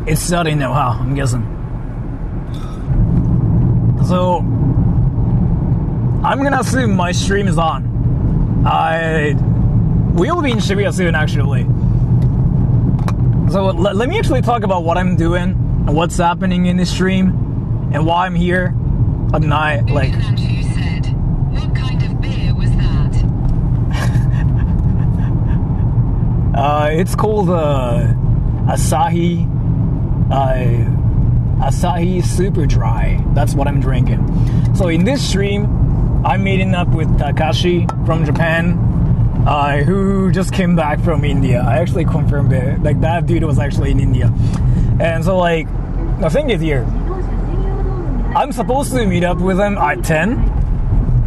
It's starting now, huh? I'm guessing. So, I'm gonna assume my stream is on. I will be in Shibuya soon, actually. So, let me actually talk about what I'm doing and what's happening in this stream and why I'm here at night. Like, you said, what kind of beer was that? It's called Asahi. Asahi Super Dry. That's what I'm drinking. So in this stream, I'm meeting up with Takashi from Japan, who just came back from India. I actually confirmed it. Like, that dude was actually in India. And so, like, the thing is here, I'm supposed to meet up with him at 10,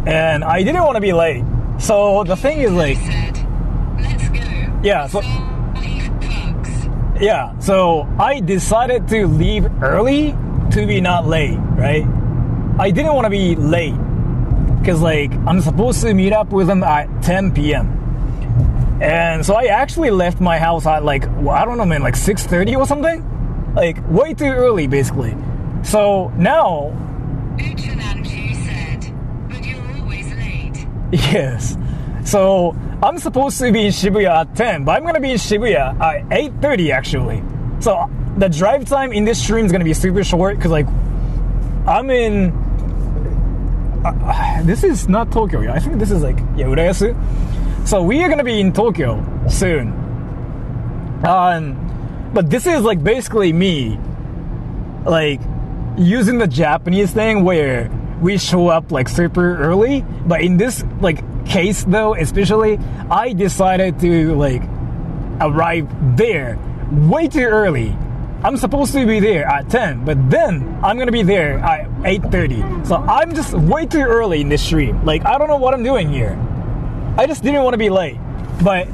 and I didn't want to be late. So the thing is, like, Let's go. Yeah, so I decided to leave early to be not late, right? I didn't want to be late because, like, I'm supposed to meet up with him at 10 p.m. And so I actually left my house at, like, I don't know, man, like 6:30 or something? Like, way too early, basically. So now... you said, but you're always late. Yes. So I'm supposed to be in Shibuya at 10, but I'm going to be in Shibuya at 8:30 actually. So the drive time in this stream is going to be super short because, like, I'm in... this is not Tokyo. I think this is, like, Urayasu. So we are going to be in Tokyo soon. But this is, like, basically me, like, using the Japanese thing where we show up, like, super early. But in this, like, case though, especially, I decided to, like, arrive there way too early. I'm supposed to be there at 10, but then I'm gonna be there at 8:30. So I'm just way too early in this stream. Like, I don't know what I'm doing here. I just didn't want to be late. But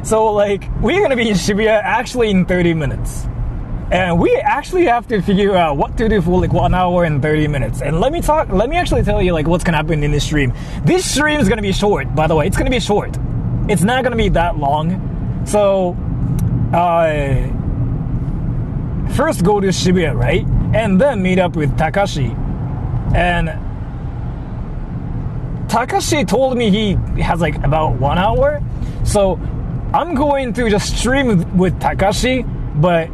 so, like, we're gonna be in Shibuya actually in 30 minutes. And we actually have to figure out what to do for, like, 1 hour and 30 minutes. And let me actually tell you, like, what's gonna happen in this stream. This stream is gonna be short, by the way. It's gonna be short. It's not gonna be that long. So, first go to Shibuya, right? And then meet up with Takashi. And Takashi told me he has, like, about 1 hour. So I'm going to just stream with Takashi, but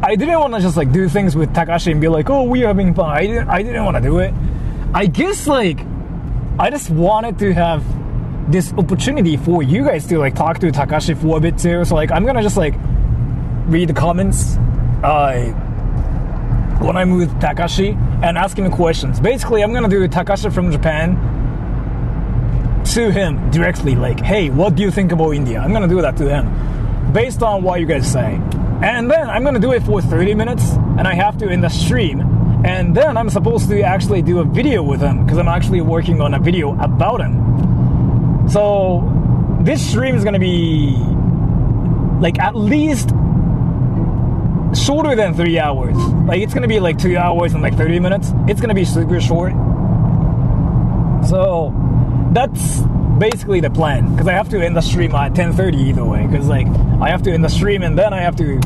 I didn't want to just, like, do things with Takashi and be like, oh, we're having fun. I didn't want to do it. I guess, like, I just wanted to have this opportunity for you guys to, like, talk to Takashi for a bit too. So, like, I'm gonna just, like, read the comments when I'm with Takashi and ask him questions. Basically, I'm gonna do Takashi from Japan to him directly, like, hey, what do you think about India? I'm gonna do that to him based on what you guys say. And then I'm gonna do it for 30 minutes, and I have to end the stream. And then I'm supposed to actually do a video with him, because I'm actually working on a video about him. So this stream is gonna be, like, at least shorter than 3 hours. Like, it's gonna be like 2 hours and, like, 30 minutes. It's gonna be super short. So that's basically the plan, because I have to end the stream at 10:30 either way, because, like, I have to end the stream and then I have to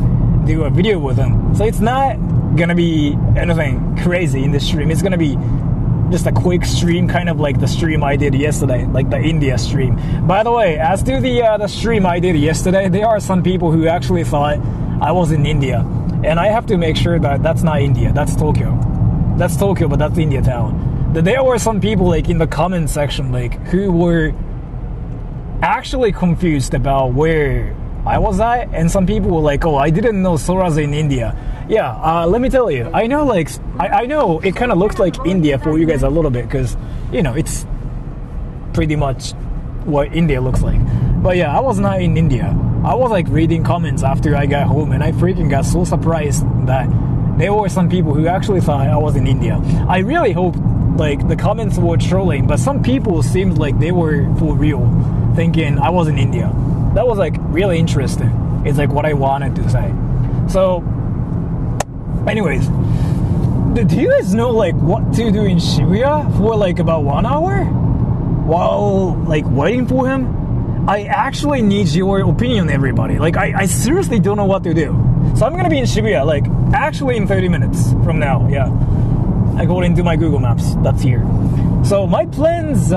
do a video with him. So it's not gonna be anything crazy in this stream. It's gonna be just a quick stream, kind of like the stream I did yesterday, like the India stream. By the way, as to the stream I did yesterday, there are some people who actually thought I was in India, and I have to make sure that that's not India, that's Tokyo. That's Tokyo, but that's India town. There were some people, like, in the comment section, like, who were actually confused about where I was at, and some people were like, oh, I didn't know Sora's in India. Yeah, let me tell you, I know, like, I know it kind of looks like India for you guys a little bit, because, you know, it's pretty much what India looks like. But yeah, I was not in India. I was, like, reading comments after I got home, and I freaking got so surprised that there were some people who actually thought I was in India. I really hope, like, the comments were trolling, but some people seemed like they were for real, thinking I was in India. That was, like, really interesting. It's, like, what I wanted to say. So, anyways, do you guys know, like, what to do in Shibuya for, like, about 1 hour while, like, waiting for him? I actually need your opinion, everybody. Like, I seriously don't know what to do. So I'm gonna be in Shibuya, like, actually in 30 minutes from now, yeah. According to my Google Maps, that's here. So my plan is,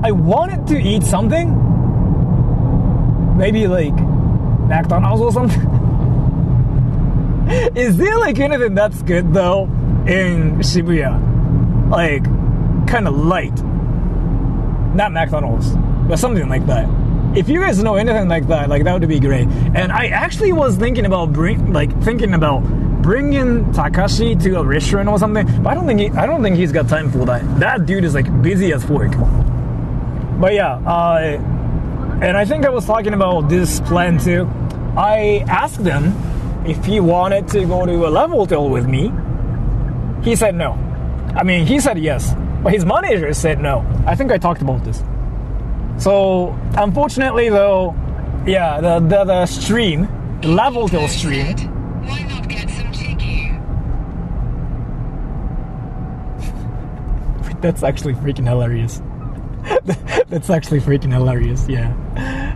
I wanted to eat something. Maybe like McDonald's or something. Is there like anything that's good though in Shibuya? Like, kind of light. Not McDonald's, but something like that. If you guys know anything like that would be great. And I actually was thinking about bringing Takashi to a restaurant or something, but I don't think he's got time for that. That dude is like busy as fork. But yeah, and I think I was talking about this plan too. I asked him if he wanted to go to a level hotel with me. He said no. I mean, he said yes, but his manager said no. I think I talked about this. So, unfortunately though, yeah, the stream, the level hotel stream. Why not get some chicken? That's actually freaking hilarious. That's actually freaking hilarious, yeah.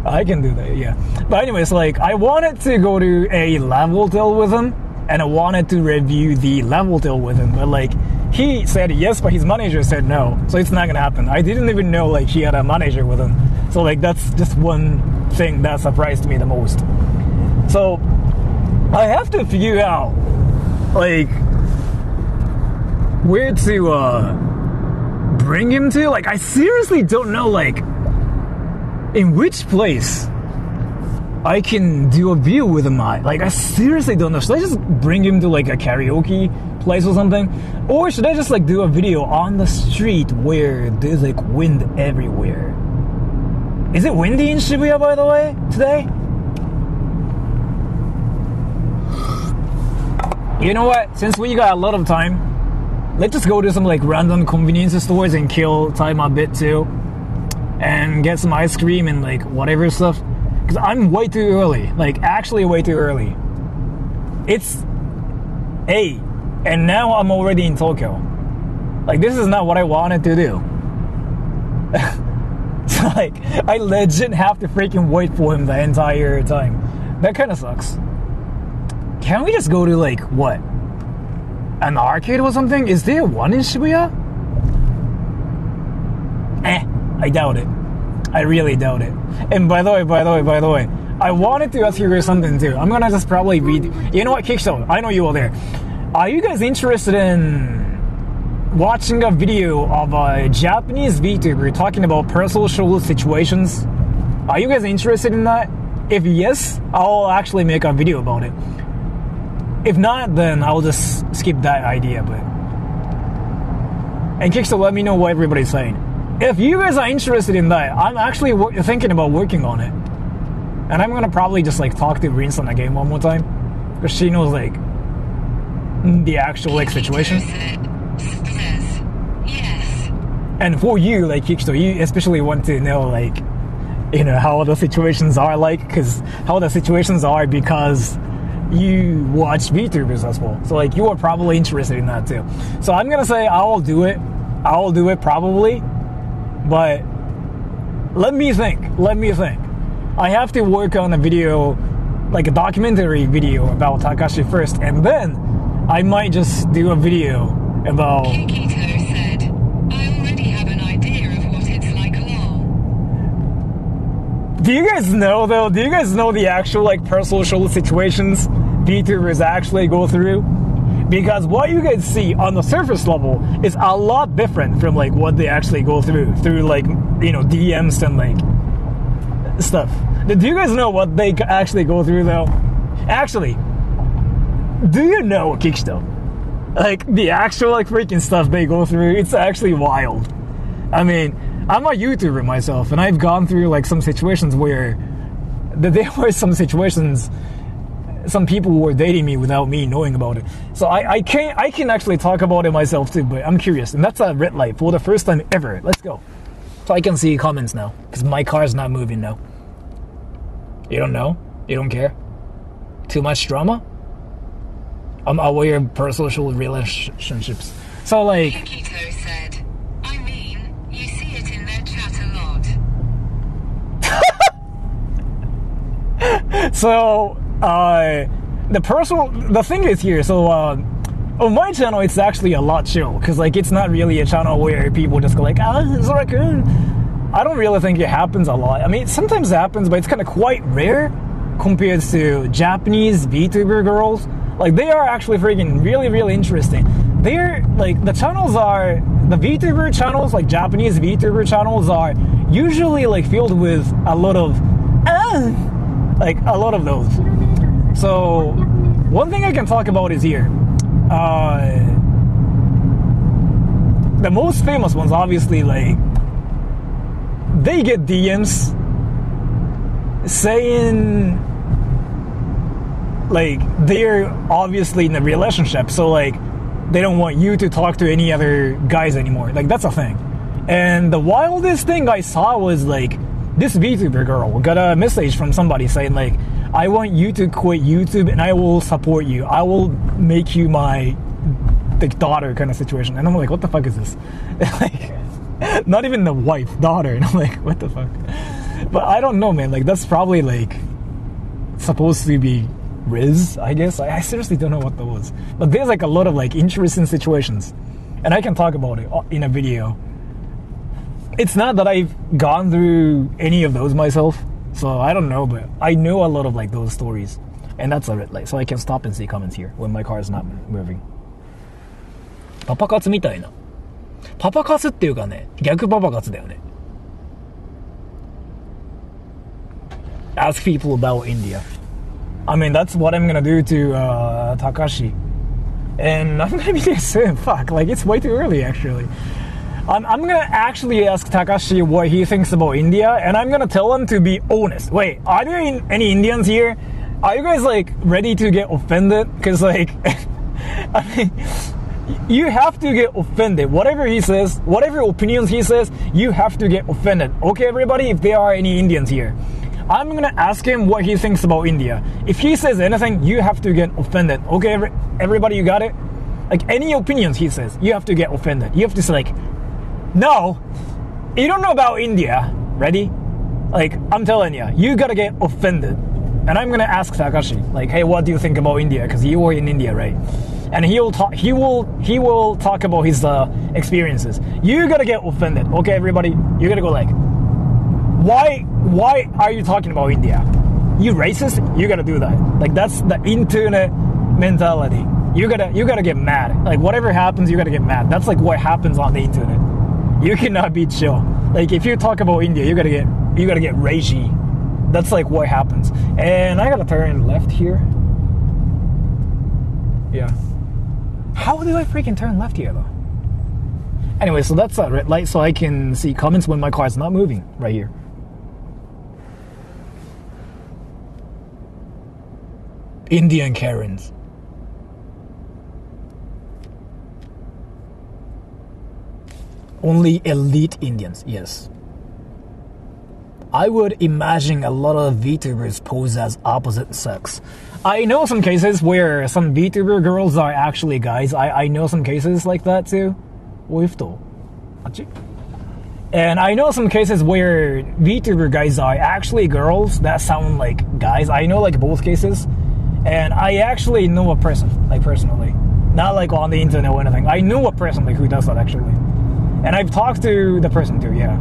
I can do that, yeah. But anyways, like, I wanted to go to a level hotel with him, and I wanted to review the level hotel with him, but like, he said yes, but his manager said no, so it's not gonna happen. I didn't even know like he had a manager with him, so like that's just one thing that surprised me the most. So I have to figure out like where to bring him to. Like, I seriously don't know like in which place I can do a video with him at. Like, I seriously don't know. Should I just bring him to like a karaoke place or something? Or should I just like do a video on the street where there's like wind everywhere? Is it windy in Shibuya, by the way, today? You know what? Since we got a lot of time, let's just go to some like random convenience stores and kill time a bit too. And get some ice cream and like whatever stuff. Because I'm way too early. Like, actually way too early. It's 8. And now I'm already in Tokyo. Like, this is not what I wanted to do. So, like, I legit have to freaking wait for him the entire time. That kind of sucks. Can we just go to, like, what? An arcade or something? Is there one in Shibuya? I doubt it. I really doubt it. And by the way, I wanted to ask you guys something too. I'm gonna just probably read. You know what, Kickstone? I know you all there. Are you guys interested in watching a video of a Japanese VTuber talking about personal situations? Are you guys interested in that? If yes, I'll actually make a video about it. If not, then I'll just skip that idea. But and Kickstone, let me know what everybody's saying. If you guys are interested in that, I'm actually thinking about working on it. And I'm gonna probably just like talk to Rince on the game one more time. Because she knows like the actual like situation. Yes. And for you, like Kickstone, you especially want to know like, you know, how the situations are like. Because how the situations are because you watch VTubers as well. So like you are probably interested in that too. So I'm gonna say I'll do it. I'll do it probably. But let me think. I have to work on a video, like a documentary video about Takashi first, and then I might just do a video about... Kikito said, I already have an idea of what it's like lol. Do you guys know though? Do you guys know the actual like personal situations VTubers actually go through? Because what you guys see on the surface level is a lot different from like what they actually go through like, you know, DMs and like stuff. Do you guys know what they actually go through though? Actually, do you know, Kickstone? Like the actual like freaking stuff they go through, it's actually wild. I mean, I'm a YouTuber myself, and I've gone through like some situations where there were some situations. Some people were dating me without me knowing about it. So I can actually talk about it myself too, but I'm curious. And that's a red light for the first time ever. Let's go. So I can see comments now, because my car's not moving now. You don't know? You don't care? Too much drama? I'm aware of personal relationships. So like... Kikito said, I mean, you see it in their chat a lot. So the thing is here. So on my channel, it's actually a lot chill because like it's not really a channel where people just go like, Sora-kun. I don't really think it happens a lot. I mean, sometimes it happens, but it's kind of quite rare compared to Japanese VTuber girls. Like they are actually freaking really, really interesting. They're like the VTuber channels, like Japanese VTuber channels, are usually like filled with a lot of those. So one thing I can talk about is here. The most famous ones, obviously, like they get DMs saying like they're obviously in a relationship, so like they don't want you to talk to any other guys anymore. Like that's a thing. And the wildest thing I saw was like this VTuber girl got a message from somebody saying like, I want you to quit YouTube and I will support you. I will make you my daughter kind of situation. And I'm like, what the fuck is this? Like, not even the wife, daughter. And I'm like, what the fuck? But I don't know, man. Like that's probably like supposed to be Riz, I guess. I seriously don't know what that was. But there's like a lot of like interesting situations. And I can talk about it in a video. It's not that I've gone through any of those myself. So I don't know, but I know a lot of like those stories. And that's a red light. So I can stop and see comments here when my car is not moving. パパ活みたいな。パパ活っていうかね、逆パパ活だよね。Ask people about India. I mean, that's what I'm gonna do to Takashi. And I'm gonna be there soon. Fuck, like it's way too early actually. I'm gonna actually ask Takashi what he thinks about India, and I'm gonna tell him to be honest. Wait, are there any Indians here? Are you guys like ready to get offended? Cause like, I mean, you have to get offended. Whatever he says, whatever opinions he says, you have to get offended. Okay, everybody, if there are any Indians here. I'm gonna ask him what he thinks about India. If he says anything, you have to get offended. Okay, everybody, you got it? Like any opinions he says, you have to get offended. You have to say like, no, you don't know about India. Ready? Like, I'm telling you, you gotta get offended. And I'm gonna ask Takashi, like, hey, what do you think about India? Because you were in India, right? And he will talk about his experiences. You gotta get offended. Okay, everybody, you gotta go like, why are you talking about India? You racist? You gotta do that. Like that's the internet mentality. You gotta get mad. Like whatever happens, you gotta get mad. That's like what happens on the internet. You cannot be chill. Like if you talk about India, you gotta get ragey. That's like what happens. And I gotta turn left here. Yeah. How do I freaking turn left here though? Anyway, so that's a red light, so I can see comments when my car is not moving right here. Indian Karens. Only elite Indians, yes. I would imagine a lot of VTubers pose as opposite sex. I know some cases where some VTuber girls are actually guys. I know some cases like that too. And I know some cases where VTuber guys are actually girls that sound like guys. I know like both cases. And I actually know a person, like personally. Not like on the internet or anything. I know a person like who does that actually. And I've talked to the person too, yeah.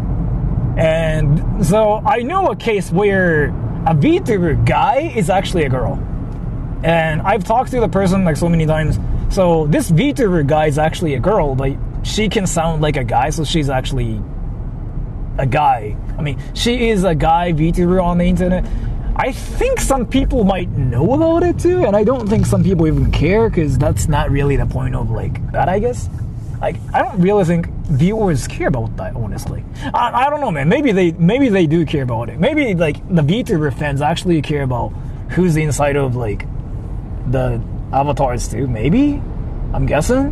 And so I know a case where a VTuber guy is actually a girl. And I've talked to the person like so many times. So this VTuber guy is actually a girl, but she can sound like a guy, so she's actually a guy. I mean, she is a guy VTuber on the internet. I think some people might know about it too, and I don't think some people even care, because that's not really the point of like that, I guess. Like, I don't really think viewers care about that, honestly. I don't know, man. Maybe they do care about it. Maybe like the VTuber fans actually care about who's inside of like the avatars too. Maybe, I'm guessing.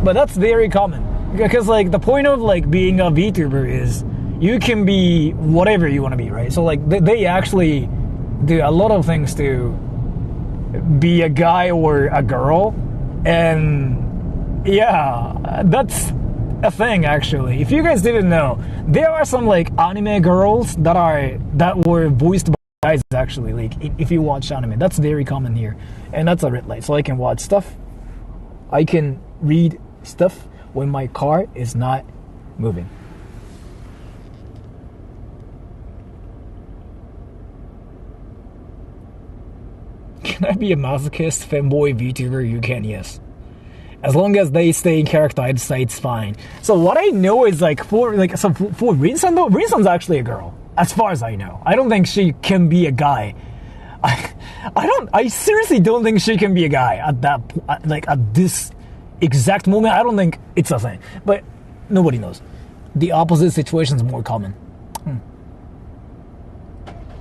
But that's very common, because like the point of like being a VTuber is you can be whatever you want to be, right? So like they actually do a lot of things to be a guy or a girl, and yeah, that's a thing actually. If you guys didn't know, there are some like anime girls that were voiced by guys actually, like, if you watch anime, that's very common here. And that's a red light. So I can watch stuff. I can read stuff when my car is not moving. Can I be a masochist, femboy, VTuber? You can, yes. As long as they stay in character, I'd say it's fine. So what I know is like for Rin-san though, Rin-san's actually a girl, as far as I know. I don't think she can be a guy. I seriously don't think she can be a guy at this exact moment. I don't think it's a thing. But nobody knows. The opposite situation is more common.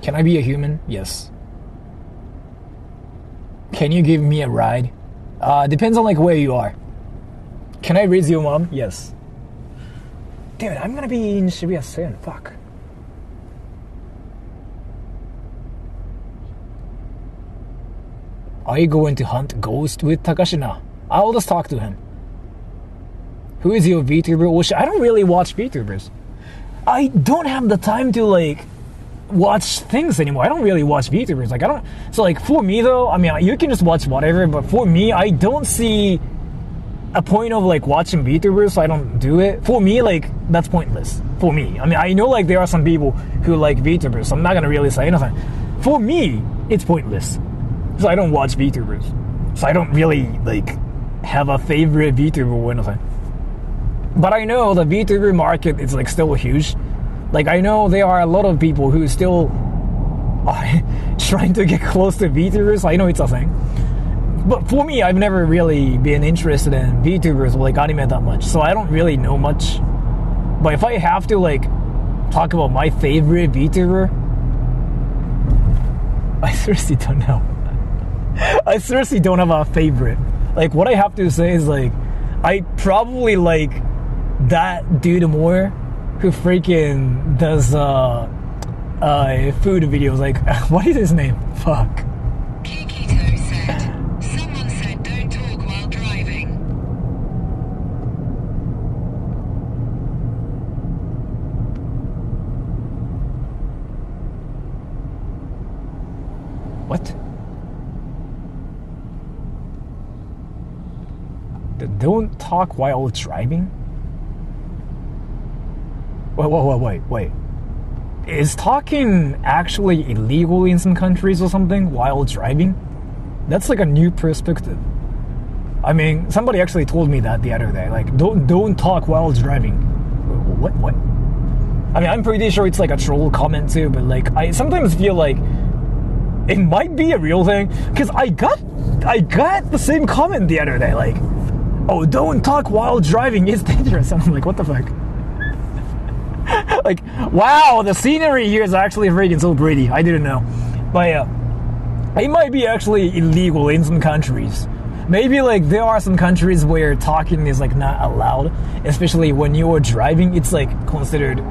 Can I be a human? Yes. Can you give me a ride? Depends on like where you are. Can I raise your mom? Yes. Damn it, I'm gonna be in Shibuya soon. Fuck. Are you going to hunt ghosts with Takashi now? I'll just talk to him. Who is your VTuber? I don't really watch VTubers. I don't have the time to like watch things anymore. I don't really watch VTubers. Like I don't. So like for me though, I mean you can just watch whatever. But for me, I don't see a point of like watching VTubers. So I don't do it. For me, like that's pointless. For me, I mean I know like there are some people who like VTubers. So I'm not gonna really say anything. For me, it's pointless. So I don't watch VTubers. So I don't really like have a favorite VTuber or anything. But I know the VTuber market is like still huge. Like I know there are a lot of people who still are trying to get close to VTubers. I know it's a thing. But for me, I've never really been interested in VTubers or like anime that much. So I don't really know much. But if I have to like talk about my favorite VTuber, I seriously don't know. I seriously don't have a favorite. Like what I have to say is like I probably like that dude more who freaking does food videos. Like what is his name? Fuck. Kikito said, someone said don't talk while driving. What? Don't talk while driving? Wait. Is talking actually illegal in some countries or something while driving? That's like a new perspective. I mean, somebody actually told me that the other day. Like, don't talk while driving. What? I mean, I'm pretty sure it's like a troll comment too, but like, I sometimes feel like it might be a real thing. Because I got the same comment the other day. Like, oh, don't talk while driving, it's dangerous. And I'm like, what the fuck? Like, wow, the scenery here is actually freaking so pretty. I didn't know. But yeah, it might be actually illegal in some countries. Maybe like there are some countries where talking is like not allowed, especially when you're driving. It's like considered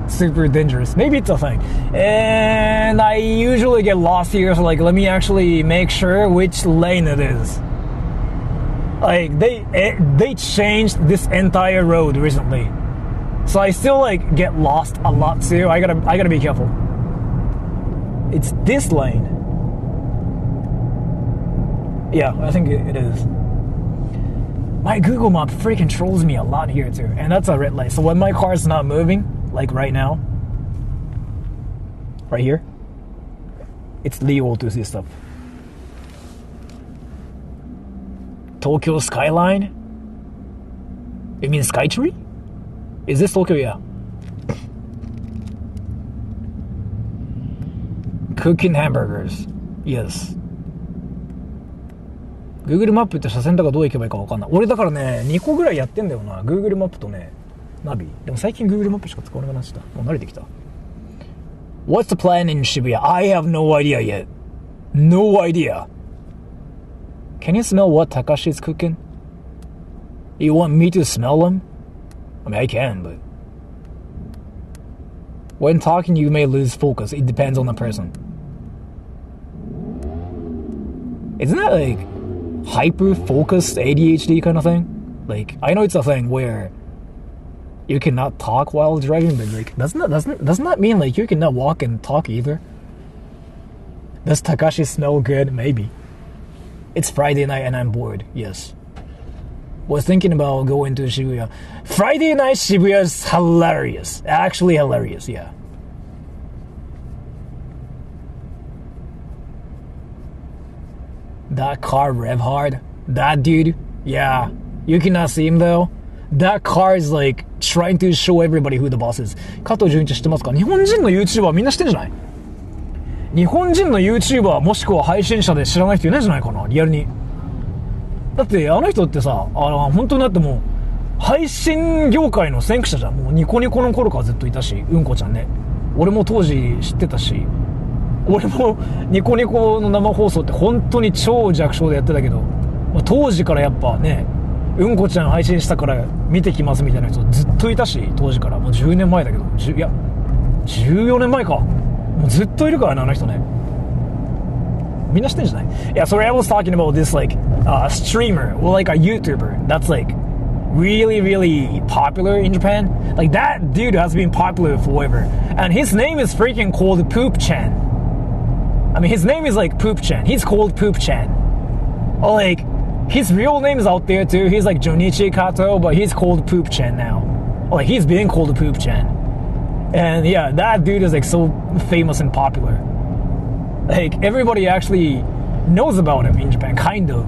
super dangerous. Maybe it's a thing. And I usually get lost here, so like let me actually make sure which lane it is. Like they changed this entire road recently, so I still like get lost a lot too. I gotta be careful. It's this lane. Yeah, I think it is. My Google Map freaking trolls me a lot here too, and that's a red light. So when my car is not moving, like right now, right here, it's legal to see stuff. Tokyo skyline? You mean Skytree? Is this Tokyo? Yeah. Cooking hamburgers. Yes. Google マップって車線とかどう行けばいいか分かんない。俺だからね、2個ぐらいやってんだよな。Google マップとね、ナビ。でも最近 Google マップしか使わなくなっちゃった。もう慣れてきた。What's the plan in Shibuya? I have no idea yet. No idea. Can you smell what Takashi is cooking? You want me to smell them? I mean, I can, but... When talking, you may lose focus. It depends on the person. Isn't that like hyper-focused ADHD kind of thing? Like, I know it's a thing where you cannot talk while driving, but like, doesn't that mean like you cannot walk and talk either? Does Takashi smell good? Maybe. It's Friday night and I'm bored. Yes. Was thinking about going to Shibuya. Friday night Shibuya is hilarious. Actually hilarious, yeah. That car rev hard. That dude, yeah. You cannot see him though. That car is like trying to show everybody who the boss is. 加藤純一知ってますか？日本人の YouTuber みんな知ってんじゃない？日本人の YouTuber もしくは配信者で知らない人いないんじゃないかな、リアルに。だってあの人ってさ、本当にだってもう配信業界の先駆者じゃん。もうニコニコの頃からずっといたし、うんこちゃんね。俺も当時知ってたし、俺もニコニコの生放送って本当に超弱小でやってたけど、まあ、当時からやっぱね、うんこちゃん配信したから見てきますみたいな人ずっといたし、当時からもう10年前だけど、いや14年前か、もうずっといるからね、あの人ね。みんな知ってんじゃない？ Yeah, so I was talking about this like streamer or like a YouTuber that's like really really popular in Japan. Like that dude has been popular forever, and his name is freaking called Poop Chan. I mean, his name is like Poop Chan. He's called Poop Chan. Or like his real name is out there too. He's like Jonichi Kato, but he's called Poop Chan now. Or like he's being called Poop Chan. And yeah, that dude is like so famous and popular. Like everybody actually knows about him in Japan, kind of.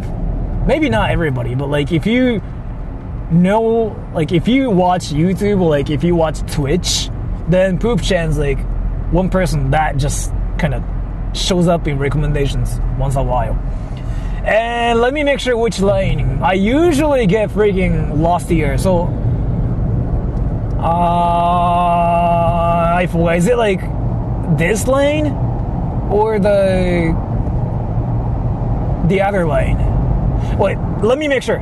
Maybe not everybody, but like if you know, like if you watch YouTube or like if you watch Twitch, then Poop Chan's like one person that just kind of shows up in recommendations once in a while. And let me make sure which lane. I usually get freaking lost here, so I forgot. Is it like this lane or the other lane? Wait, let me make sure.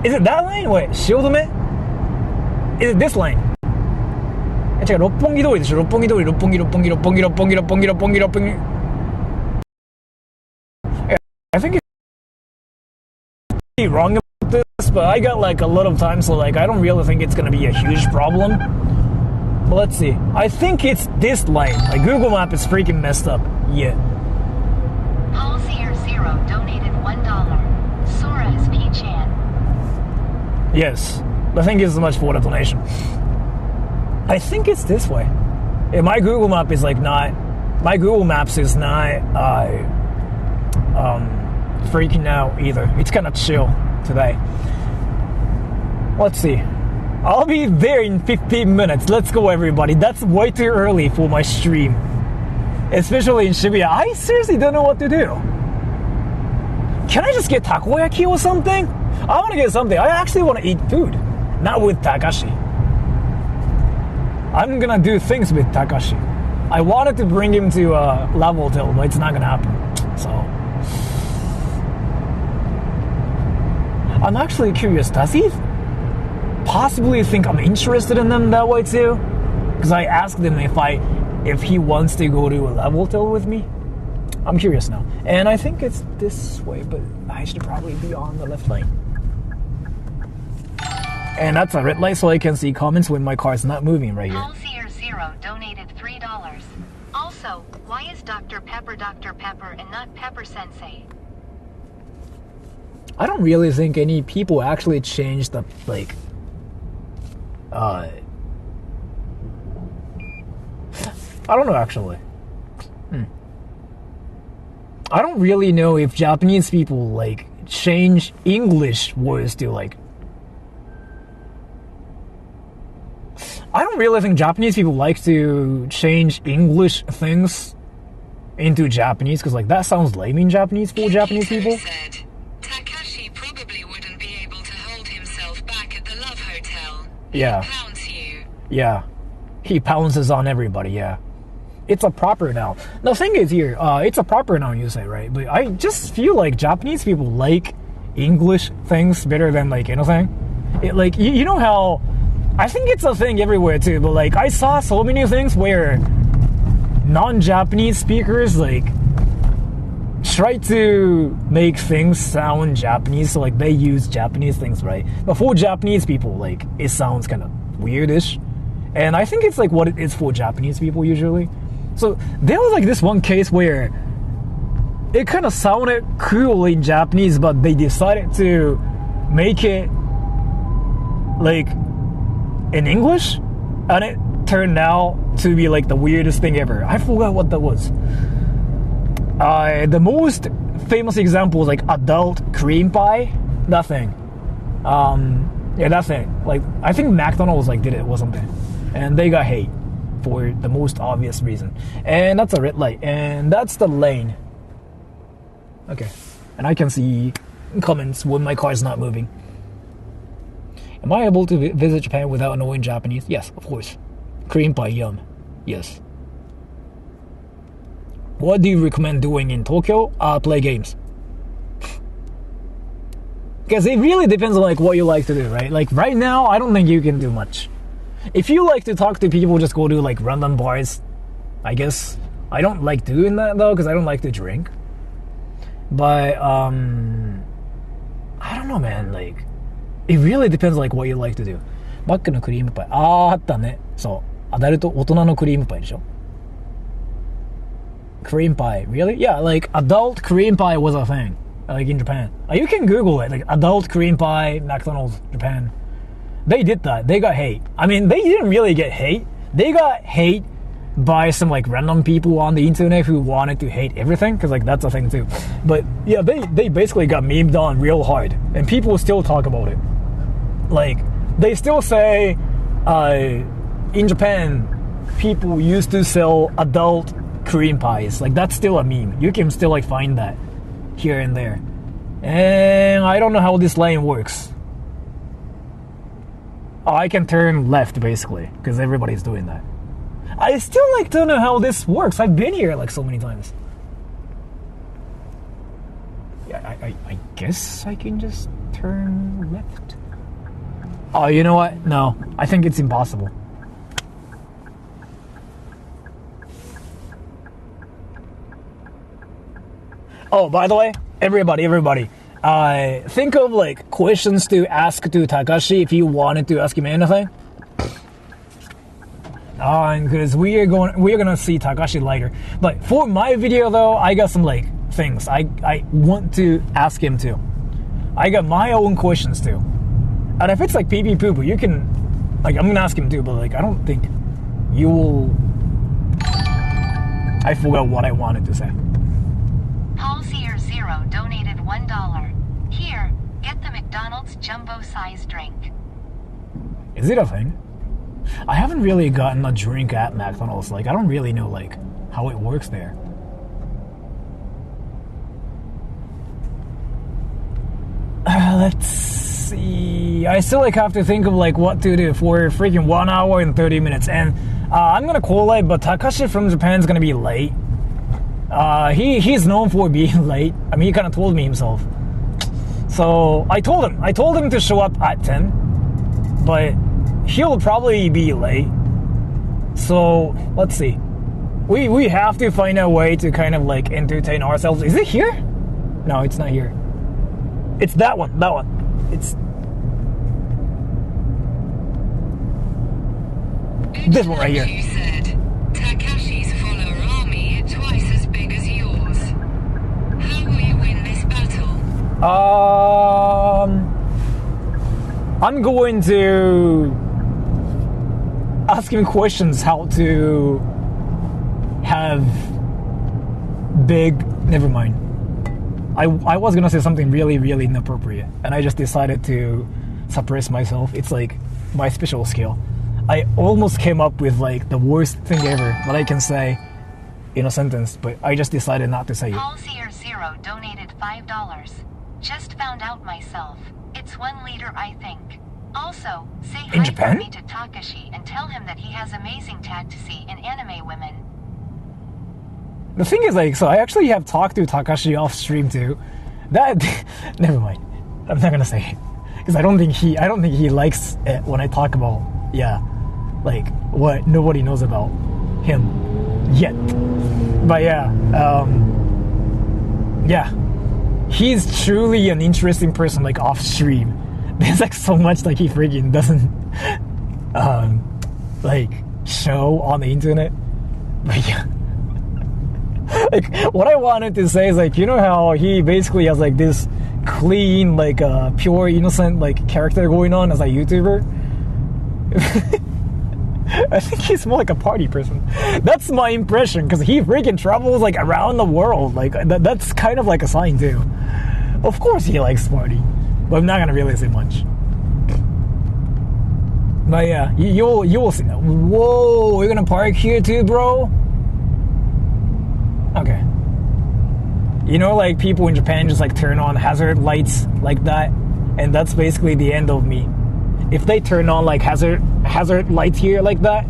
Is it that lane? Wait, 汐留? Is it this lane? 違う、六本木通りでしょ。六本木通り、六本木、六本木、六本木、六本木、六本木、六本木、六本木。I think it's wrong about this, but I got like a lot of time, so like I don't really think it's gonna be a huge problem. But let's see. I think it's this lane. Like Google Map is freaking messed up. Yeah. Paul Sear Zero donated $1. Sora is P-Chan. Yes. I think it's much for the donation. I think it's this way. Yeah, my Google Map is like not. My Google Maps is not freaking out either. It's kind of chill today. Let's see. I'll be there in 15 minutes. Let's go, everybody. That's way too early for my stream, especially in Shibuya. I seriously don't know what to do. Can I just get takoyaki or something? I want to get something. I actually want to eat food, not with Takashi. I'm gonna do things with Takashi. I wanted to bring him to Love Hotel, but it's not gonna happen. So I'm actually curious. Does he possibly think I'm interested in them that way too? Because I asked him if he wants to go to a Love Hotel with me. I'm curious now, and I think it's this way, but I should probably be on the left lane. And that's a red light, so I can see comments when my car's not moving right here. Paul Sear Zero donated $3. Also, why is Dr. Pepper and not Pepper Sensei? I don't really think any people actually changed the like. I don't know actually. I don't really know if Japanese people like change English words to like. I don't really think Japanese people like to change English things into Japanese because like that sounds lame in Japanese for Japanese people. Said, Takashi probably wouldn't be able to hold himself back at the Love Hotel. Yeah. He pounds you. Yeah. He pounces on everybody, yeah. It's a proper noun. The thing is here, it's a proper noun you say, right? But I just feel like Japanese people like English things better than like anything. It, like, you know how... I think it's a thing everywhere too, but like I saw so many things where non-Japanese speakers like try to make things sound Japanese, so like they use Japanese things, right? But for Japanese people, like it sounds kind of weirdish, and I think it's like what it is for Japanese people usually. So there was like this one case where it kind of sounded cool in Japanese, but they decided to make it like in English, and it turned out to be like the weirdest thing ever. I forgot what that was. The most famous example was like adult cream pie. That thing. Yeah, that thing. Like, I think McDonald's like did it or something, and they got hate for the most obvious reason. And that's a red light, and that's the lane. Okay, and I can see comments when my car is not moving. Am I able to visit Japan without knowing Japanese? Yes, of course. Cream pie, yum. Yes. What do you recommend doing in Tokyo? Play games. Because it really depends on like what you like to do, right? Like right now, I don't think you can do much. If you like to talk to people, just go to like random bars, I guess. I don't like doing that though, because I don't like to drink. But I don't know, man. Like, it really depends on like what you like to do. バックのクリームパイ。あったね。そう。アダルト、大人のクリームパイでしょ。Cream pie, really? Yeah, like adult cream pie was a thing, like in Japan. You can Google it, like adult cream pie, McDonald's, Japan. They did that. They got hate. I mean, they didn't really get hate. They got hate by some like random people on the internet who wanted to hate everything, because like that's a thing too. But yeah, they basically got memed on real hard, and people still talk about it. Like, they still say in Japan, people used to sell adult cream pies. Like, that's still a meme. You can still like find that here and there. And I don't know how this lane works. I can turn left basically, because everybody's doing that. I still like don't know how this works. I've been here like so many times. Yeah, I guess I can just turn left. Oh, you know what? No, I think it's impossible. Oh, by the way, everybody, think of like questions to ask to Takashi if you wanted to ask him anything. Because we're gonna see Takashi later. But for my video though, I got some like things I want to ask him too. I got my own questions too. And if it's like pee pee poo poo, you can, like, I'm gonna ask him too, but like I don't think you will. I forgot what I wanted to say. Paul Sear Zero donated $1. Here, get the McDonald's jumbo size drink. Is it a thing? I haven't really gotten a drink at McDonald's. Like, I don't really know like how it works there. Let's see. I still like have to think of like what to do for freaking 1 hour and 30 minutes. And I'm gonna call it, but Takashi from Japan is gonna be late. He's known for being late. I mean, he kind of told me himself. So I told him to show up at 10, but he'll probably be late. So let's see. We have to find a way to kind of like entertain ourselves. Is it here? No, it's not here. It's that one. It's this one right here. You said Takashi's follower army twice as big as yours. How will you win this battle? I'm going to ask him questions how to have big. Never mind. I was gonna say something really, really inappropriate, and I just decided to suppress myself. It's like my special skill. I almost came up with like the worst thing ever that I can say in a sentence, but I just decided not to say it. Paul Sear Zero donated $5. Just found out myself. It's 1 liter, I think. Also, say In hi Japan? for me to Takashi and tell him that he has amazing tag to see in anime women. The thing is, like, so I actually have talked to Takashi off stream too. That never mind. I'm not gonna say it because I don't think he likes it when I talk about like what nobody knows about him yet. But he's truly an interesting person, like off stream. There's like so much like he freaking doesn't like show on the internet. But yeah. Like, what I wanted to say is, like, you know how he basically has, like, this clean, like, pure, innocent, like, character going on as a YouTuber? I think he's more like a party person. That's my impression, because he freaking travels, like, around the world. Like, that's kind of like a sign, too. Of course he likes party, but I'm not gonna really say much. But yeah, you'll see. Whoa, we're gonna park here too, bro? Okay. You know, like, people in Japan just, like, turn on hazard lights like that, and that's basically the end of me. If they turn on, like, hazard lights here like that,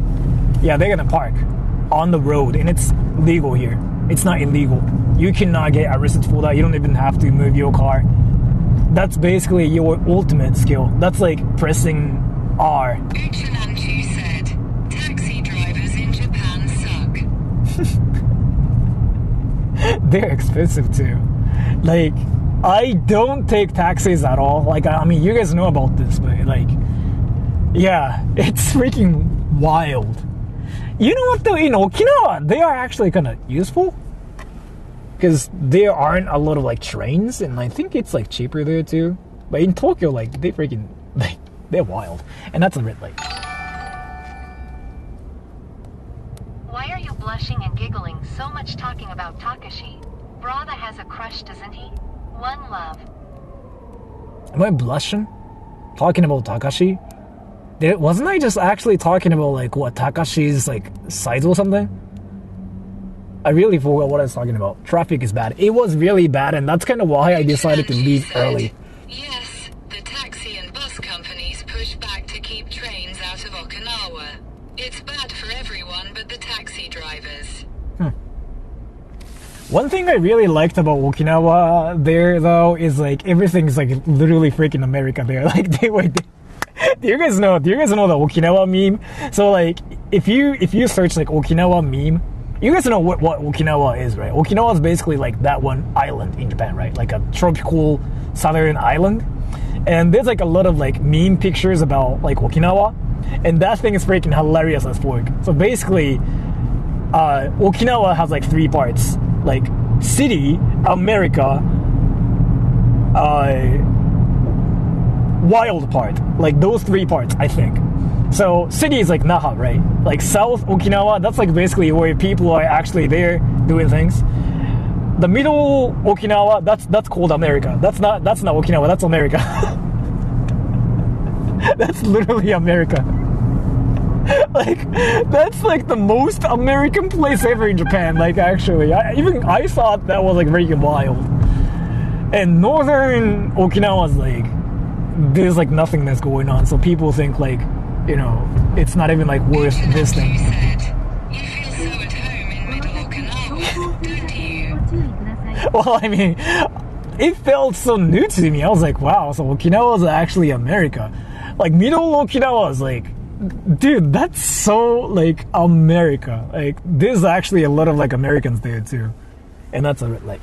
yeah, they're gonna park on the road, and it's legal here. It's not illegal. You cannot get arrested for that. You don't even have to move your car. That's basically your ultimate skill. That's like pressing R. Uchinanchu said, taxi drivers in Japan suck. They're expensive too. Like, I don't take taxis at all. Like, I mean, you guys know about this, but like, yeah, it's freaking wild. You know what though, in Okinawa, they are actually kind of useful. Because there aren't a lot of, like, trains, and I think it's, like, cheaper there too. But in Tokyo, like, they freaking, like, they're wild. And that's a red light. Why are you blushing and giggling so much talking about Takashi? Brother has a crush, doesn't he? One love. Am I blushing? Talking about Takashi? Wasn't I just actually talking about, like, what, Takashi's, like, size or something? I really forgot what I was talking about. Traffic is bad. It was really bad, and that's kind of why I decided to leave early. Yes, the taxi and bus companies push back to keep trains out of Okinawa. It's bad for everyone but the taxi drivers. One thing I really liked about Okinawa there, though, is, like, everything's, like, literally freaking America there. Like, do you guys know the Okinawa meme? So, like, if you search, like, Okinawa meme, you guys know what Okinawa is, right? Okinawa is basically like that one island in Japan, right? Like a tropical southern island. And there's like a lot of like meme pictures about like Okinawa. And that thing is freaking hilarious as fuck. So basically, Okinawa has like three parts. Like city, America, wild part. Like those three parts, I think. So city is like Naha, right? Like South Okinawa, that's like basically where people are actually there doing things. The middle Okinawa, that's called America. That's not Okinawa, that's America. That's literally America. Like, that's like the most American place ever in Japan. Like, actually, I thought that was like very wild. And northern Okinawa is like, there's like nothingness going on, so people think like, you know, it's not even like worth visiting. You said, you feel so at home in middle Okinawa, don't you? Well, I mean, it felt so new to me. I was like, wow, so Okinawa is actually America. Like, middle Okinawa is like, dude, that's so like America. Like, there's actually a lot of like Americans there too. And that's a like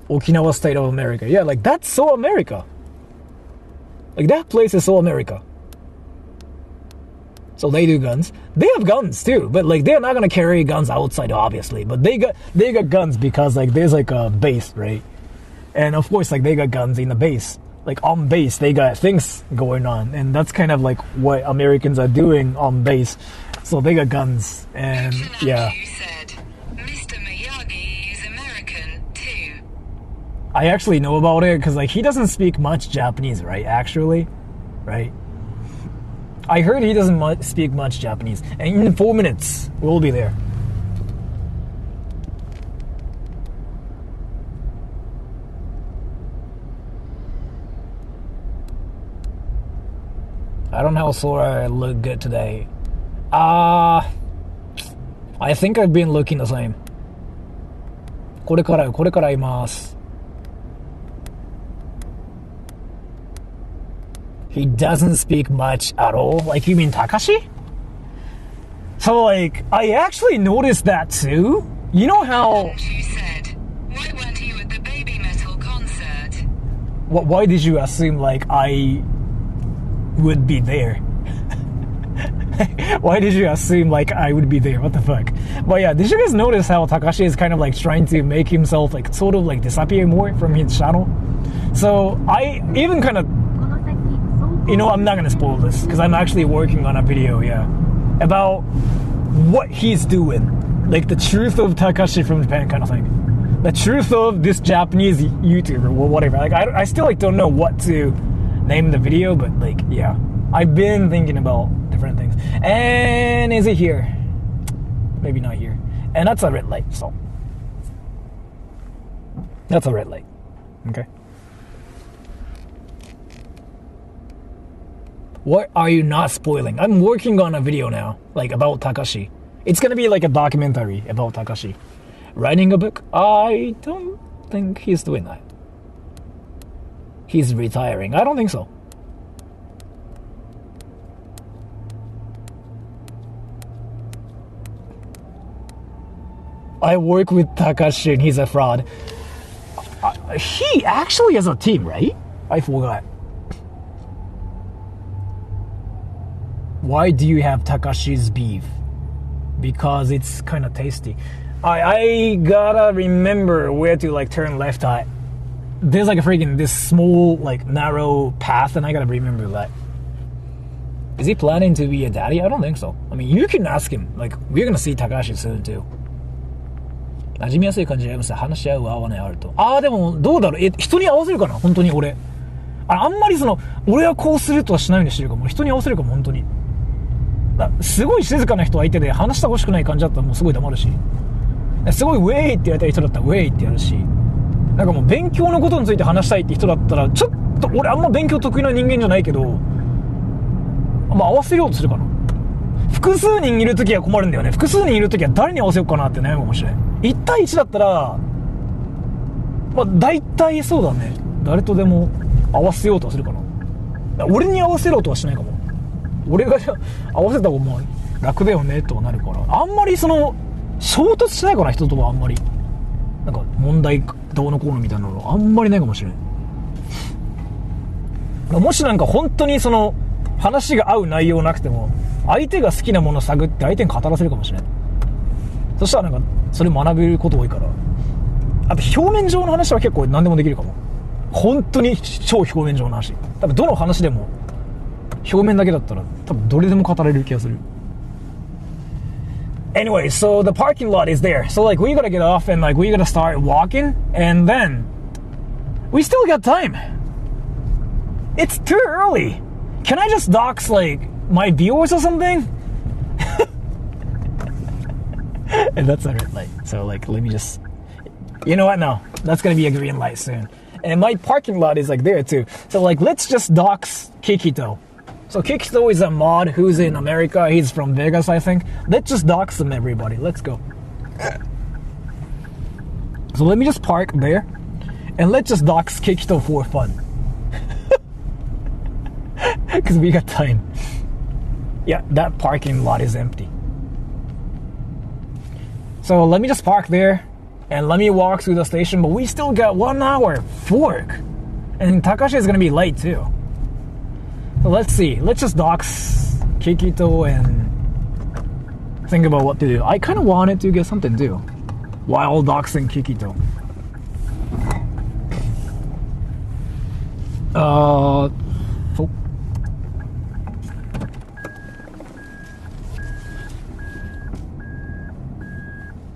Okinawa state of America. Yeah, like that's so America. Like that place is so America. So they do guns. They have guns too, but like they're not gonna carry guns outside, obviously. But they got guns because like there's like a base, right? And of course, like they got guns in the base. Like on base, they got things going on, and that's kind of like what Americans are doing on base. So they got guns, and yeah. You said, Mr. Miyagi is American too. I actually know about it because like he doesn't speak much Japanese, right? Actually, right? I heard he doesn't speak much Japanese. And in 4 minutes, we'll be there. I don't know how Sora look good today. I think I've been looking the same. これからいます. He doesn't speak much at all. Like, you mean Takashi? So, like, I actually noticed that too. You know how... You said, why weren't you at the Baby Metal concert? Why did you assume, like, I would be there? Why did you assume like I would be there? What the fuck? But yeah, did you guys notice how Takashi is kind of like trying to make himself like sort of like disappear more from his channel? So I even kind of, I'm not gonna spoil this because I'm actually working on a video, about what he's doing, like the truth of Takashi from Japan kind of thing. The truth of this Japanese YouTuber or whatever. Like I still like don't know what to name the video, but like I've been thinking about different things. And is it here? Maybe not here. And that's a red light, so that's a red light. Okay. What are you not spoiling? I'm working on a video now, like about Takashi. It's gonna be like a documentary about Takashi. Writing a book? I don't think he's doing that. He's retiring. I don't think so. I work with Takashi and he's a fraud. He actually has a team, right? I forgot. Why do you have Takashi's beef? Because it's kind of tasty. I gotta remember where to like turn left at. There's like a freaking this small like narrow path and I gotta remember that. Is he planning to be a daddy? I don't think so. I mean, you can ask him. Like, we're gonna see Takashi soon too. 馴染みやすい感じで話し合う合わないあると。でもどうだろう。人に合わせるかな本当に俺。あんまり俺はこうするとはしないようにしてるかも。人に合わせるかも本当に。すごい静かな人相手で話してほしくない感じだったらもうすごい黙るし。すごいウェイって言われたい人だったらウェイってやるし、なんかもう勉強のことについて話したいって人だったらちょっと俺あんま勉強得意な人間じゃないけど、合わせようとするかな。複数人いるときは困るんだよね。複数人いるときは誰に合わせようかなって悩むかもしれない。1対1だったら大体そうだね。誰とでも合わせようとはするかな。俺に合わせろとはしないかも。俺が合わせた方が楽だよねとはなるから、あんまり衝突しないかな、人とは。あんまりなんか問題どうのこうのみたいなのあんまりないかもしれない。もしなんか本当に話が合う内容なくても相手が好きなものを探って相手に語らせるかもしれない。そしたらなんかそれ学べること多いから。あと表面上の話は結構何でもできるかも。本当に超表面上の話、多分どの話でも表面だけだったら多分どれでも語れる気がする。Anyway, so the parking lot is there. So like we gotta get off and like we gotta start walking, and then we still got time. It's too early. Can I just dox like my viewers or something? And that's a red light. So like let me just, you know what, no, that's gonna be a green light soon. And my parking lot is like there too. So like let's just dox Kikito. So Kikito is a mod who's in America. He's from Vegas, I think. Let's just dox him, everybody. Let's go. So let me just park there, and let's just dox Kikito for fun. Because we got time. Yeah, that parking lot is empty. So let me just park there, and let me walk through the station. But we still got 1 hour for work. And Takashi is going to be late too. So let's see. Let's just dox Kikito and think about what to do. I kind of wanted to get something to do while doxing Kikito. Oh.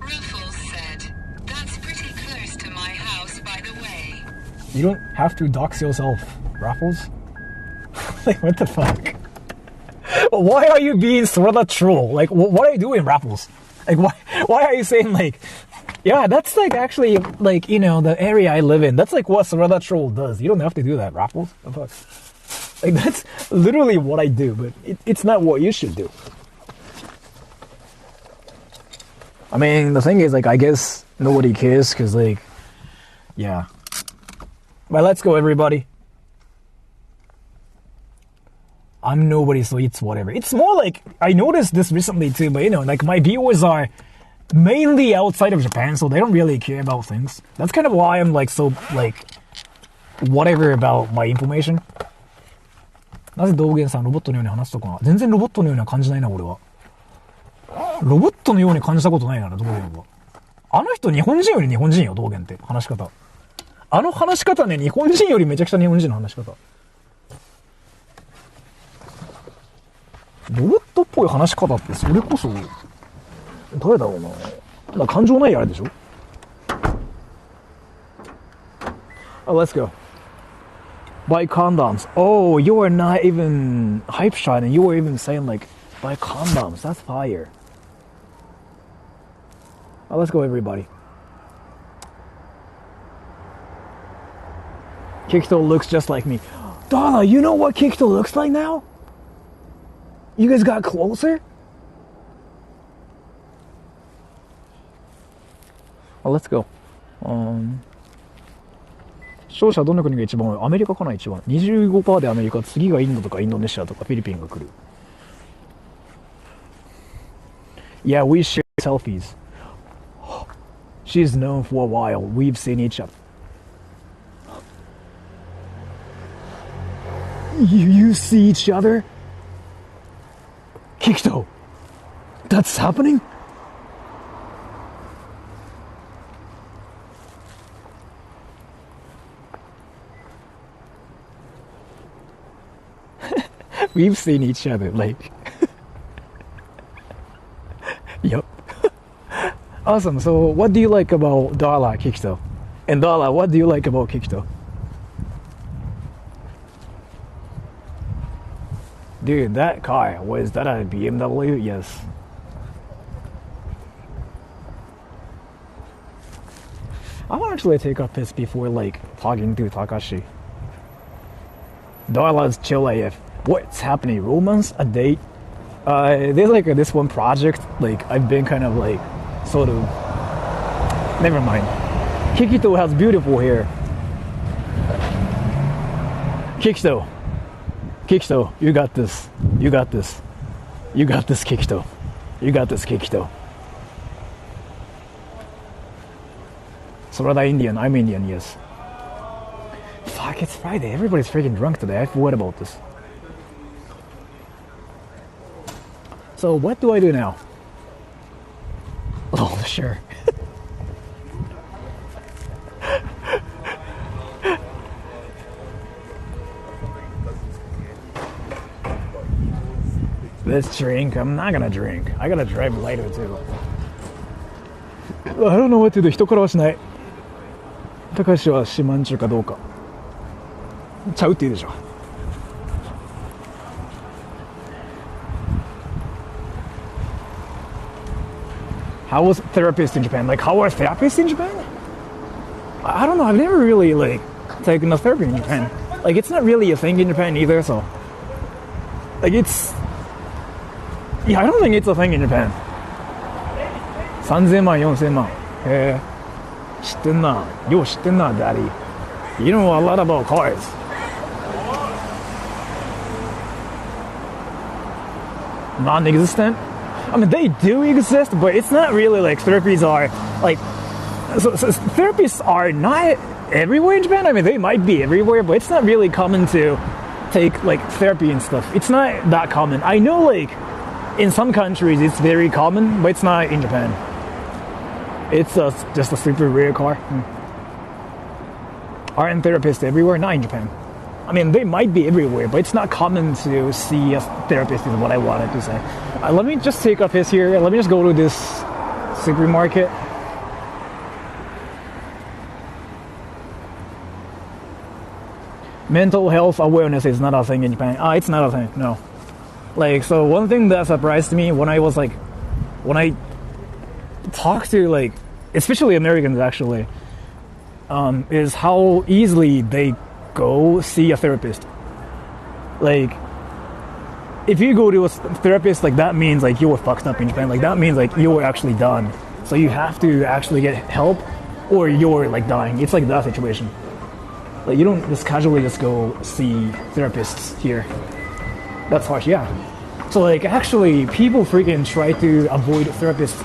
Ruffles said, "That's pretty close to my house, by the way." You don't have to dox yourself, Raffles. Like, what the fuck? Why are you being sort of troll? Like, what are you doing, Raffles? Like, why are you saying, like, yeah, that's, like, actually, like, you know, the area I live in. That's, like, what Sora troll does. You don't have to do that, Raffles. What the fuck? Like, that's literally what I do, but it's not what you should do. I mean, the thing is, like, I guess nobody cares, because, like, yeah. But let's go, everybody. I'm nobody, so it's whatever. It's more like, I noticed this recently too, but you know, like my viewers are mainly outside of Japan, so they don't really care about things. That's kind of why I'm like so like whatever about my information. なぜ道元さんロボットのように話すとかな。全然ロボットのようには感じないな、俺は。ロボットのように感じたことないな、道元は。あの人日本人より日本人よ、道元って。話し方。あの話し方ね、日本人よりめちゃくちゃ日本人の話し方。ロボットっぽい話し方ってそれこそ、誰だろうな。なんか感情ないあれでしょ。Let's go. Buy condoms. Oh, you are not even hype shot and you were even saying like, buy condoms. That's fire. Let's go, everybody. Kikito looks just like me. Donna, you know what Kikito looks like now? You guys got closer? Let's go. 勝者はどの国が一番多い？アメリカかな、一番。25% でアメリカ、次がインドとかインドネシアとかフィリピンが来る。Yeah, we share selfies. She's known for a while. We've seen each other. You see each other? Kikito, that's happening? We've seen each other, like. Yep. Awesome. So, what do you like about Dala, Kikito? And Dala, what do you like about Kikito? Dude, that car, was that a BMW? Yes. I want to actually take a piss before, like, talking to Takashi. Dala's chill AF. What's happening? Romance? A date? There's like this one project, like I've been kind of like, sort of, never mind. Kikito has beautiful hair. Kikito, you got this. You got this. You got this, Kikito. You got this, Kikito. Sora Indian, I'm Indian, yes. Fuck, it's Friday. Everybody's freaking drunk today. I forgot about this. So what do I do now? Oh, sure. Let's drink. I'm not gonna drink. I gotta drive later too. I don't know what to do. 人からはしない。高橋は四万中かどうか。ちゃうって言うでしょ。How was therapist in Japan? Like, how are therapists in Japan? I don't know. I've never really, like, taken a therapy in Japan. Like, it's not really a thing in Japan either, so. Like, it's. Yeah, I don't think it's a thing in Japan. 3000万、4000万。へえ。知ってんな。よう知ってんな、Daddy. You know a lot about cars. Non-existent? I mean, they do exist, but it's not really like therapies are like. So therapists are not everywhere in Japan. I mean, they might be everywhere, but it's not really common to take like therapy and stuff. It's not that common. I know, like in some countries, it's very common, but it's not in Japan. It's just a super rare car. Aren't therapists everywhere? Not in Japan. I mean, they might be everywhere, but it's not common to see a therapist is what I wanted to say. Let me just take a piss here. Let me just go to this supermarket. Mental health awareness is not a thing in Japan. It's not a thing, no. Like, so one thing that surprised me when I talked to, like, especially Americans actually, is how easily they go see a therapist. Like, if you go to a therapist, like, that means like you're fucked up in Japan. Like, that means like you're actually done. So you have to actually get help or you're like dying. It's like that situation. Like, you don't just casually just go see therapists here. That's harsh, yeah. So like, actually people freaking try to avoid therapists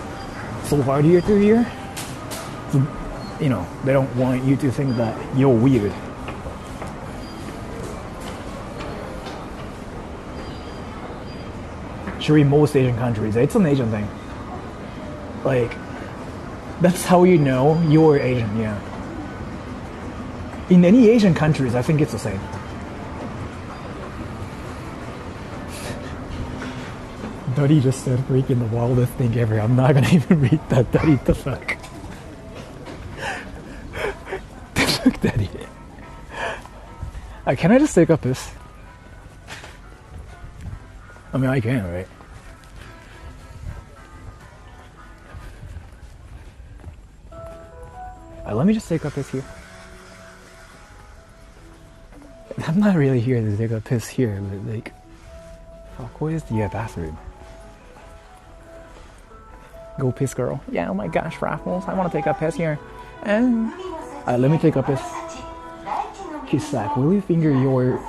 so hard year to year. So, you know, they don't want you to think that you're weird. culture in most Asian countries. It's an Asian thing. Like, that's how you know you're Asian, yeah. In any Asian countries, I think it's the same. Daddy just said freaking the wildest thing ever. I'm not gonna even read that. Daddy, the fuck? The fuck, Daddy? Can I just take up this? I mean, I can, right? Let me just take a piss here. I'm not really here to take a piss here, but like, fuck, where's the bathroom? Go piss, girl. Yeah, oh my gosh, Raffles, I want to take a piss here. And let me take a piss. Kisak, will you finger your...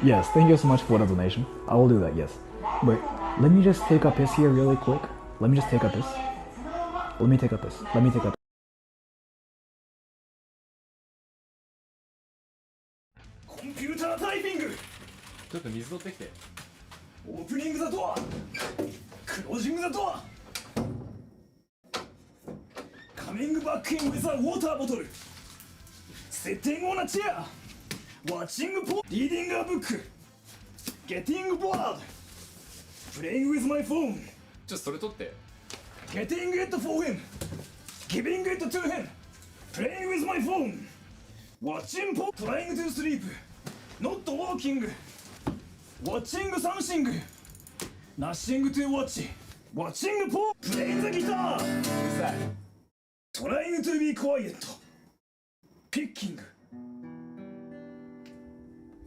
Yes, thank you so much for the donation. I will do that, yes. But let me just take a piss here really quick. Let me just take a piss. Let me take a piss. Let me take a piss. コンピュータータイピング。ちょっと水取ってきて。オープニングザドア。クロージングザドア。カミングバックインウィザウォーターボトル。セッティングオンアチェア。ワッチングポリーディングアブック。ゲッティングボード。プレイングウィズマイフォン。ちょっとそれ取って。ゲッティングイットフォーヒム。ギビングイットトゥーヒム。プレイングウィズマイフォン。Watching pop, trying to sleep, not walking. Watching something, nothing to watch. Watching pop, playing the guitar. Trying to be quiet. Picking,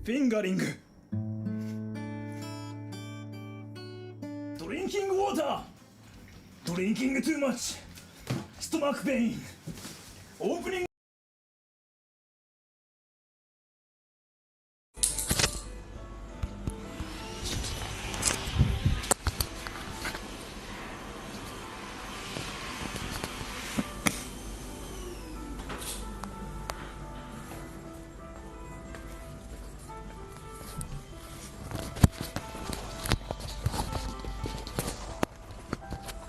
fingering. Drinking water. Drinking too much. Stomach pain. Opening.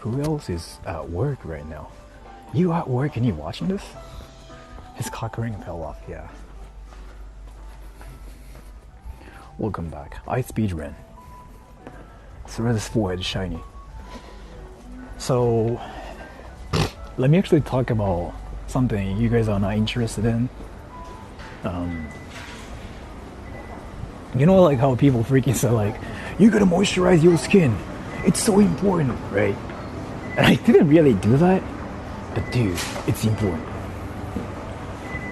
Who else is at work right now? You at work and you watching this? His cock ring fell off, yeah. Welcome back. I speedrun. Sora's forehead is shiny. So, let me actually talk about something you guys are not interested in. You know, like how people freaking say, like, you gotta moisturize your skin. It's so important, right? And I didn't really do that, but dude, it's important.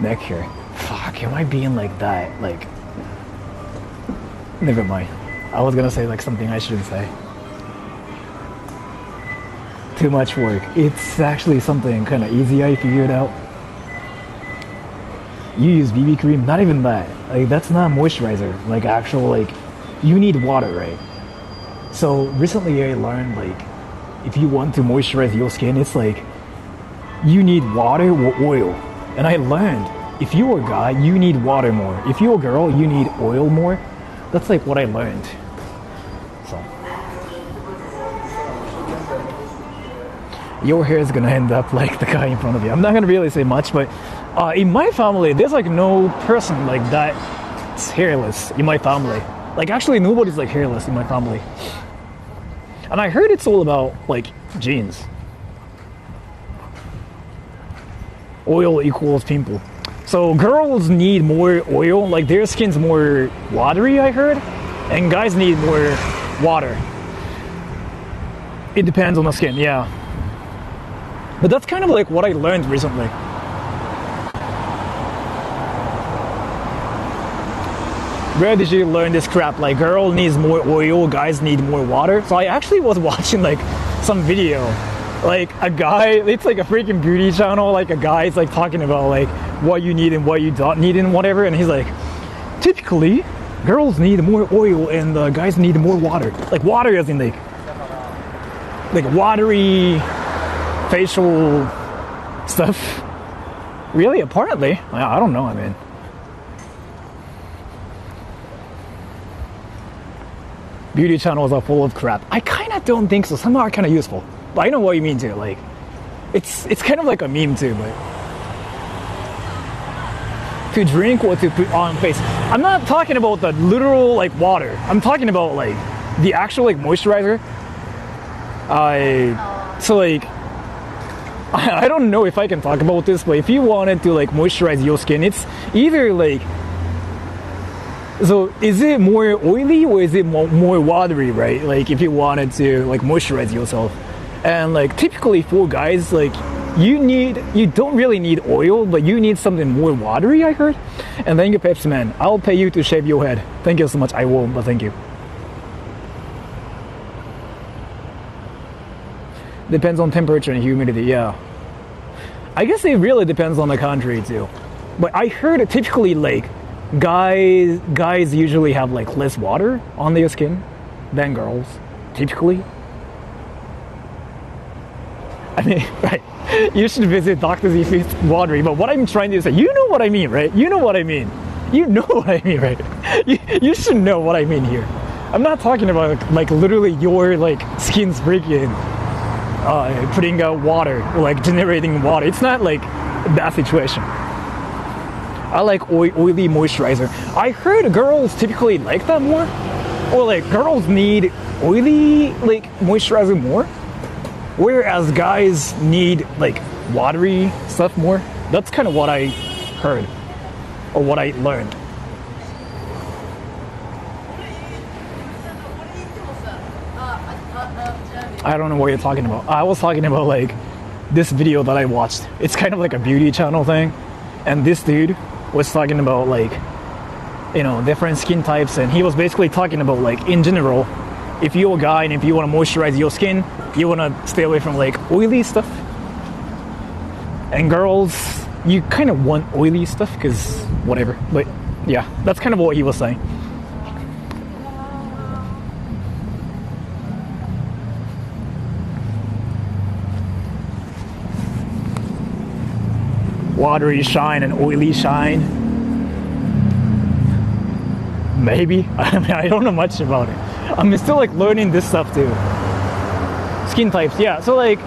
Neck hair. Fuck, am I being like that? Like, never mind. I was gonna say like something I shouldn't say. Too much work. It's actually something kind of easy I figured out. You use BB cream, not even that. Like, that's not moisturizer. Like, actual, like, you need water, right? So recently I learned, like, if you want to moisturize your skin, it's like you need water or oil. And I learned if you're a guy, you need water more. If you're a girl, you need oil more. That's like what I learned. So your hair is gonna end up like the guy in front of you. I'm not gonna really say much, but in my family, there's like no person like that's hairless in my family. Like, actually nobody's like hairless in my family. And I heard it's all about, like, genes. Oil equals pimple. So girls need more oil, like their skin's more watery, I heard. And guys need more water. It depends on the skin, yeah. But that's kind of like what I learned recently. Where did you learn this crap? Like, girl needs more oil, guys need more water. So I actually was watching like some video, like a guy, it's like a freaking beauty channel, like a guy's like talking about like what you need and what you don't need and whatever, and he's like, typically girls need more oil and guys need more water. Like water as in like watery facial stuff. Really? Apparently. I don't know, I mean. beauty channels are full of crap. I kind of don't think so. Some are kind of useful, but I know what you mean too. Like, it's kind of like a meme too, but to drink or to put on face. I'm not talking about the literal like water. I'm talking about like the actual like moisturizer. So like I don't know if I can talk about this, but if you wanted to like moisturize your skin, it's either like, so is it more oily or is it more watery, right? Like if you wanted to like moisturize yourself, and like typically for guys, like you don't really need oil, but you need something more watery, I heard. And thank you, Pepsi Man. I'll pay you to shave your head. Thank you so much. I won't, but thank you. Depends on temperature and humidity, yeah. I guess it really depends on the country too. But I heard it typically like guys usually have like less water on their skin than girls, typically. I mean, right, you should visit doctors if it's watery, but what I'm trying to say, you know what I mean, right? You know what I mean. You know what I mean, right? You should know what I mean here. I'm not talking about like literally your like skin's freaking putting out water, like generating water. It's not like that situation. I like oily moisturizer. I heard girls typically like that more, or like girls need oily like moisturizer more, whereas guys need like watery stuff more. That's kind of what I heard or what I learned. I don't know what you're talking about. I was talking about like this video that I watched. It's kind of like a beauty channel thing, and this dude was talking about like, you know, different skin types, and he was basically talking about like in general, if you're a guy and if you want to moisturize your skin, you want to stay away from like oily stuff, and girls, you kind of want oily stuff because whatever. But yeah, that's kind of what he was saying. Watery shine and oily shine. Maybe. I mean, I don't know much about it. I'm still like learning this stuff too. Skin types, yeah. So like,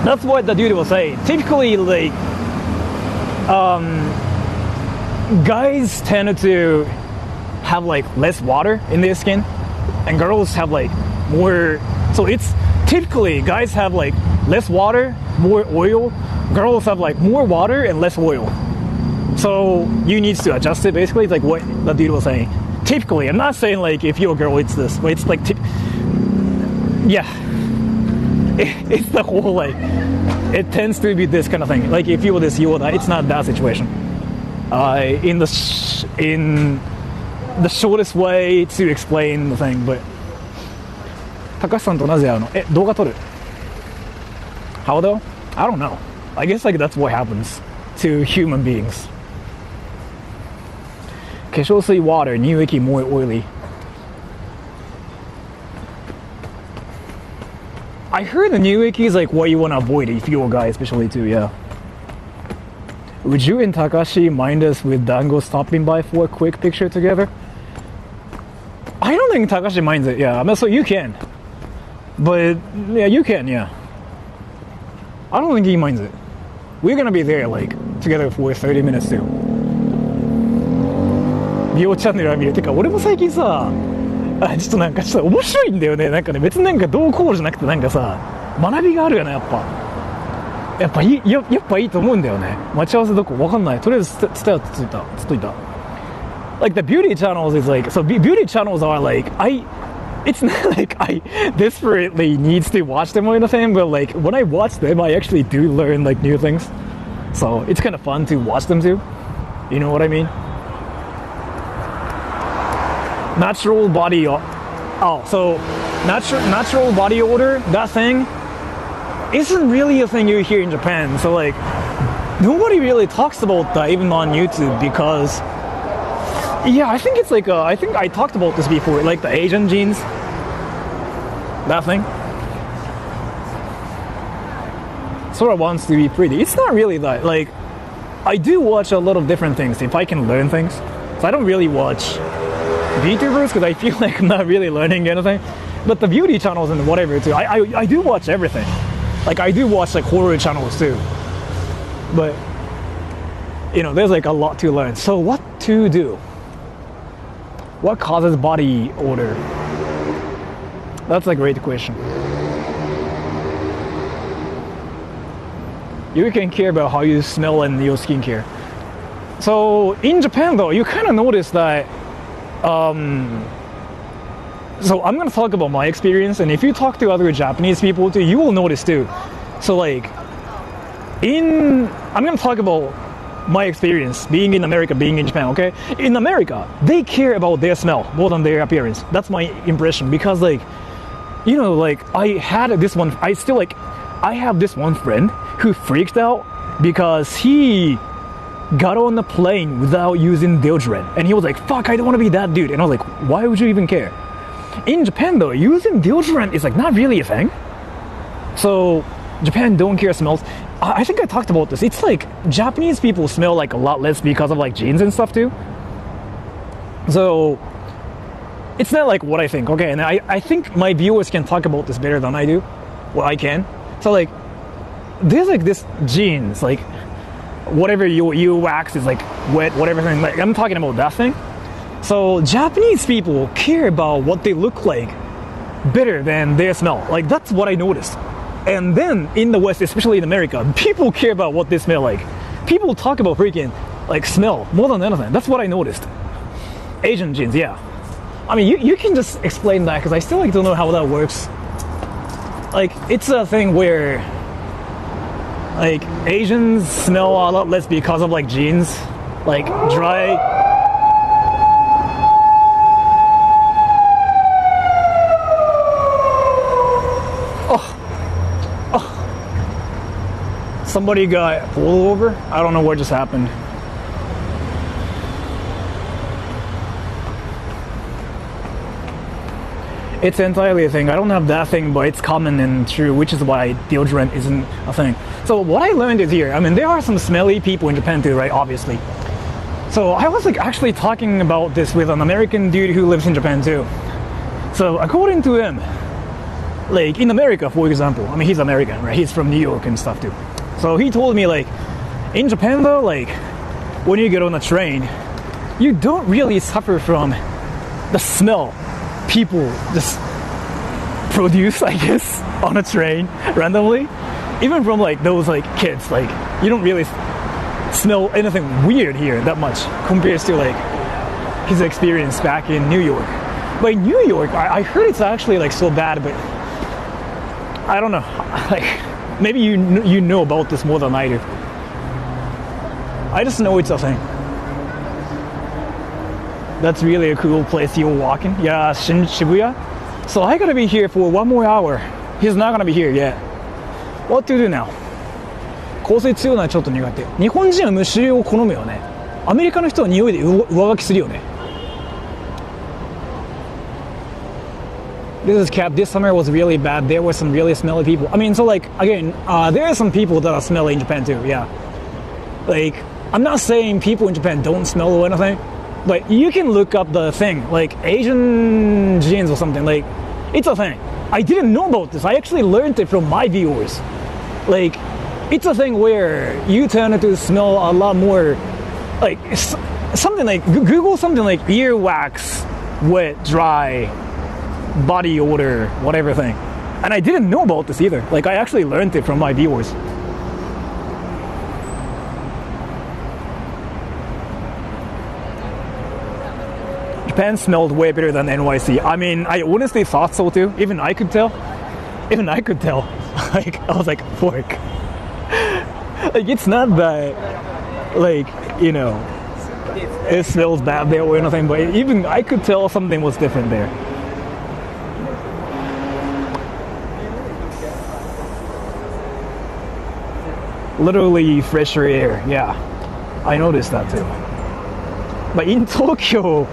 that's what the dude was saying. Typically, like, guys tend to have like less water in their skin, and girls have like more. So it's typically guys have like less water, more oil. Girls have like more water and less oil. So you need to adjust it basically. It's like what the dude was saying. Typically, I'm not saying like if you're a girl it's this, but it's like yeah. It's the whole like, it tends to be this kind of thing. Like if you were this, you were that. It's not that situation. In the shortest way to explain the thing, but 高橋さんとなぜ会うの？動画撮る？ How though? I don't know. I guess like that's what happens to human beings. 化粧水 water, 乳液 more oily. I heard the new wiki is like what you want to avoid if you're a guy, especially too, yeah. Would you and Takashi mind us with Dango stopping by for a quick picture together? I don't think Takashi minds it, yeah. I mean, so you can. But, yeah, you can, yeah. I don't think he minds it. We're gonna be there, like, together for 30 minutes too. 美容チャンネルは見る。てか、俺も最近さ、ちょっとなんかちょっと面白いんだよね。なんかね、別になんかどうこうじゃなくてなんかさ、学びがあるよね、やっぱ。やっぱいいと思うんだよね。待ち合わせどこわかんない。とりあえずつっといた。Like the beauty channels is like, so beauty channels are like, it's not like I desperately needs to watch them or anything, but like when I watch them, I actually do learn like new things. So it's kind of fun to watch them too. You know what I mean? Natural body, so natural body odor, that thing isn't really a thing you hear in Japan. So like nobody really talks about that even on YouTube because yeah, I think it's like I think I talked about this before, like the Asian genes, that thing. Sora wants to be pretty. It's not really that. Like I do watch a lot of different things if I can learn things. So I don't really watch VTubers because I feel like I'm not really learning anything. But the beauty channels and whatever too. I do watch everything. Like I do watch like horror channels too. But you know, there's like a lot to learn. So what to do? What causes body odor? That's a great question. You can care about how you smell and your skincare. So in Japan though, you kind of notice that so I'm gonna talk about my experience, and if you talk to other Japanese people too, you will notice too. So like I'm gonna talk about my experience being in America, being in Japan, okay? In America, they care about their smell more than their appearance. That's my impression, because like, you know, like I have this one friend who freaked out because he got on the plane without using deodorant, and he was like, fuck, I don't want to be that dude. And I was like, why would you even care? In Japan though, using deodorant is like not really a thing. So Japan don't care smells. I think I talked about this. It's like Japanese people smell like a lot less because of like jeans and stuff too. So it's not like what I think, okay? And I think my viewers can talk about this better than I do. Well, I can. So like there's like this jeans, like whatever you wax is like wet, whatever thing. Like I'm talking about that thing. So Japanese people care about what they look like better than their smell. Like that's what I noticed. And then in the West, especially in America, people care about what they smell like. People talk about freaking like smell more than anything. That's what I noticed. Asian jeans, yeah. I mean, you can just explain that, because I still like don't know how that works. Like it's a thing where like Asians smell a lot less because of like jeans, like dry. Somebody got pulled over. I don't know what just happened. It's entirely a thing. I don't have that thing, but it's common and true, which is why deodorant isn't a thing. So what I learned is here, I mean, there are some smelly people in Japan too, right? Obviously. So I was like actually talking about this with an American dude who lives in Japan too. So according to him, like in America, for example, I mean, he's American, right? He's from New York and stuff too. So he told me like, in Japan though, like when you get on a train, you don't really suffer from the smell people just produce, I guess, on a train randomly. Even from like those like kids, like you don't really smell anything weird here that much compared to like his experience back in New York. But in New York, I heard it's actually like so bad, but I don't know. Like maybe you know about this more than I do. I just know it's a thing. That's really a cool place you're walking. Yeah, Shibuya. So I gotta be here for 1 more hour. He's not gonna be here yet. What to do now? 香水強いのはちょっと苦手。日本人は虫を好むよね。アメリカの人は匂いで上書きするよね。This is Cap. This summer was really bad. There were some really smelly people. I mean, so like, again, there are some people that are smelly in Japan too, yeah. Like, I'm not saying people in Japan don't smell or anything, but you can look up the thing, like Asian jeans or something, like, it's a thing. I didn't know about this. I actually learned it from my viewers. Like, it's a thing where you tend to smell a lot more, like, something like, Google something like earwax, wet, dry, body odor, whatever thing. And I didn't know about this either. Like I actually learned it from my viewers. Japan smelled way better than NYC. I mean, I honestly thought so too. Even I could tell. Like I was like, fork. Like it's not that, like, you know, it smells bad there or anything, but even I could tell something was different there. Literally fresher air, yeah. I noticed that too. But in Tokyo,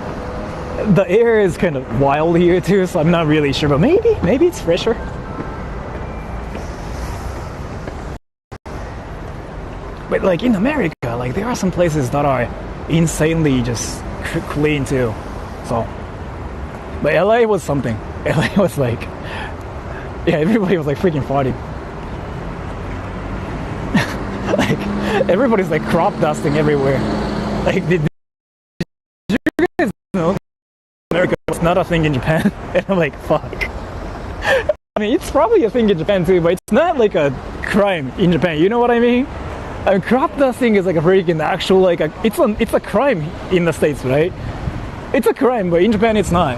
the air is kind of wild here too, so I'm not really sure, but maybe it's fresher. But like in America, like there are some places that are insanely just clean too. So But LA was something. LA was like, yeah, everybody was like freaking farting. Like everybody's like crop dusting everywhere. Like did you guys know America was not a thing in Japan? And I'm like, fuck. I mean, it's probably a thing in Japan too, but it's not like a crime in Japan. You know what I mean? I mean, crop dusting is like a freaking actual like it's a crime in the States, right? It's a crime, but in Japan it's not.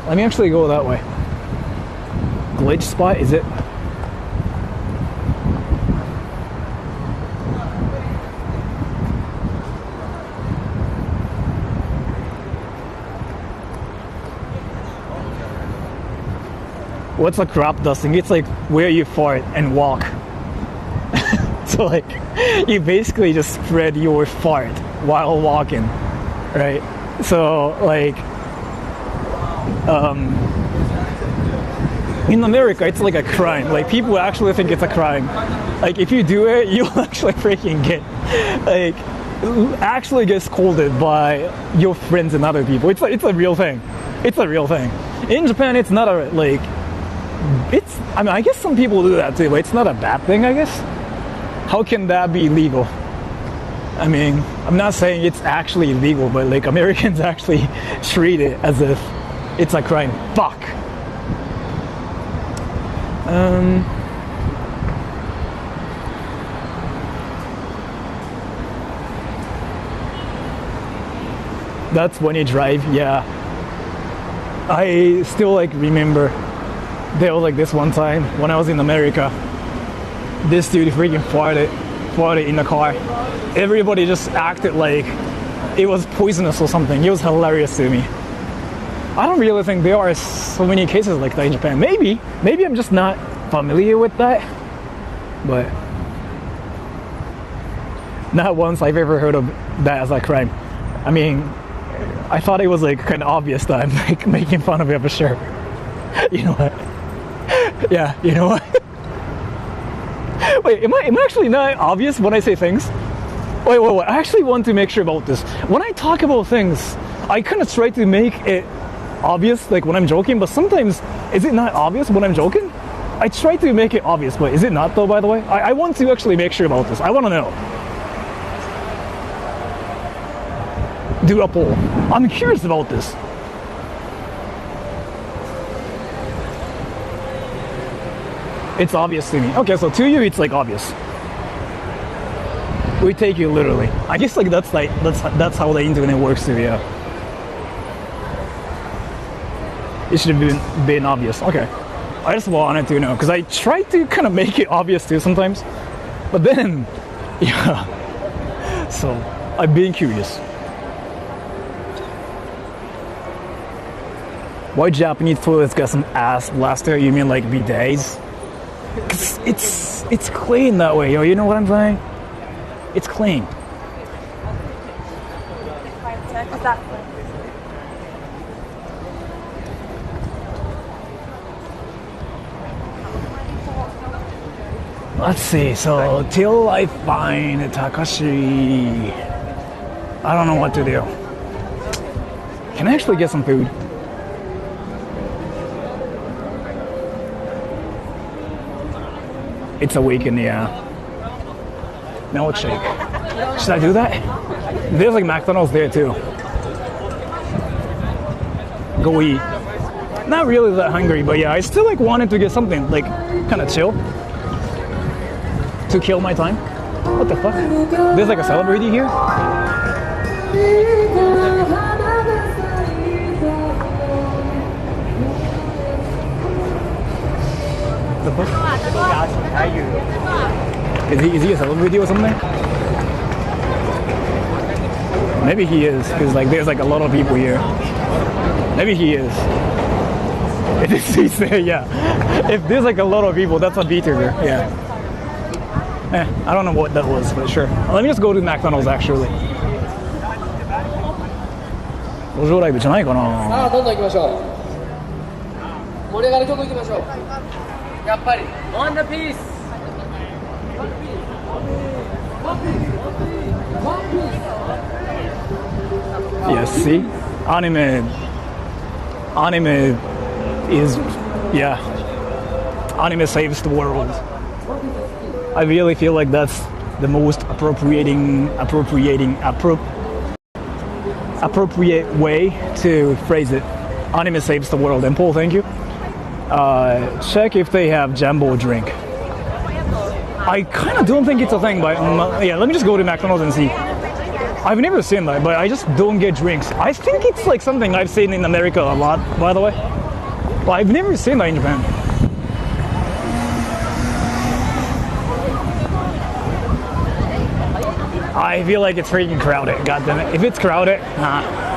Let me actually go that way. Glitch spot, is it? What's a crop dusting? It's like where you fart and walk. So like you basically just spread your fart while walking, right? So like in America it's like a crime. Like people actually think it's a crime. Like if you do it, you'll actually freaking get like actually get scolded by your friends and other people. It's a real thing. It's a real thing. In Japan it's not a like it's, I mean, I guess some people do that too, but it's not a bad thing, I guess. How can that be legal? I mean, I'm not saying it's actually illegal, but like Americans actually treat it as if it's a crime. Fuck. That's when you drive, yeah. I still like remember there was like this one time when I was in America, this dude freaking farted in the car. Everybody just acted like it was poisonous or something. It was hilarious to me. I don't really think there are so many cases like that in Japan. Maybe I'm just not familiar with that, but not once I've ever heard of that as a crime. I mean, I thought it was like kind of obvious that I'm like making fun of it for sure. You know what? Yeah, you know what? Wait, am I actually not obvious when I say things? Wait, I actually want to make sure about this. When I talk about things, I kind of try to make it obvious, like when I'm joking, but sometimes, is it not obvious when I'm joking? I try to make it obvious, but is it not though, by the way? I want to actually make sure about this. I want to know. Do a poll. I'm curious about this. It's obvious to me. Okay, so to you, it's like obvious. We take you literally. I guess like that's how the internet works too. Yeah. It should have been obvious. Okay. I just wanted to know because I try to kind of make it obvious too sometimes, but then, yeah. So I've been curious. Why Japanese toilets got some ass blaster? You mean like bidets? It's clean that way, yo. You know what I'm saying? It's clean. Let's see. So till I find Takashi, I don't know what to do. Can I actually get some food? It's a weekend, yeah. Milkshake. Should I do that? There's like McDonald's there too. Go eat. Not really that hungry, but yeah, I still like wanted to get something like kind of chill to kill my time. What the fuck? There's like a celebrity here. The fuck? Is he a celebrity or something? Maybe he is, because like there's like a lot of people here. Maybe he is. If he's there, yeah. If there's like a lot of people, that's a Vtuber, yeah. I don't know what that was, but sure. Let me just go to McDonald's actually. 路上ライブじゃないかな。さあどんどん行きましょう。盛り上がる曲行きましょう。やっぱり On the piece. Yes, see? Anime. anime is, yeah, anime saves the world. I really feel like that's the most appropriate way to phrase it. Anime saves the world. And Paul, thank you. Check if they have jumbo drink. I kind of don't think it's a thing, but yeah, let me just go to McDonald's and see. I've never seen that, but I just don't get drinks. I think it's like something I've seen in America a lot, by the way. But I've never seen that in Japan. I feel like it's freaking crowded, god damn it. If it's crowded, nah.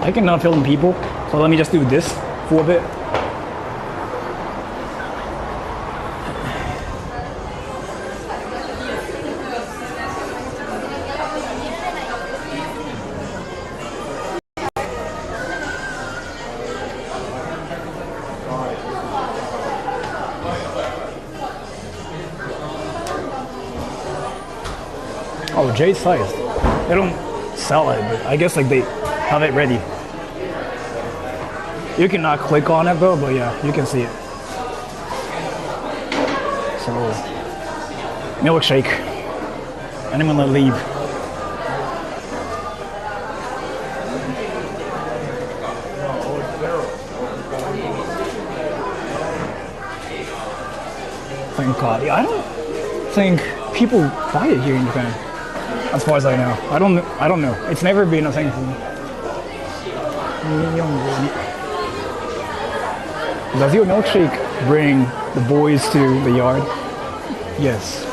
I cannot film people, so let me just do this for a bit. Oh, Jay's size. They don't sell it, but I guess like they have it ready. You cannot click on it though, but yeah, you can see it. So, milkshake. And I'm gonna leave. Thank God. Yeah, I don't think people buy it here in Japan. As far as I know. I don't know. It's never been a thing for me. Does your milkshake bring the boys to the yard? Yes.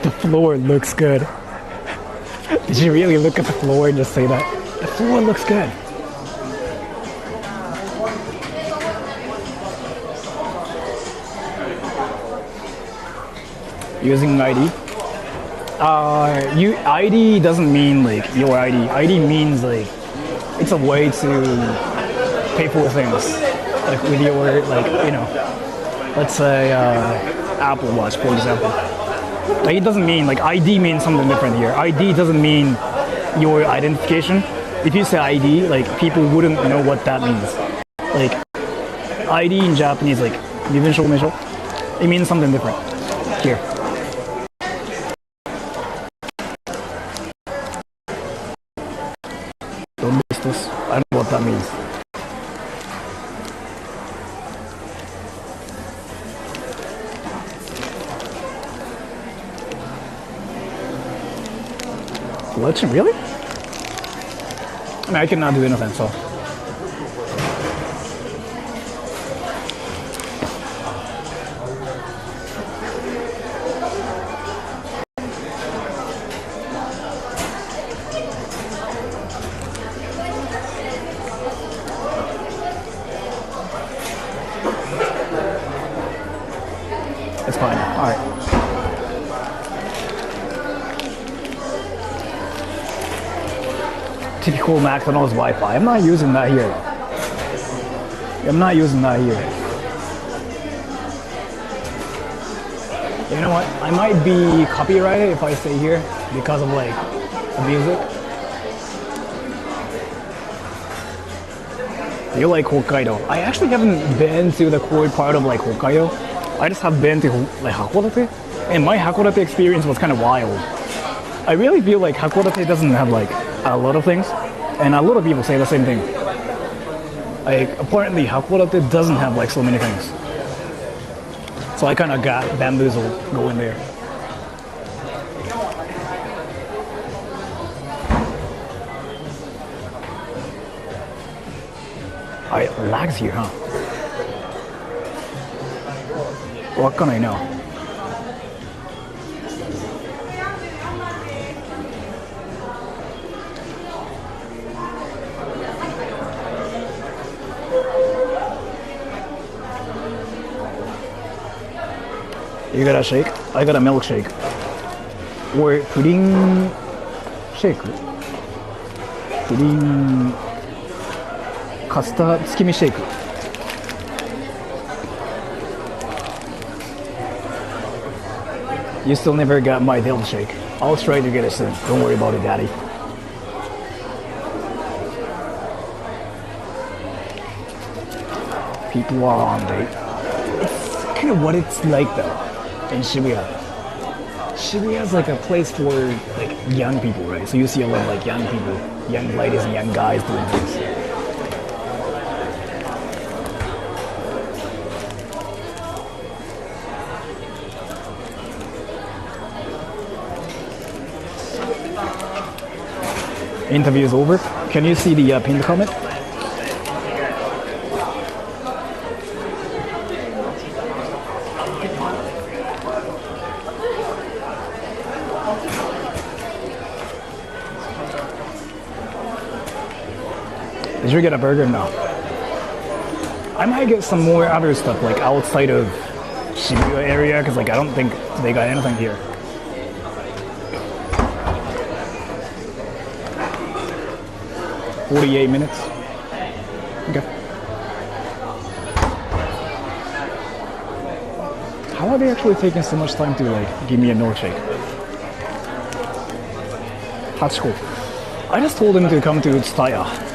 The floor looks good. Did you really look at the floor and just say that? The floor looks good. Using ID? ID doesn't mean like your ID. ID means like it's a way to pay for things. Like with your, like, you know, let's say Apple Watch, for example. Like, it doesn't mean, like, ID means something different here. ID doesn't mean your identification. If you say ID, like, people wouldn't know what that means. Like, ID in Japanese, like, it means something different here. Don't miss this. I don't know what that means. Election, really? I mean, I cannot do anything, so. It's fine. All right. Typical McDonald's Wi-Fi. I'm not using that here. I'm not using that here. You know what? I might be copyrighted if I stay here because of like the music. You like Hokkaido? I actually haven't been to the core part of like Hokkaido. I just have been to like Hakodate, and my Hakodate experience was kind of wild. I really feel like Hakodate doesn't have like a lot of things, and a lot of people say the same thing. Like, apparently Hakodate doesn't have like so many things. So I kind of got bamboozled going there. It lags here, huh? What can I know? You got a shake? I got a milkshake. Or pudding shake? Pudding custard tsukimi shake. You still never got my dill shake. I'll try to get it soon. Don't worry about it, Daddy. People are on date. It's kind of what it's like though in Shibuya. Shibuya is like a place for like young people, right? So you see a lot of like young people, young ladies and young guys doing things. Interview is over. Can you see the pinned comment? Did you get a burger? No. I might get some more other stuff like outside of Shibuya area because like I don't think they got anything here. $48 minutes. Okay. How are they actually taking so much time to like give me a milkshake? Hachiko. I just told him to come to Tsutaya.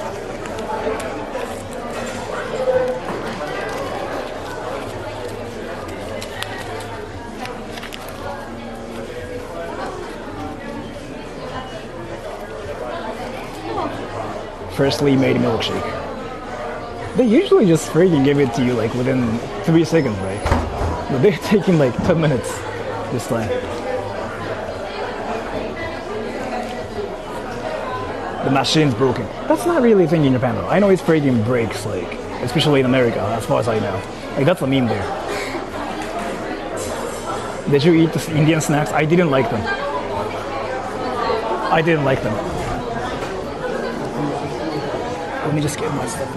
Freshly made milkshake. They usually just freaking give it to you like within 3 seconds, right? But they're taking like 10 minutes this time. The machine's broken. That's not really a thing in Japan though. I know it's freaking breaks, like, especially in America, as far as I know. Like that's a meme there. Did you eat the Indian snacks? I didn't like them. I didn't like them. Let me just get my stuff.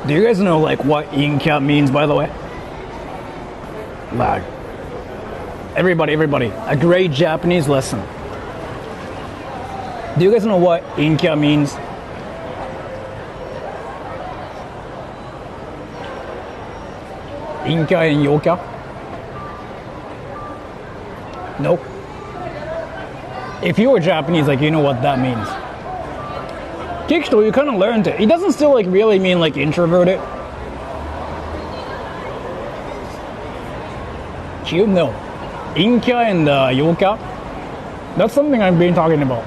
Do you guys know like what Inca means, by the way? Lag. Everybody, a great Japanese lesson. Do you guys know what Inca means? Inca and Yoka? Nope. If you were Japanese, like you know what that means. Kikito, you kind of learned it. It doesn't still like really mean like introverted. You know, Inca and Yoka. That's something I've been talking about.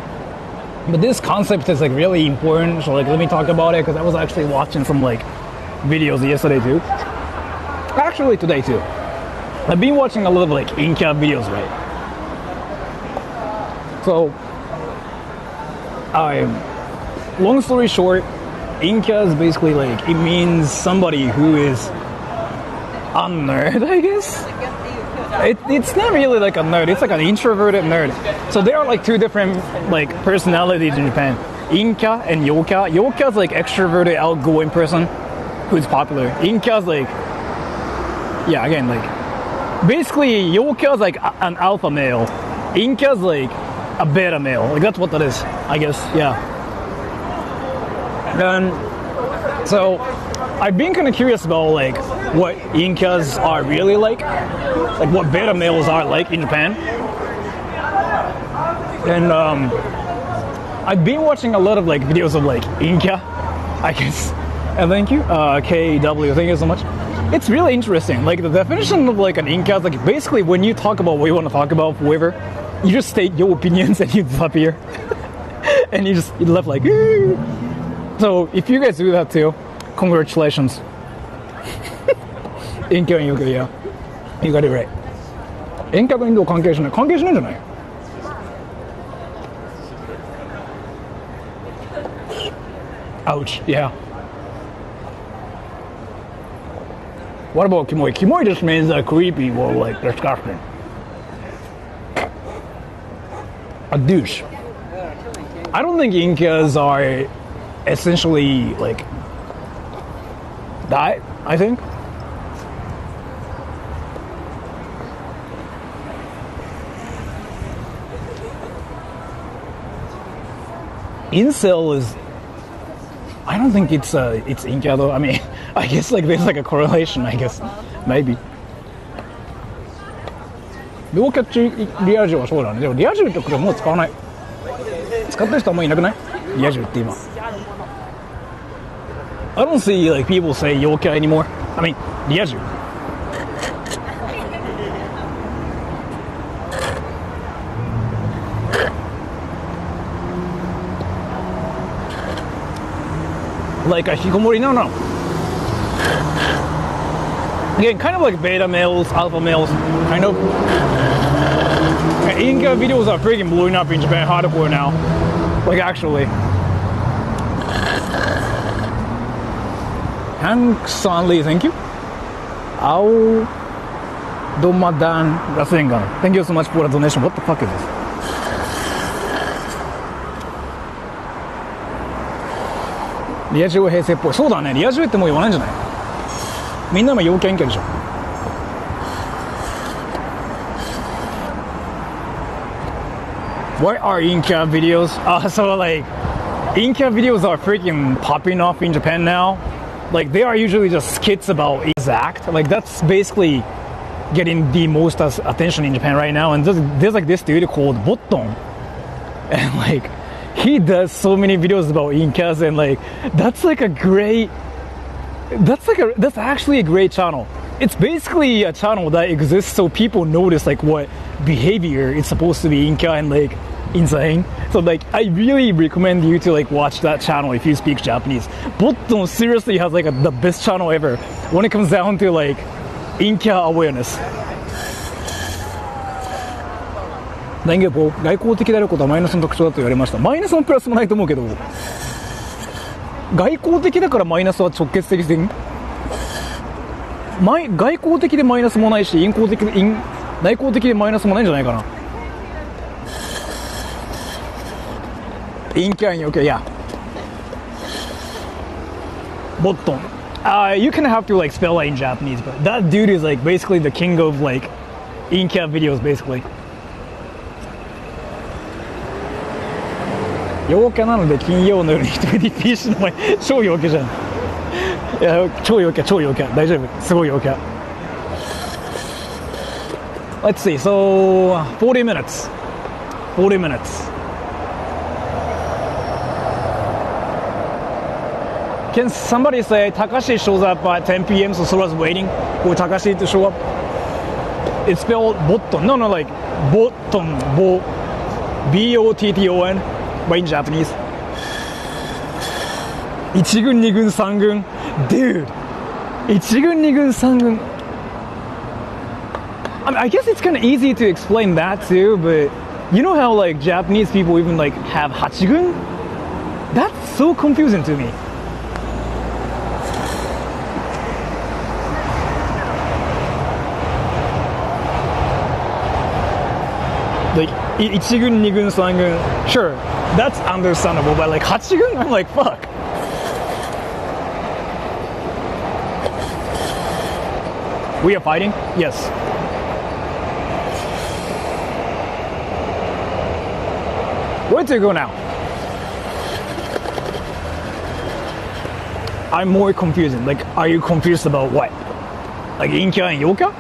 But this concept is like really important. So like, let me talk about it because I was actually watching some like videos yesterday too. Actually today too. I've been watching a lot of like Inca videos, right? So, long story short, Inca is basically like, it means somebody who is a nerd, I guess? It's not really like a nerd, it's like an introverted nerd. So there are like two different like personalities in Japan. Inka and Yoka. Yoka is like extroverted, outgoing person who's popular. Inka is like, yeah, again, like, basically Yoka is like an alpha male. Inka is like a beta male. Like, that's what that is, I guess, yeah. And so I've been kind of curious about like what Inkas are really like what beta males are like in Japan. And I've been watching a lot of like videos of like Inka, I guess. And thank you, KW, thank you so much. It's really interesting. Like the definition of like an Inka is like basically when you talk about what you want to talk about, whoever, you just state your opinions and you disappear. And you left like, so if you guys do that too, congratulations. Inka and Yoka, yeah. You got it right. Inka とインド関係しないんじゃない？Ouch, yeah. What about Kimoi? Kimoi just means creepy or like disgusting. A douche. I don't think Inkas are essentially like that, I think. Incel is, I don't think it's Inka though. I mean, I guess like there's like a correlation, I guess. Maybe. 両キャッチリア充はそうだね。でもリア充ってこれもう使わない。使ってる人はもういなくない？リア充って今。I don't see like people say yokai anymore. I mean, リア充。Like a hikikomori, no. Again, kind of like beta males, alpha males, kind of. Inka videos are freaking blowing up in Japan hardcore now. Like actually. Hank-san Lee, thank you. Ao Domadan Rasengan. Thank you so much for the donation. What the fuck is this? Liajou は平成っぽい。そうだね。リア充ってもう言わないんじゃない？みんなも陽キャ陰キャでしょ。What are Inka videos? So like, Inka videos are freaking popping off in Japan now. Like they are usually just skits about exact. Like that's basically getting the most attention in Japan right now. And there's like this dude called Botton, and like he does so many videos about Inkas, and like that's actually a great channel. It's basically a channel that exists so people notice like what behavior is supposed to be Inka and like insane. So like I really recommend you to like watch that channel if you speak Japanese. Botton seriously has like the best channel ever when it comes down to like Inka awareness. Thank you, Paul. 外交的であることはマイナスの特徴だと言われました。マイナスもプラスもないと思うけど、外交的だからマイナスは直結的で外交的でマイナスもないし、内向的でマイナスもないんじゃないかな。Inka and Yoka, yeah. Botton. You kind of have to like spell it in Japanese, but that dude is like basically the king of like Inka videos, basically. 陽キャなので金曜の夜に一人で PC の前超陽キャじゃん。いや超陽キャ大丈夫すごい陽キャ。Let's see, so 40 minutes. Can somebody say Takashi shows up at 10 p.m. so Sora's waiting for Takashi to show up? It's spelled Botton. No, like Botton. B-O-T-T-O-N. But in Japanese. 1軍2軍3軍 Dude 1軍2軍3軍 I guess it's kind of easy to explain that too, but you know how like Japanese people even like have 8軍? That's so confusing to me. Like 1軍2軍3軍 Sure, that's understandable, but like Hachigun, I'm like, fuck. We are fighting? Yes. Where to go now? I'm more confused. Like, are you confused about what? Like Inkya and Yoka?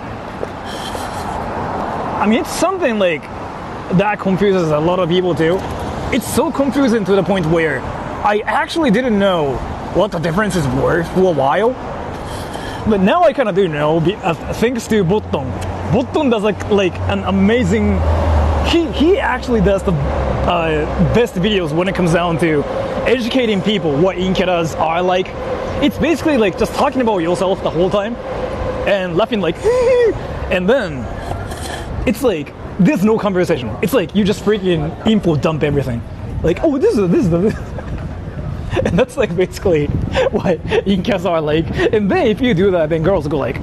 I mean, it's something like that confuses a lot of people too. It's so confusing to the point where I actually didn't know what the differences were for a while. But now I kind of do know, thanks to Botton. Botton does like an amazing. He actually does the best videos when it comes down to educating people what Inkeras are like. It's basically like just talking about yourself the whole time and laughing like, and then it's like there's no conversation. It's like you just freaking info dump everything. Like, oh, this is and that's like basically what Inkas are like. And then if you do that, then girls go like,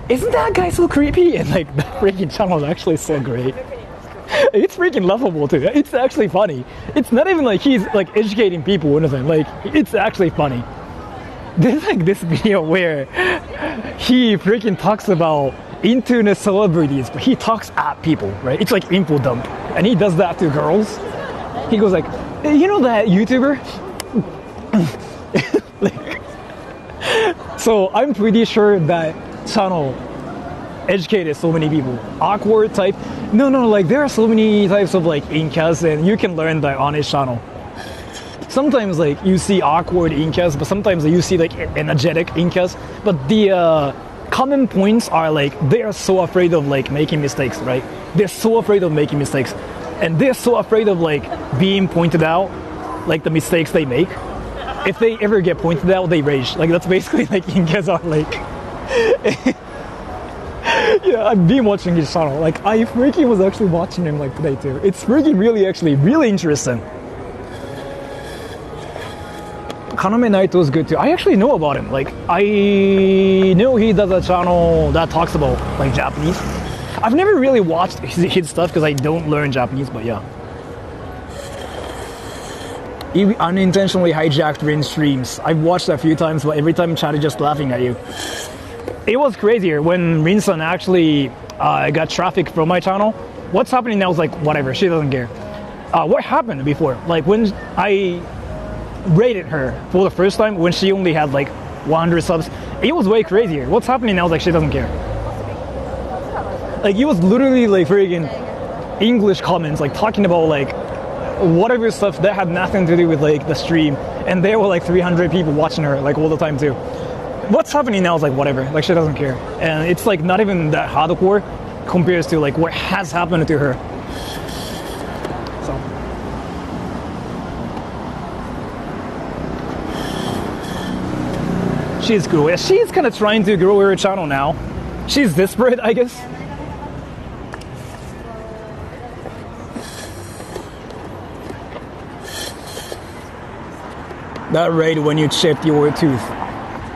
isn't that guy so creepy? And like the freaking channel is actually so great. It's freaking lovable too. It's actually funny. It's not even like he's like educating people or anything. Like it's actually funny. There's like this video where he freaking talks about internet celebrities, but he talks at people, right? It's like info dump, and he does that to girls. He goes like, you know that YouTuber? Like, so I'm pretty sure that channel educated so many people. Awkward type. No, like there are so many types of like Inkas, and you can learn that on his channel. Sometimes like you see awkward Inkas, but sometimes you see like energetic Inkas. But the common points are like they are so afraid of like making mistakes, right? They're so afraid of making mistakes, and they're so afraid of like being pointed out, like the mistakes they make. If they ever get pointed out, they rage. Like that's basically like Inkas are like. Yeah, I've been watching his channel. Like I freaking was actually watching him like today too. It's freaking really interesting. Kaname Naito is good too. I actually know about him. Like I know he does a channel that talks about like Japanese. I've never really watched his stuff because I don't learn Japanese, but yeah. He unintentionally hijacked Rin streams. I've watched a few times, but every time Chad is just laughing at you. It was crazier when Rin-san actually got traffic from my channel. What's happening now is like, whatever, she doesn't care. What happened before? Like when I rated her for the first time, when she only had like 100 subs, it was way crazier. What's happening now is like, she doesn't care. Like it was literally like freaking English comments, like talking about like whatever stuff that had nothing to do with like the stream. And there were like 300 people watching her like all the time too. What's happening now is like whatever, like she doesn't care. And it's like not even that hardcore compared to like what has happened to her. So she's cool. Yeah, she's kind of trying to grow her channel now. She's desperate, I guess. That raid when you chipped your tooth.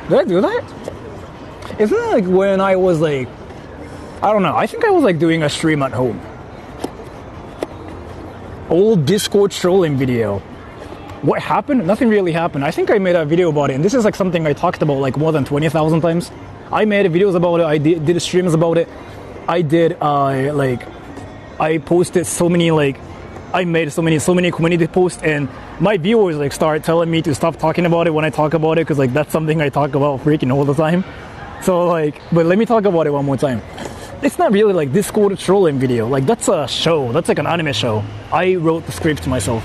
Did I do that? Isn't it like when I was like, I don't know, I think I was like doing a stream at home. Old Discord trolling video. What happened? Nothing really happened. I think I made a video about it, and this is like something I talked about like more than 20,000 times. I made videos about it, I did streams about it. I did I posted so many like, I made so many community posts, and my viewers like start telling me to stop talking about it when I talk about it, because like that's something I talk about freaking all the time. So like, but let me talk about it one more time. It's not really like Discord trolling video. Like that's a show. That's like an anime show. I wrote the script myself,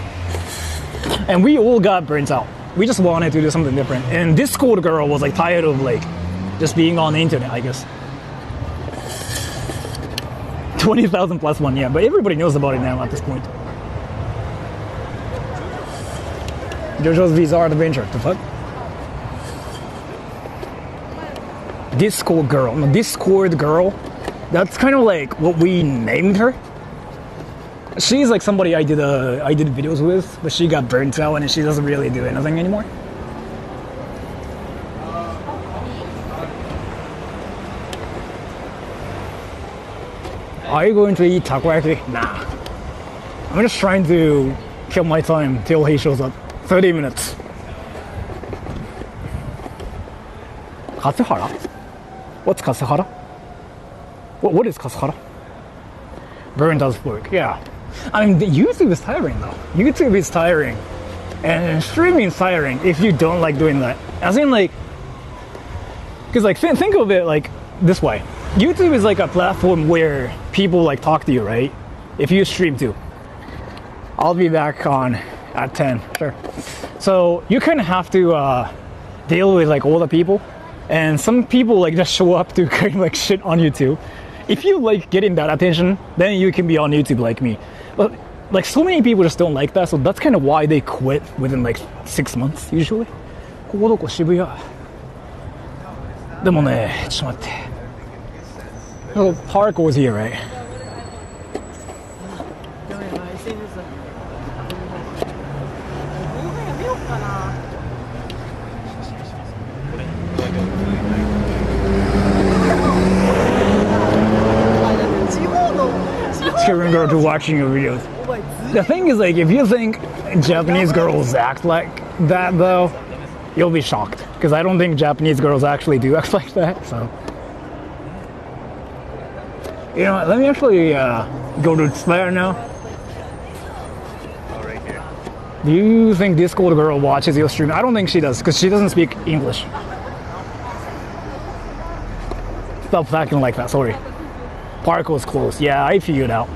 and we all got burnt out. We just wanted to do something different. And Discord girl was like tired of like just being on the internet, I guess. 20,000 plus one, yeah. But everybody knows about it now at this point. JoJo's Bizarre Adventure. The fuck? Discord girl. No, Discord girl. That's kind of like what we named her. She's like somebody I did videos with, but she got burnt out and she doesn't really do anything anymore. Are you going to eat takoyaki? Nah. I'm just trying to kill my time till he shows up. 30 minutes. Katsuhara? What's Katsuhara? What is Katsuhara? Burn does work, yeah. I mean, YouTube is tiring though. YouTube is tiring. And streaming is tiring if you don't like doing that. As in like, because like think of it like this way. YouTube is like a platform where people like talk to you, right? If you stream too. I'll be back on at 10, sure. So you kind of have to deal with like all the people. And some people like just show up to kind of like shit on you too. If you like getting that attention, then you can be on YouTube like me. But like so many people just don't like that, so that's kind of why they quit within like 6 months usually. ここどこ渋谷。でもね、ちょっと待って。Oh, park was here, right? Scaring girl to watching your videos. The thing is, like, if you think Japanese girls act like that, though, you'll be shocked. Because I don't think Japanese girls actually do act like that, so. You know what, let me actually go to Slayer now. Oh, right here. Do you think Discord girl watches your stream? I don't think she does, because she doesn't speak English. Stop acting like that, sorry. Park was closed. Yeah, I figured out.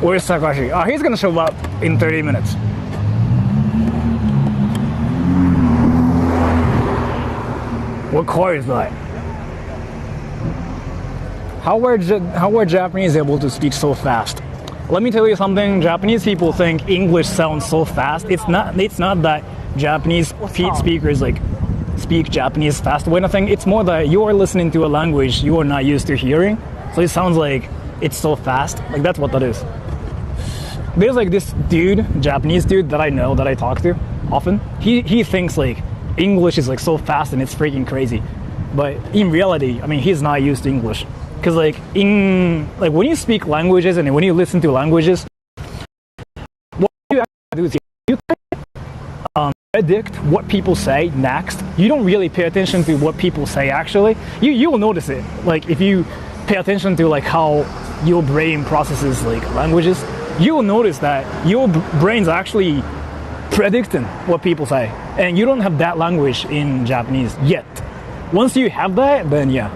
Where's Takashi? He's gonna show up in 30 minutes. What car is that? How are Japanese able to speak so fast? Let me tell you something. Japanese people think English sounds so fast. It's not that Japanese speakers like speak Japanese fast or anything. It's more that you are listening to a language you are not used to hearing. So it sounds like it's so fast. Like that's what that is. There's like this dude, Japanese dude that I know, that I talk to often. He thinks like English is like so fast and it's freaking crazy. But in reality, I mean, he's not used to English. Because like when you speak languages and when you listen to languages, what you actually do is you predict what people say next. You don't really pay attention to what people say actually. You'll notice it. Like if you pay attention to like how your brain processes like languages, you'll notice that your brain's actually predicting what people say. And you don't have that language in Japanese yet. Once you have that, then yeah.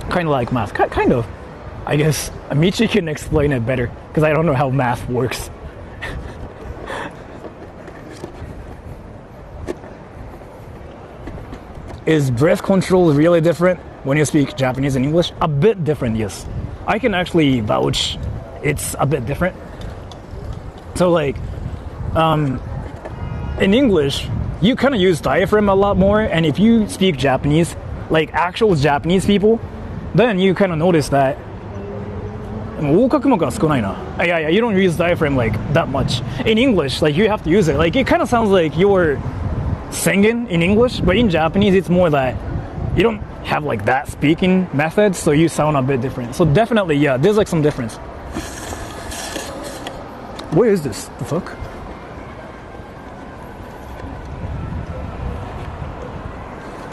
Kind of like math. Kind of. I guess Michi can explain it better because I don't know how math works. Is breath control really different when you speak Japanese and English? A bit different, yes. I can actually vouch it's a bit different. So like, in English, you kind of use diaphragm a lot more, and if you speak Japanese, like actual Japanese people, then you kind of notice that you don't use diaphragm like that much. In English, like you have to use it. Like it kind of sounds like you're singing in English, but in Japanese it's more that you don't have like that speaking method, so you sound a bit different. So definitely, yeah, there's like some difference. Where is this? The fuck?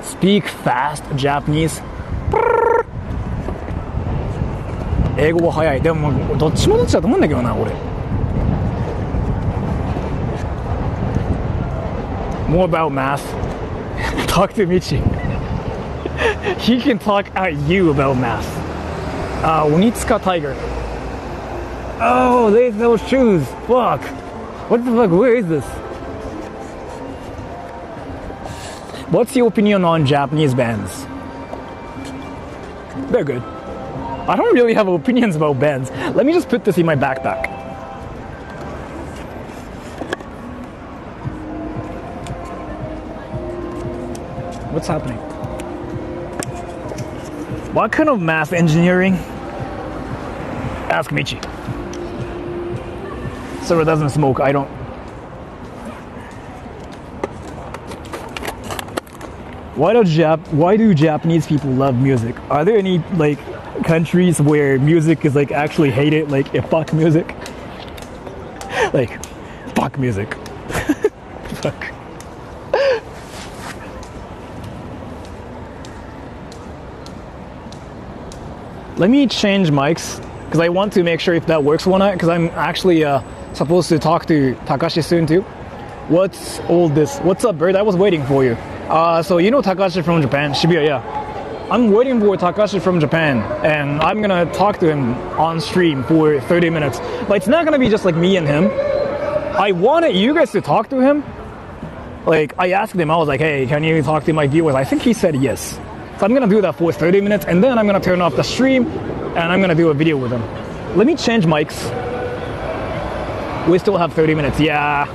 Speak fast Japanese. 英語は早い。でもどっちもどっちだと思うんだけどな、俺。More about math. Talk to Michi. He can talk at you about math. Onitsuka Tiger. Oh, those shoes. Fuck. What the fuck? Where is this? What's your opinion on Japanese bands? They're good. I don't really have opinions about bands. Let me just put this in my backpack. What's happening? What kind of math engineering? Ask Michi. Sora doesn't smoke. I don't. Why do Japanese people love music? Are there any like countries where music is like actually hated, like fuck music? Like fuck music. Fuck. Let me change mics because I want to make sure if that works or not, because I'm actually supposed to talk to Takashi soon too. What's all this? What's up, bird? I was waiting for you. So you know Takashi from Japan, Shibuya, yeah. I'm waiting for Takashi from Japan, and I'm gonna talk to him on stream for 30 minutes. But it's not gonna be just like me and him. I wanted you guys to talk to him. Like, I asked him, I was like, hey, can you talk to my viewers? I think he said yes. So I'm gonna do that for 30 minutes, and then I'm gonna turn off the stream, and I'm gonna do a video with him. Let me change mics. We still have 30 minutes, yeah.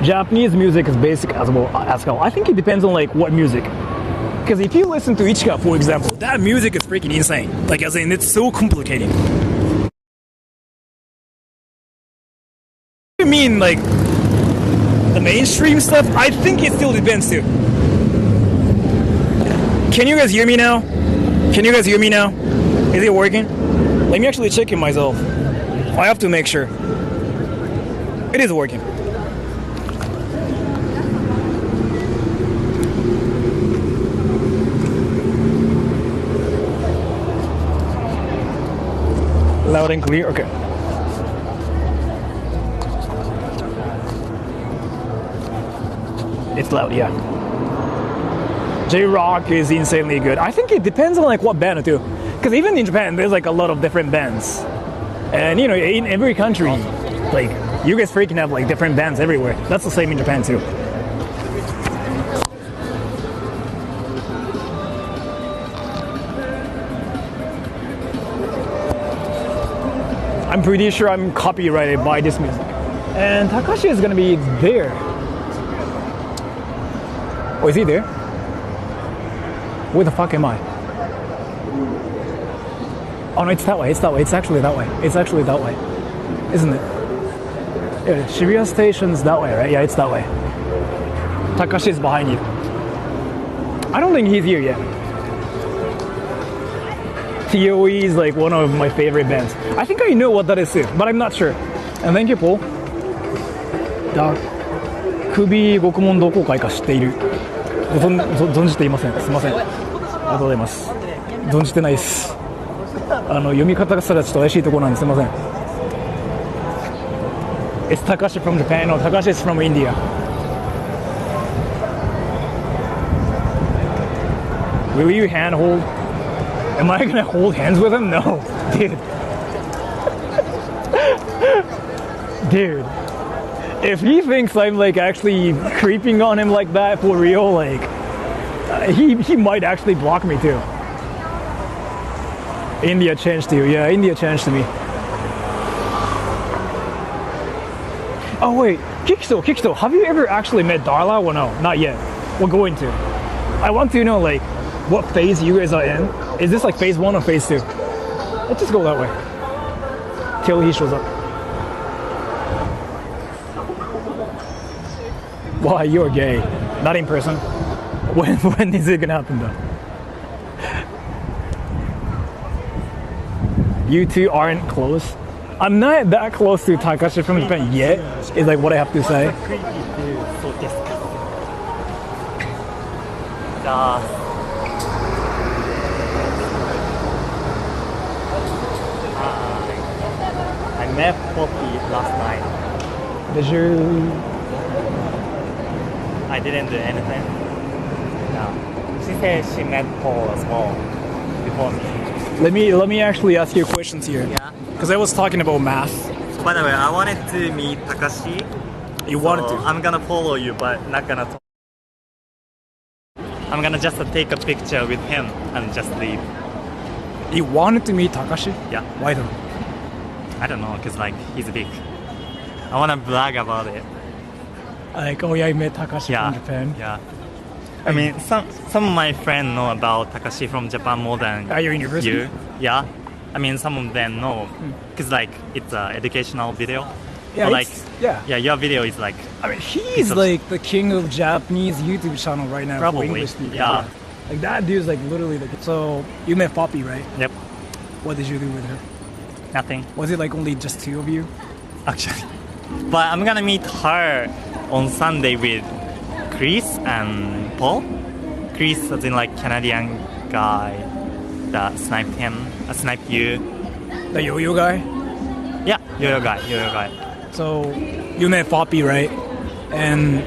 Japanese music is basic as well. I think it depends on like what music. Because if you listen to Ichika, for example, that music is freaking insane. Like, as in, it's so complicated. I mean, like, the mainstream stuff, I think it still depends too. Can you guys hear me now? Can you guys hear me now? Is it working? Let me actually check it myself. I have to make sure. It is working. Loud and clear, okay. It's loud, yeah. J-Rock is insanely good. I think it depends on like what band too. Because even in Japan, there's like a lot of different bands. And you know, in every country, like, you guys freaking have like different bands everywhere. That's the same in Japan too. I'm pretty sure I'm copyrighted by this music. And Takashi is gonna be there. Oh, is he there? Where the fuck am I? Oh no, it's that way, it's that way, it's actually that way. It's actually that way. Isn't it? Yeah, Shibuya Station's that way, right? Yeah, it's that way. Takashi is behind you. I don't think he's here yet. TOE is like one of my favorite bands. I think I know what that is too, but I'm not sure. And thank you, Paul. 首獄門同好会か知っている。存じていません。すみません。ありがとうございます。存じてないです。読み方がすらちょっと怪しいところなんですいません。It's Takashi from Japan. No, Takashi is from India. Will you hand hold? Am I gonna hold hands with him? No, dude. Dude, if he thinks I'm like actually creeping on him like that for real, like he might actually block me too. India changed to you. Yeah, India changed to me. Oh wait, Kikito, have you ever actually met Darla or no? Not yet. We're going to. I want to know like what phase you guys are in. Is this like phase 1 or phase 2? Let's just go that way till he shows up. Why, you're gay? Not in person. When is it gonna happen though? You two aren't close. I'm not that close to Takashi from Japan yet, is like what I have to say. I met Poppy last night. Did you? I didn't do anything. No. She said she met Paul as well before me. Let me actually ask you questions here. Yeah. Because I was talking about math. By the way, I wanted to meet Takashi. You wanted to? I'm gonna follow you, but not gonna talk. I'm gonna just take a picture with him and just leave. You wanted to meet Takashi? Yeah. Why though? I don't know, cause like he's big. I wanna brag about it. Like, oh yeah, I met Takashi Yeah. from Japan. Yeah. I mean, some of my friends know about Takashi from Japan more than At your university? you. Yeah. I mean, some of them know because like it's an educational video. Yeah, But, like yeah. your video is like I mean, he's like the king of Japanese YouTube channel right now. Probably, for English speakers. yeah. Like that dude's like literally the. So you met Poppy, right? yep, What did you do with her? nothing Was it like only just two of you? actually. But I'm gonna meet her on Sunday with Chris and Paul. Chris as in like Canadian guy that sniped you. The yo-yo guy. Yeah, yo-yo guy. So you met Poppy, right? And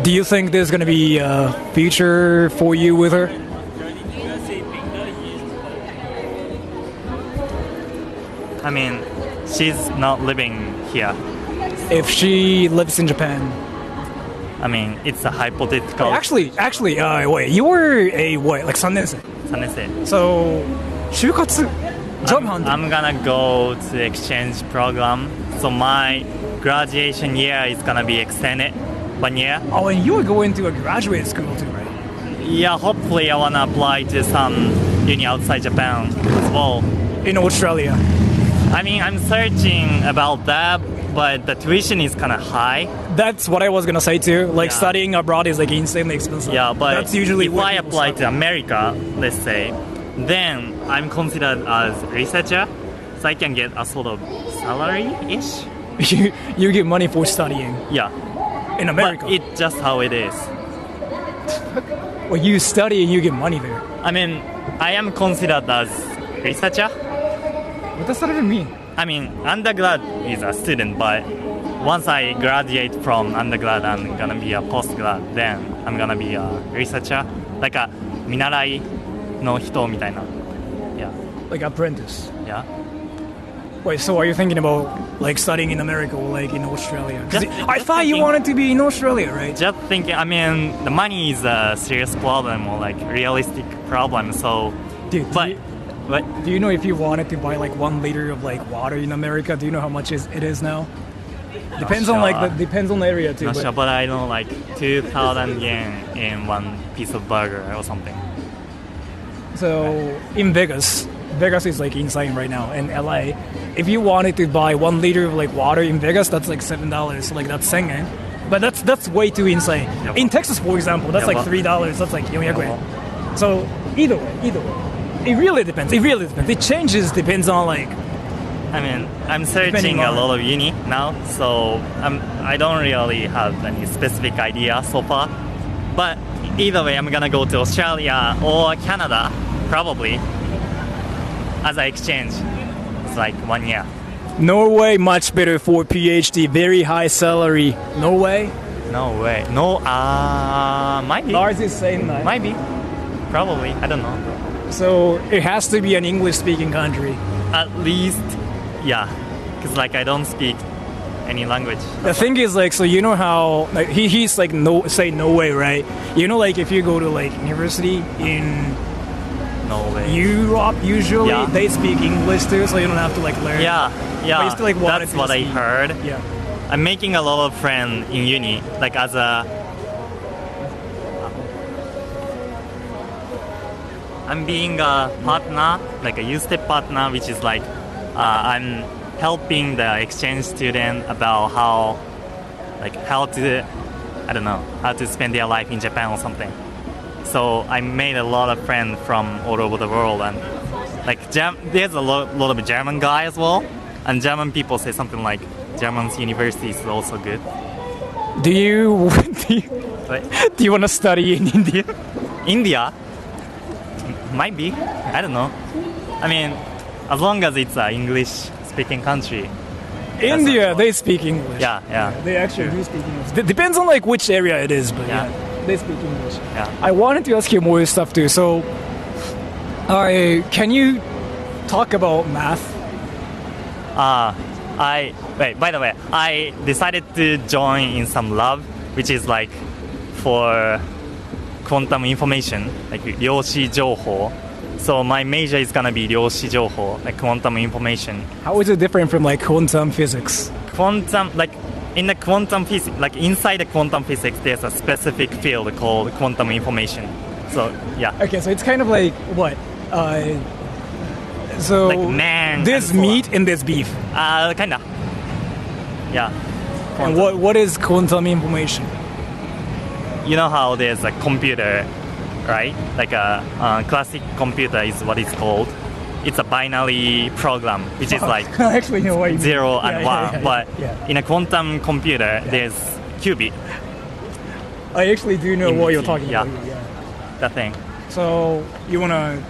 do you think there's gonna be a future for you with her? I mean, she's not living here. If she lives in Japan. I mean, it's a hypothetical. Actually, wait, you were a what? Like 3年生. 3年生. So, 就活 job hunting. I'm gonna go to exchange program. So my graduation year is gonna be extended 1 year. Oh, and you were going to a graduate school too, right? Yeah, hopefully I wanna apply to some uni outside Japan as well. In Australia. I mean, I'm searching about that, but the tuition is kind of high. That's what I was gonna say too. Like Yeah. studying abroad is like insanely expensive. Yeah, but that's usually if where I people apply study. to America, let's say, then I'm considered as researcher, so I can get a sort of salary-ish. you get money for studying Yeah, in America. but it's just how it is. Well, you study and you get money there. I mean, I am considered as researcher. What does that even mean? I mean, undergrad is a student, but once I graduate from undergrad, I'm gonna be a postgrad. Then I'm gonna be a researcher, like a 見習いの人みたいな. Yeah, Like apprentice. yeah. Wait, so are you thinking about like studying in America or like in Australia? 'Cause Just I thought you thinking. wanted to be in Australia, right? Just thinking. I mean, the money is a serious problem or like realistic problem. So, Dude, but do you know if you wanted to buy like 1 liter of like water in America, do you know how much it is now? Depends on like sure. depends on the area too. not but- sure, but I know like 2,000 yen in one piece of burger or something. So in Vegas is like insane right now. In LA, if you wanted to buy 1 liter of like water in Vegas, that's like $7. So like that's 1000 yen. But that's way too insane. Yep. In Texas, for example, that's Yeah, like but- $3. That's like 400 yen. So either way, it really depends. It changes depends on like. I mean, I'm searching Depending a on- lot of uni now, so I don't really have any specific idea so far. But either way, I'm gonna go to Australia or Canada, probably, as an exchange. It's like 1 year. Norway much better for PhD, very high salary. Norway? No way. No, might be. Lars is saying that. Might be. Probably. I don't know. So it has to be an English-speaking country. At least, yeah. Because like I don't speak any language. The thing is like, so you know how like he's like no way, right? You know, like if you go to like university in No way. Europe, usually Yeah. they speak English too, so you don't have to like learn. Yeah, yeah. But you still, like, wanted That's to what I speak. heard. Yeah. I'm making a lot of friends in uni, like as a. I'm being a partner, like a U-Step partner, which is like I'm helping the exchange student about how to, I don't know, how to spend their life in Japan or something. So I made a lot of friends from all over the world, and like there's a lot of German guy as well, and German people say something like German's university is also good. Do you But do you want to study in India? India might be, I don't know. I mean, as long as it's an English-speaking country. India, they speak English. Yeah. They actually do speak English. Depends on like which area it is, but Yeah. they speak English. Yeah. I wanted to ask you more stuff too. So, can you talk about math? By the way, I decided to join in some lab, which is like for quantum information, like 量子情報. So my major is gonna be 量子情報, like quantum information. How is it different from like quantum physics? Quantum, like in the quantum physics, like inside the quantum physics, there's a specific field called quantum information. So yeah. Okay, so it's kind of like what? So Like man this and so meat and this beef. Kinda. Yeah. And what is quantum information? You know how there's a computer, right? Like a classic computer is what it's called. It's a binary program, which is like I actually know what you mean. 0 and 1. But yeah. in a quantum computer, there's qubit, I actually do know In what you're between, talking yeah. about. Yeah. that thing. So you wanna?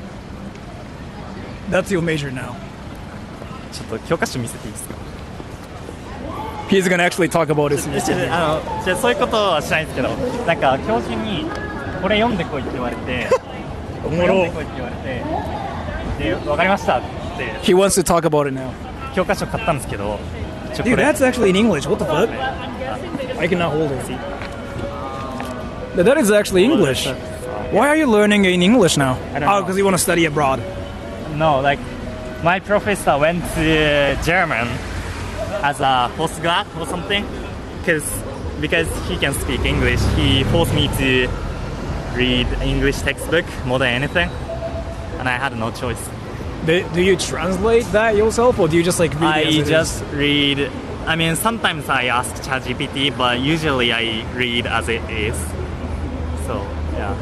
That's your major now. ちょっと教科書見せていいですか？ He's gonna actually talk about this. そういうことはしないんですけど、なんか教授にこれ読んでこいって言われて、おこもろれ読んでこいって言われて、で分かりましたって He wants to talk about it now. 教科書買ったんですけど、こ Dude, れ that's actually in English. What the fuck? I cannot hold it. That is actually English. Why are you learning in English now? I don't Oh, know. because you want to study abroad. No, like my professor went to German as a postgrad or something, because he can speak English. He forced me to read English textbook more than anything, and I had no choice. Do you translate that yourself, or do you just like read it as I it just is? read. I mean, sometimes I ask ChatGPT, but usually I read as it is. So yeah.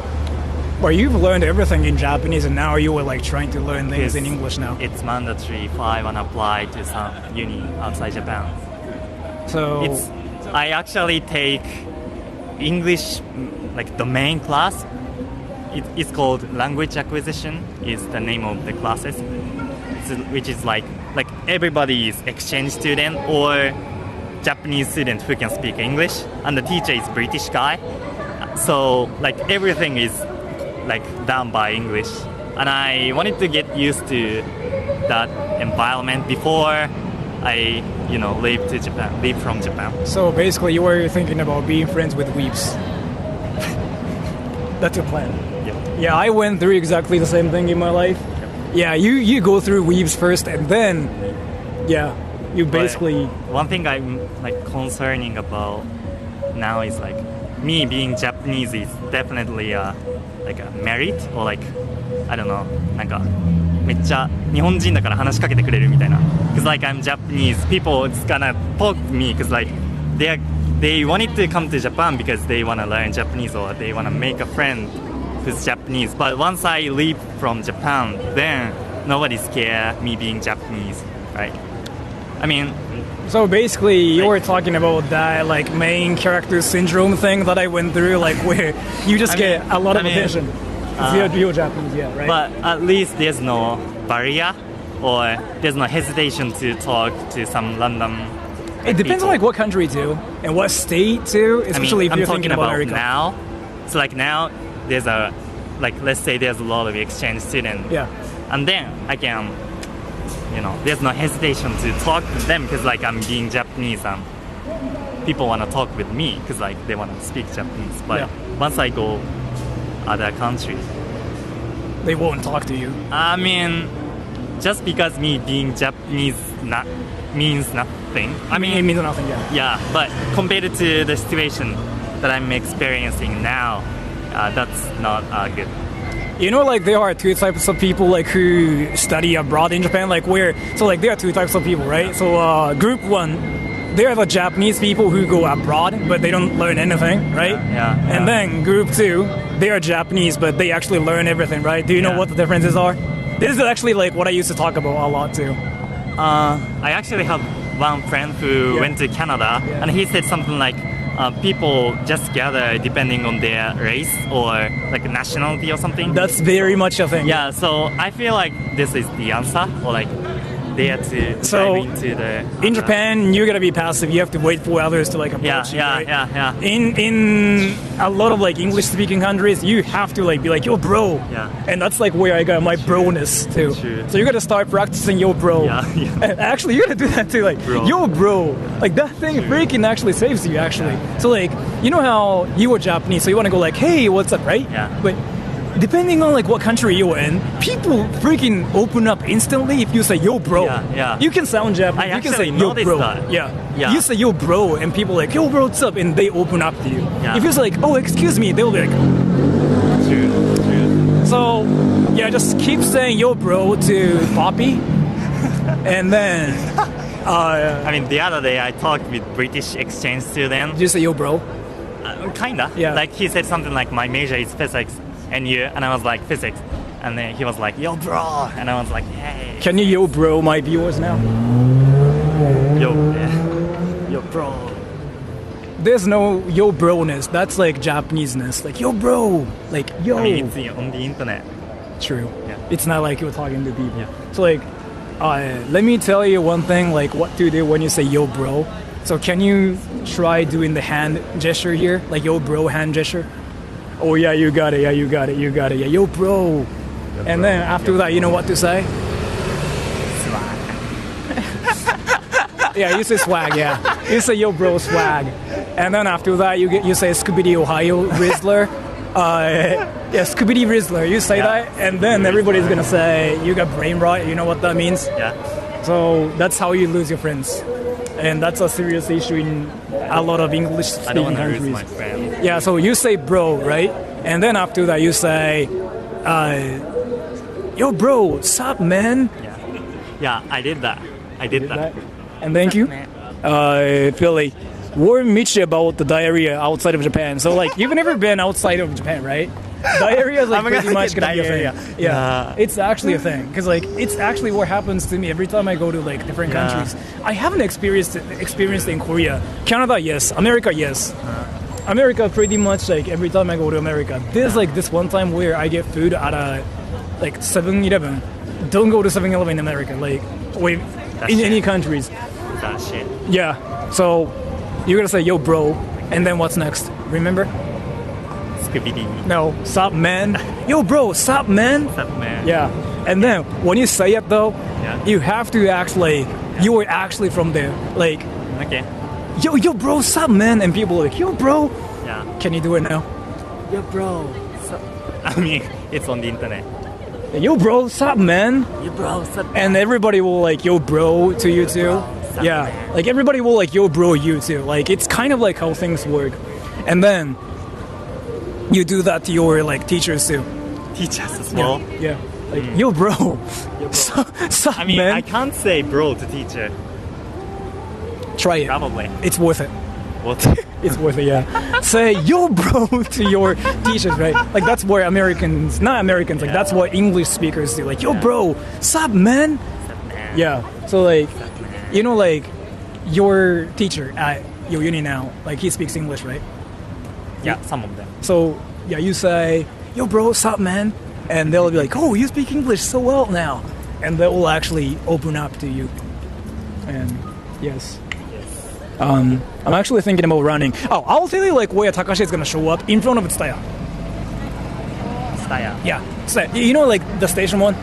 Or you've learned everything in Japanese, and now you are like trying to learn things in English now. It's mandatory if I want to apply to some uni outside Japan. So I actually take English, like the main class. It's called language acquisition. Is the name of the classes, which is like everybody is exchange student or Japanese student who can speak English, and the teacher is British guy. So like everything is like done by English, and I wanted to get used to that environment before I, leave from Japan. So basically, you were thinking about being friends with weeps. That's your plan. Yeah, I went through exactly the same thing in my life. Yeah, you go through weeps first, and then, yeah, you basically. But one thing I'm like concerning about now is like me being Japanese is definitely like a merit or like I don't know なんかめっちゃ日本人だから話しかけてくれるみたいな because like I'm Japanese people it's gonna talk to me because like they wanted to come to Japan because they want to learn Japanese or they want to make a friend who's Japanese but once I leave from Japan then nobody's care me being Japanese right I mean So basically, you were talking about that like main character syndrome thing that I went through, like where you just get a lot of attention. You're Japanese, yeah, right? But at least there's no barrier or there's no hesitation to talk to some random. It depends on like what country too and what state too, especially if you're I'm thinking talking about about America. now. So like now there's a like let's say there's a lot of exchange students. Yeah. And then I can. There's no hesitation to talk to them because like I'm being Japanese and people want to talk with me because like they want to speak Japanese. But once I go other country, they won't talk to you. I mean, just because me being Japanese means nothing. I mean, it means nothing. Yeah. Yeah, but compared to the situation that I'm experiencing now, that's not good. You know, like there are two types of people like who study abroad in Japan. Like there are two types of people, right? So group one, they are the Japanese people who go abroad, but they don't learn anything, right? Yeah. And then group two, they are Japanese, but they actually learn everything, right? Do you know what the differences are? This is actually like what I used to talk about a lot too. I actually have one friend who went to Canada, and he said something like. People just gather depending on their race or like nationality or something. That's very much a thing. Yeah, so I feel like this is the answer, or like they have to dive into the. In Japan, you're gonna be passive. You have to wait for others to like approach you. Right? Yeah. In a lot of like English-speaking countries, you have to like be like yo, bro. Yeah. And that's like where I got my broness too. True. So you gotta start practicing yo, bro. Yeah. And actually, you gotta do that too, like bro. yo, bro. Like that thing freaking actually saves you actually. So like you know how you were Japanese, so you wanna go like hey, what's up, right? Yeah. But depending on like what country you're in, people freaking open up instantly if you say yo bro. Yeah. You can sound Japanese. I You can say actually yo noticed bro. that. Yeah. You say yo bro and people like yo bro what's up and they open up to you. Yeah. If you say like oh excuse me, they'll be like. True. So yeah, just keep saying yo bro to Poppy, and then. I mean, the other day I talked with British exchange student. Did you say yo bro? Kinda. Yeah. Like he said something like my major is physics, and I was like physics, and then he was like yo bro, and I was like hey. Can you yo bro my viewers now? Yo bro. There's no yo bro-ness. That's like Japanese-ness. Like yo bro. Like yo. I mean, it's on the internet. True. Yeah. It's not like you're talking to people. Yeah. So like, let me tell you one thing. Like what to do when you say yo bro. So can you try doing the hand gesture here, like yo bro hand gesture? Oh yeah, you got it. Yeah, you got it. You got it. Yeah, yo bro. And then after that, you know what to say? Yeah, you say swag. Yeah, you say yo bro swag. And then after that, you say Scooby Ohio Rizzler. Yeah, Scooby Rizzler. You say that, and then everybody's gonna say you got brain rot. You know what that means? Yeah. So that's how you lose your friends, and that's a serious issue in a lot of I don't English-speaking want to lose countries. my friend. Yeah, so you say bro, right? And then after that, you say, yo bro, sup man? Yeah, I did that. I did that. And thank you, Philly. Warren Michi about the diarrhea outside of Japan. So like, you've never been outside of Japan, right? Diarrhea is like I'm gonna pretty much get gonna be a diarrhea. thing. Yeah, it's actually a thing because like it's actually what happens to me every time I go to like different countries. I haven't experienced it in Korea, Canada, yes, America, yes. America pretty much like every time I go to America. There's like this one time where I get food at a like 7-Eleven. Don't go to 7-Eleven in America, like wait, in any countries. That shit. Yeah, so you're gonna say yo bro, and then what's next? Remember? Scooby-Doo. No, sup man. Yo bro, sup man. Sup man. Yeah, and then when you say it though, Yeah. you have to actually, you are actually from there. Like, Okay. yo bro, sup man, and people are like, yo bro. Yeah. Can you do it now? Yo bro, I mean, it's on the internet. yo bro, sup man, Yo bro, sup. and everybody will like yo bro to you too. sup, Yeah, man. like everybody will like yo bro you too. Like it's kind of like how things work, and then you do that to your like teachers too. Teachers as well. Yeah, like yo bro, sup I mean, man. I can't say bro to teacher. Try it. Probably. It's worth it. What? It's worth it, yeah. Say yo bro to your teachers, right? Like that's where Americans, not Americans, like that's what English speakers do. Like yo bro, sup man? Sup man. Yeah. So like, you know, like your teacher at your uni now, like he speaks English, right? Yeah, some of them. So yeah, you say yo bro, sup man? And they'll be like, oh, you speak English so well now. And they will actually open up to you. And yes. I'm actually thinking about running. Oh, I'll tell you like where Takashi is gonna show up in front of Tsutaya. Style. Yeah, so, you know like the station one.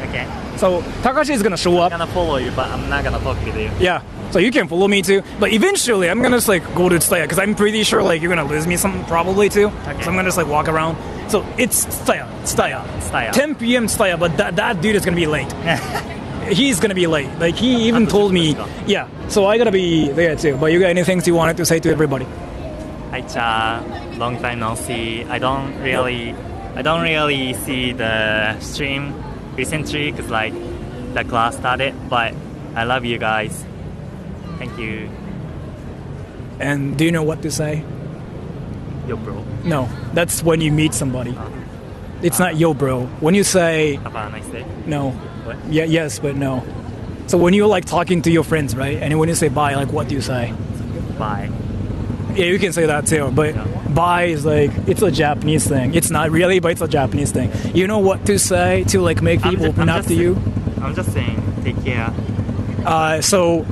Okay. So Takashi is gonna show up. I'm gonna follow you, but I'm not gonna talk with you. Yeah, so you can follow me too. But eventually, I'm gonna just like go to Tsutaya because I'm pretty sure like you're gonna lose me some probably too. Okay. So I'm gonna just like walk around. So it's Tsutaya. Tsutaya. 10 p.m. Tsutaya, but that dude is gonna be late. He's gonna be late. Like he even told me. Yeah. So I gotta be there too. But you got any things you wanted to say to everybody? Hi, Cha. Long time no see. I don't really see the stream recently because like the class started. But I love you guys. Thank you. And do you know what to say? Yo, bro. No, that's when you meet somebody. It's not yo, bro. When you say Have a nice day. no, What? yeah, yes, but no. So when you're like talking to your friends, right? And when you say bye, like what do you say? Bye. Yeah, you can say that too. But bye is like it's a Japanese thing. It's not really, but it's a Japanese thing. You know what to say to like make people open up to you? I'm just saying, take care. So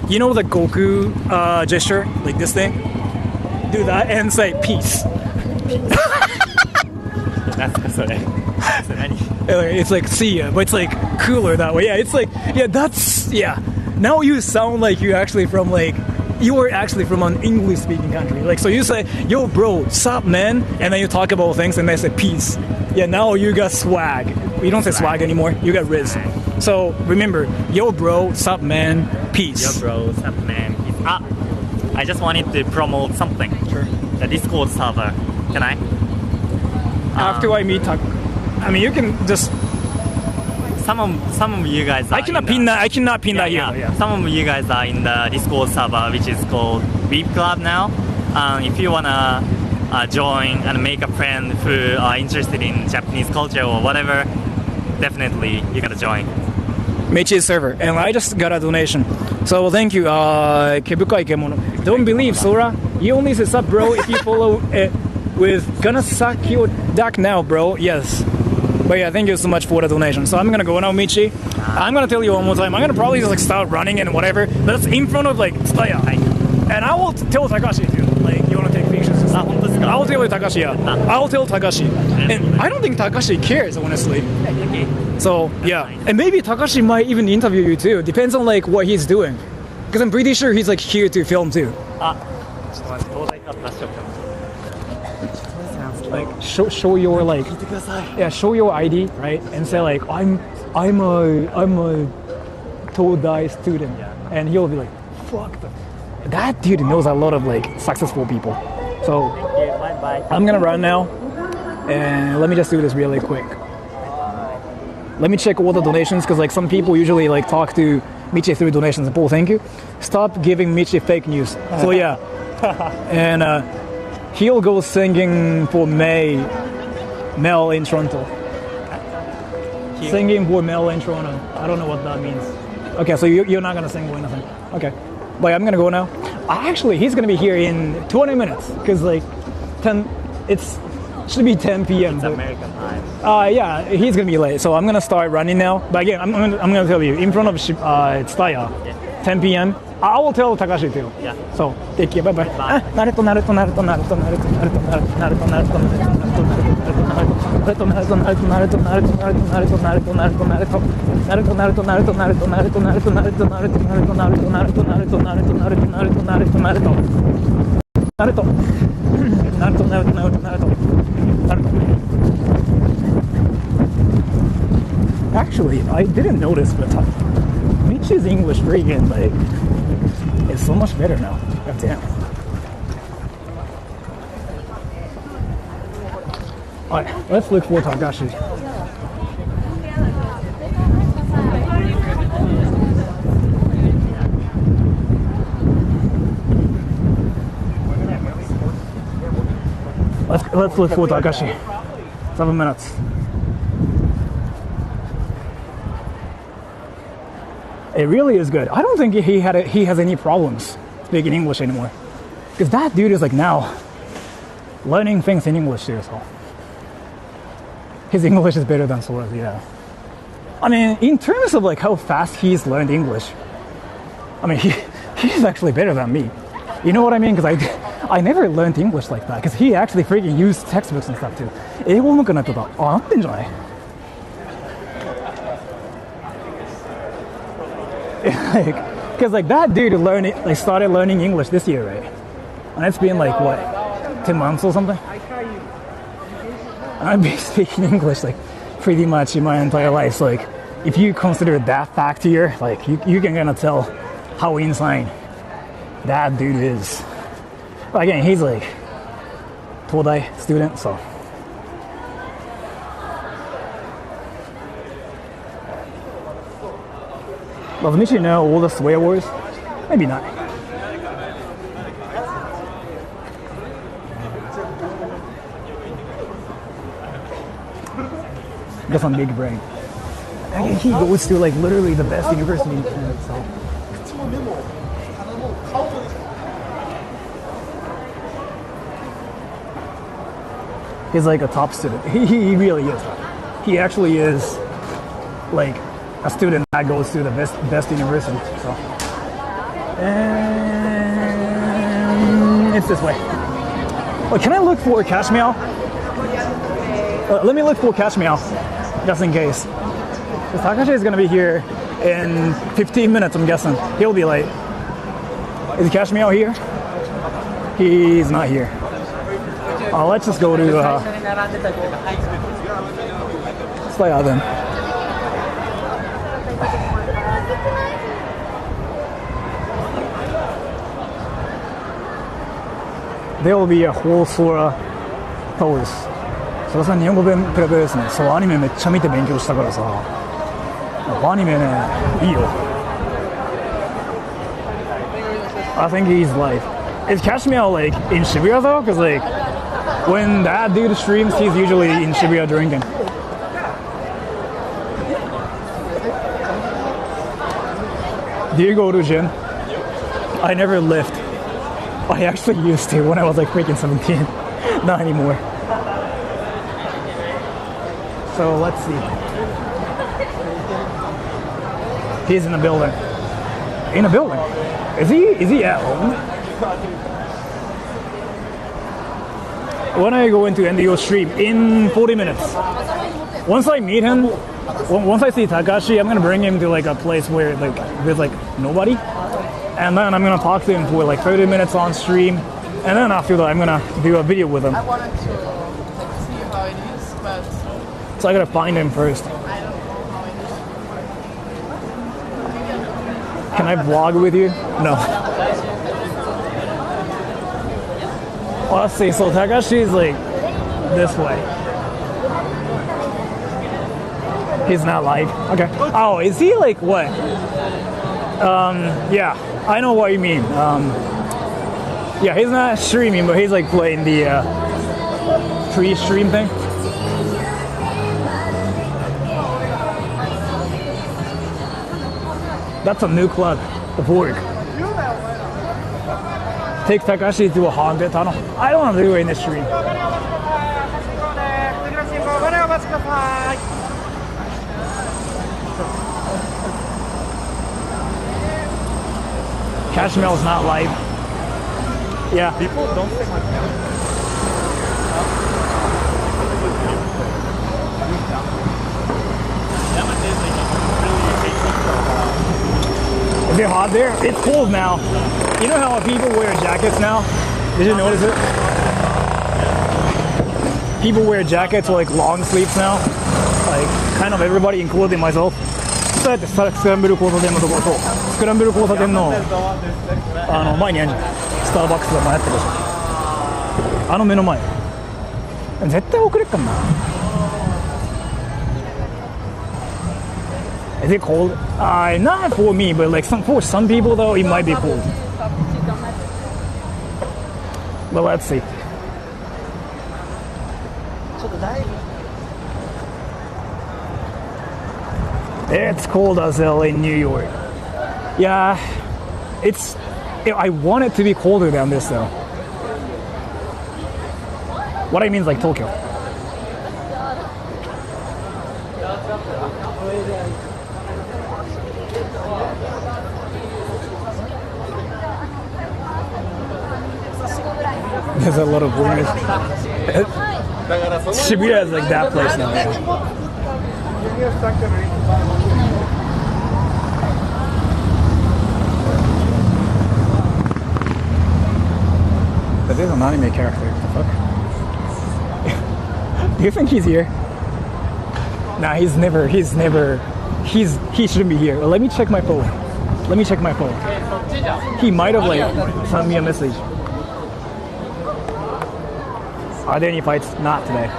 you know the Goku gesture, like this thing. Do that and say peace. That's sorry. It's like see ya, but it's like cooler that way. Yeah, it's like yeah, that's yeah. Now you sound like you're actually from like you are actually from an English-speaking country. Like, so you say, "Yo, bro, sup, man," and then you talk about things, and they say peace. Yeah, now you got swag. You don't say swag anymore. You got riz. So remember, yo, bro, sup, man, peace. Yo, bro, sup, man. I just wanted to promote something. Sure. The Discord server. Can I? After I meet, I mean, you can just. Some of you guys. I cannot pin that. I cannot pin that here. Yeah. Some of you guys are in the Discord server, which is called Beep Club now. If you wanna join and make a friend who are interested in Japanese culture or whatever, definitely you gotta join. Michi's server, and I just got a donation. So thank you, Kebukai Kemono. Don't believe Sora. You only say sup, bro, if you follow it with gonna suck your duck now, bro. Yes. But yeah, thank you so much for the donation. So I'm gonna go now, Michi. I'm gonna tell you one more time. I'm gonna probably just like start running and whatever. But it's in front of like Tsutaya. And I will tell Takashi too. Like, you wanna take pictures and stuff. I will tell Takashi, yeah. I will tell Takashi. And I don't think Takashi cares, honestly. So yeah. And maybe Takashi might even interview you too. Depends on like what he's doing. Because I'm pretty sure he's like here to film too. Like show your like show your ID, right, and say like I'm a Todai student, and he'll be like, fuck that dude knows a lot of like successful people. So Bye. I'm gonna run now, and let me just do this really quick. Let me check all the donations, because like some people usually like talk to Michi through donations. Paul, thank you. Stop giving Michi fake news. So yeah, and he'll go singing for Mel in Toronto. Singing for Mel in Toronto. I don't know what that means. Okay, so you're not gonna sing or anything. Okay, but I'm gonna go now. Actually, he's gonna be here in 20 minutes, because like 10. Should be 10 p.m. It's American time. Yeah, he's gonna be late, so I'm gonna start running now. But again, I'm gonna tell you, in front of Tsutaya, 10 p.m. I will tell Takashi too. Yeah. So take care. Bye bye. Naruto. Actually, I didn't notice, but Michi's English freaking like is so much better now. God damn. Alright, let's look for Takashi. Let's look for Takashi. 7 minutes. It really is good. I don't think he has any problems speaking English anymore, because that dude is like now learning things in English too. So his English is better than Sora's. Yeah. I mean, in terms of like how fast he's learned English, I mean he's actually better than me. You know what I mean? Because I never learned English like that, because he actually freaking used textbooks and stuff too. 英語上手くなってた。あ、合ってんじゃない？Because like that dude started learning English this year, right? And it's been like what, 10 months or something? I've been speaking English like pretty much in my entire life. So like, if you consider that fact here, like you can kind of tell how insane that dude is. But again, he's like Todai student, so. Does Michi know all the swear words? Maybe not. Got some big brain. And he goes to like literally the best university in Japan, so. He's like a top student. He really is. He actually is like a student that goes to the best university. So, and it's this way. Well, can I look for cash meow? Let me look for cash meow, just in case. Takashi is gonna be here in 15 minutes. I'm guessing he'll be late. Is Cash Me Out here? He's not here. Let's just go to let's play out then. There will be a whole Sora pose. それさ日本語弁ペラペラですね。そうアニメめっちゃ見て勉強したからさ。アニメねいいよ。I think he's like. Is Cash Me Out like in Shibuya though? Because like when that dude streams, he's usually in Shibuya drinking. Do you go to gym? I never lift. I actually used to when I was like freaking 17. Not anymore. So let's see. He's in the building. In the building? Is he at home? When I go into NDO stream in 40 minutes. Once I meet him, once I see Takashi, I'm gonna bring him to like a place where like there's like nobody, and then I'm gonna talk to him for like 30 minutes on stream, and then after that I'm gonna do a video with him. I wanted to like, see how it is, but So I gotta find him first. I don't know how it is. Can I vlog with you? No. Well, let's see. So Takashi is like this way. He's not live. Okay. Oh, is he like what? Yeah, I know what you mean. Yeah, he's not streaming, but he's like playing the pre-stream thing. That's a new club, the Borg. Take Takashi to a haunted tunnel. I don't want to do it in the stream. Cash Me Out is not live. Yeah. People don't say much. Is it hot there? It's cold now. You know how people wear jackets now? Did you notice it? People wear jackets with like long sleeves now. Like kind of everybody, including myself. そうやってスクランブル交差点のところとスクランブル交差点の前にあるじゃん。スターバックスが前やってるでしょ。あの目の前。絶対遅れっかんな。Is it cold? Not for me, but like for some people though, it might be cold. But let's see. It's cold as hell in New York. Yeah, I want it to be colder than this though. What I mean is like Tokyo. There's a lot of boomers. Shibuya is like that place now. But there's an anime character. What the fuck? Do you think he's here? Nah, he shouldn't be here. Let me check my phone. He might have like sent me a message. Are there any fights? Not today.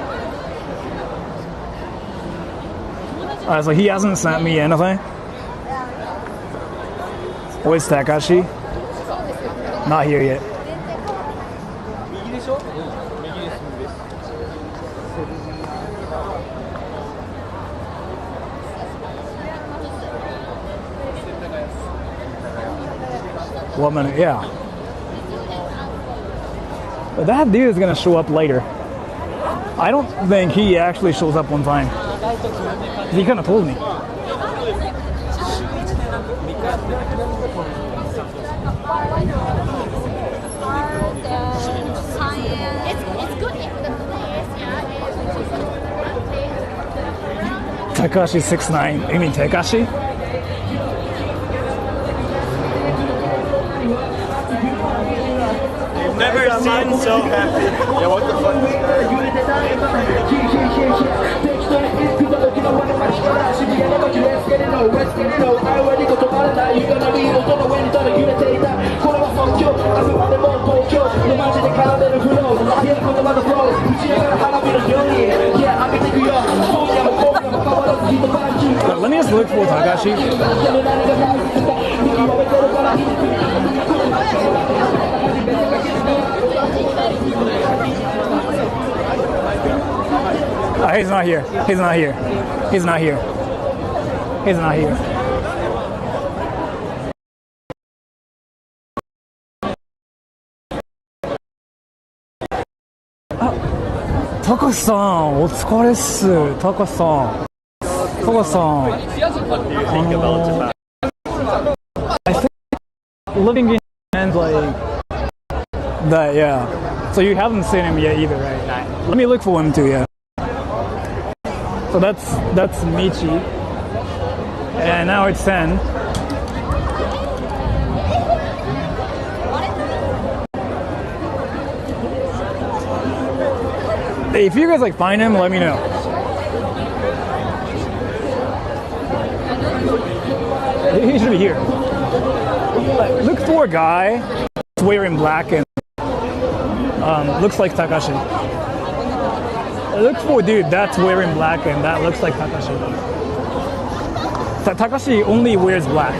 So he hasn't sent me anything. Where's Takashi? Not here yet. One minute, yeah. But that dude is gonna show up later. I don't think he actually shows up on time. He kind of told me. Takashi 6'9". You mean Takashi? seems so happy. Yeah, what the fuck? Let me just look for Takashi. He's not here. He's not here. He's not here. He's not here. Takashi-san, お疲れっす。Takashi-san. Takashi-san. I think living in and like that, yeah. So you haven't seen him yet either, right? Let me look for him too, yeah. So that's Michi. And now it's 10. If you guys like find him, let me know. He should be here. Look for a guy that's wearing black and looks like Takashi. Look for a dude that's wearing black and that looks like Takashi. Takashi only wears black.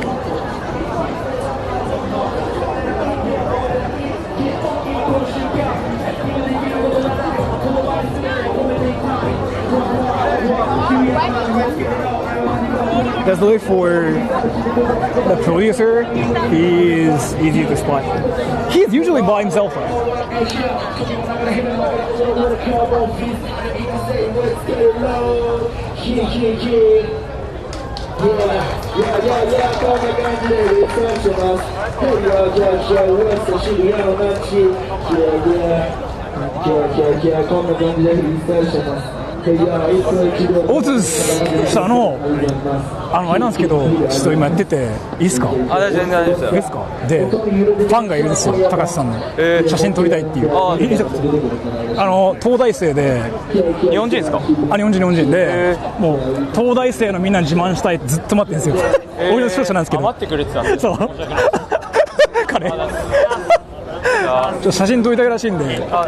Let's look for the producer. He's easy to spot. He's usually by himself.オツさあれなんですけど、ちょっと今やってていいですか？あ、全然大丈夫ですよ。いいですか？で、ファンがいるんですよ、高橋さんの。写真撮りたいっていう。東大生で。日本人ですか？日本人で、もう東大生のみんなに自慢したいってずっと待ってるんですよ。俺の視聴者なんですけど。待ってくれてたんです。そう。彼。ちょっと写真撮りたいらしいんで。いいですか？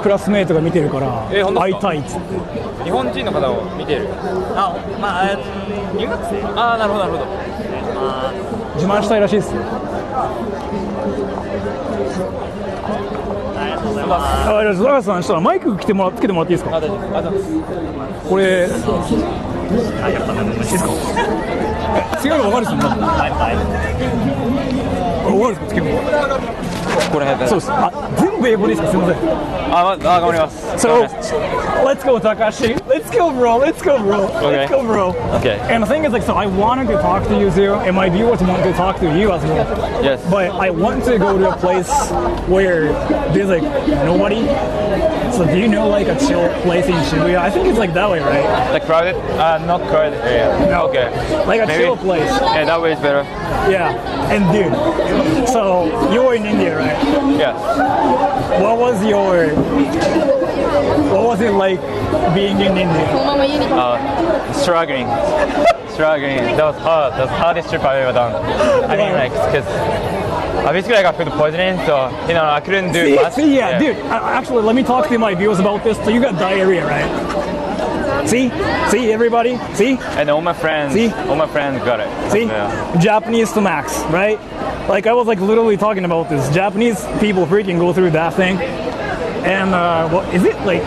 クラスメートが見てるから会いたいっつって。日本人の方を見てる。留学生。なるほどなるほど。自慢したいらしいですよ。ありがとうございます。高橋さん、したらマイクつけてもらっていいですか？これやっぱいいですか？違うの分かるっすよね。分かるっすか？つけるの。これそうです。全部英語ですか？すみません。頑張ります。So, let's go, Takashi. Let's go, bro. Let's go, bro. Okay. Let's go, bro. Okay. And the thing is, like, so I wanted to talk to you too, and my viewers want to talk to you as well. Yes. But I want to go to a place where there's like nobody. So do you know like a chill place in Shibuya? I think it's like that way, right? Like crowded? Not crowded area. No. Okay. Like a Maybe. chill place. Yeah, that way is better. Yeah. And dude, so you're in India, right? Yeah. What was it like being in India? Struggling. That was hard. That was the hardest trip I've ever done. I mean, like, because basically I got food poisoning, so I couldn't do much. See, yeah, dude. Actually, let me talk to my viewers about this. So you got diarrhea, right? See, everybody, see. And all my friends got it. See, Yeah. Japanese to max, right? Like I was like literally talking about this. Japanese people freaking go through that thing. And what is it like?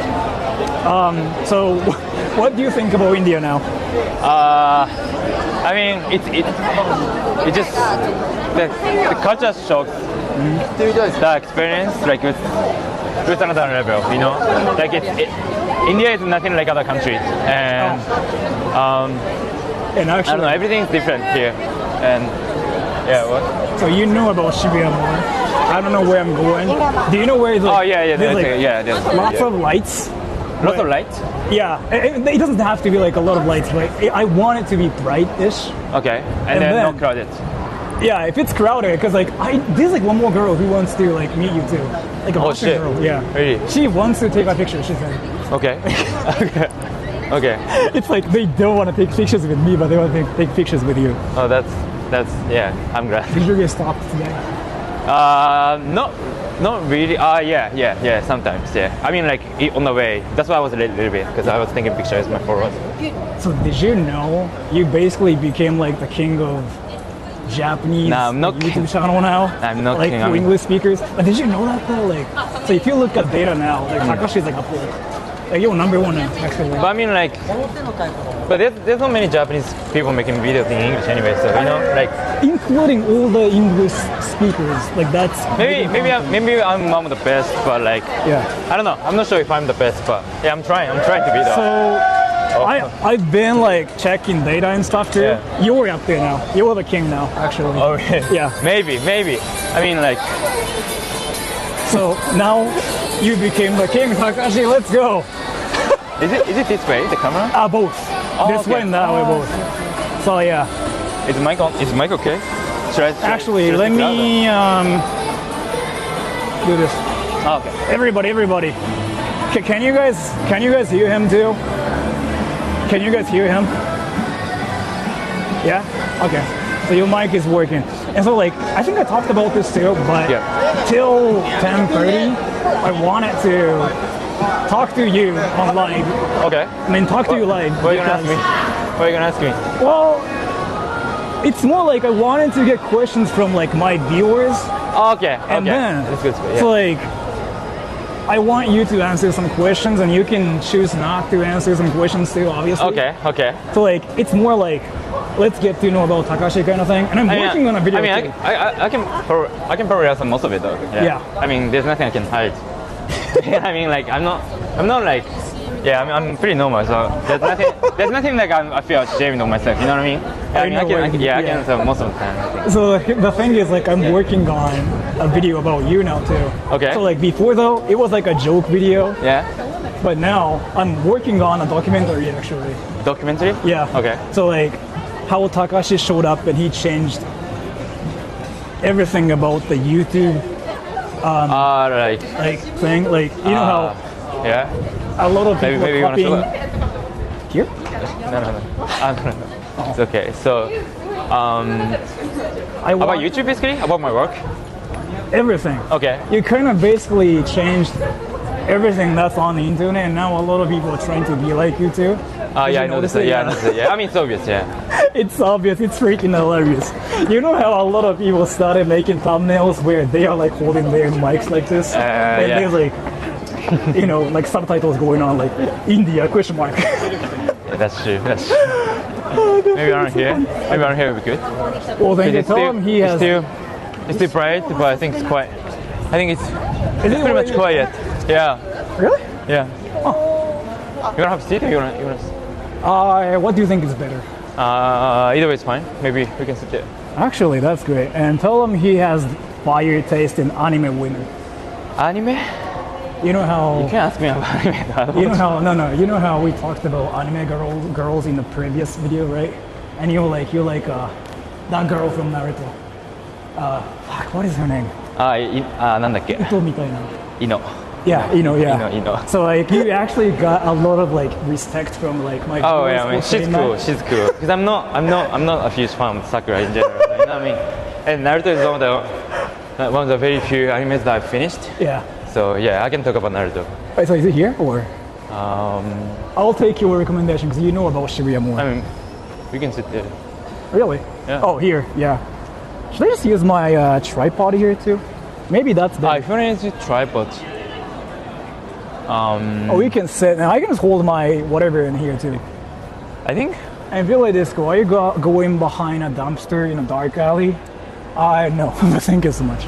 So, what do you think about India now? I mean, it just the culture shock. The experience, like it's another level, Like India is nothing like other countries, and And actually, I don't know, everything's different here, and yeah, what? So you know about Shibuya more. I don't know where I'm going. Do you know where it's like? Oh yeah, there's there's lots of lights. Lots of lights? Yeah, it doesn't have to be like a lot of lights, but I want it to be brightish. Okay, and then not crowded. Yeah, if it's crowded, because like there's like one more girl who wants to like meet you too, like a Russian shit. girl. Yeah, Really? She wants to take a picture. She said. Okay. Okay. Okay. It's like they don't want to take pictures with me, but they want to take pictures with you. Oh, that's yeah. I'm glad. Did you get stopped today? Not really. Yeah. Sometimes, yeah. I mean, like on the way. That's why I was a little bit because I was taking pictures with my followers. So did you know you basically became like the king of Japanese Nah, I'm not YouTube king. channel now? I'm not like king, for I mean- English speakers. But did you know that though? Like, so if you look at data now, like Takashi's like up there. Like you're number one now, actually. But I mean, like, but there's not many Japanese people making videos in English anyway. So you know, like Including all the English speakers, like that's maybe I'm one of the best, but like yeah. I don't know. I'm not sure if I'm the best, but yeah, I'm trying to be the. So I've been like checking data and stuff too. Yeah. You're up there now. You're the king now, actually. Oh, really? Yeah. Maybe. I mean, like, So now you became the king, Takashi. Let's go. is it this way, the camera? Both. This okay. way and that way, both. So yeah. Is mic on? Is mic okay? Actually, let me do this. Oh, okay. Everybody. Can you guys hear him too? Can you guys hear him? Yeah? Okay. So your mic is working. And so like, I think I talked about this too, but till 10:30, I wanted to talk to you on live. Okay. I mean, talk to you live. What are you gonna ask me? What are you gonna ask me? Well, it's more like I wanted to get questions from like my viewers. Oh, okay. And then, that's good. Yeah. so like, I want you to answer some questions, and you can choose not to answer some questions too, obviously. Okay. So like, it's more like, let's get to know about Takashi kind of thing. And I'm working on a video. I mean, too. I can probably answer most of it though. Yeah. I mean, there's nothing I can hide. I mean, like, I'm not like. Yeah, I'm pretty normal, so there's nothing like I feel ashamed of myself, you know what I mean? I can answer most of the time, I think. So the thing is, like, I'm working on a video about you now too. Okay. So like before though, it was like a joke video. Yeah? But now I'm working on a documentary actually. Documentary? Yeah. Okay. So like how Takashi showed up and he changed everything about the YouTube Like thing. Like you know how yeah? a lot of people Maybe you are wanna show copying. Here? No. It's okay. So, I about want YouTube basically? About my work? everything. Okay. You kind of basically changed everything that's on the internet, and now a lot of people are trying to be like you too. Yeah, I noticed it. Yeah, I noticed it. Yeah, I mean, it's obvious, yeah. It's obvious. It's freaking hilarious. You know how a lot of people started making thumbnails where they are like holding their mics like this, and yeah. there's like, you know, like subtitles going on like India ? Yeah, that's true. Maybe around here would be good. Well, then you It's tell still, him he has. it's still bright, but I think it's quite. I think it's Is it pretty much quiet. Yeah. Really? Yeah. You wanna have a seat or you wanna? What do you think is better? Either way is fine. Maybe we can sit there. Actually, that's great. And tell him he has fire taste in anime women. Anime? You know how? You can't ask me about anime. You know how? No. You know how we talked about anime girls in the previous video, right? And you're like that girl from Naruto. Fuck, what is her name? なんだっけ? 糸みたいな. Ino. Yeah, yeah. Ino. So like you actually got a lot of like respect from like my. Oh viewers yeah, I mean for she's saying cool. that. She's cool. Because I'm not a huge fan of Sakura in general. You know what I mean? And Naruto is one of the very few animes that I've finished. Yeah. So yeah, I can talk about Naruto. Wait, so is it here or? I'll take your recommendation because you know about Shibuya more. I mean, we can sit there. Really? Yeah. Oh, here. Yeah. Should I just use my tripod here too? Maybe that's better. If you want to use tripod. Oh, we can sit. Now I can just hold my whatever in here too. I think. And feel like this. Are you going behind a dumpster in a dark alley? No. Thank you so much.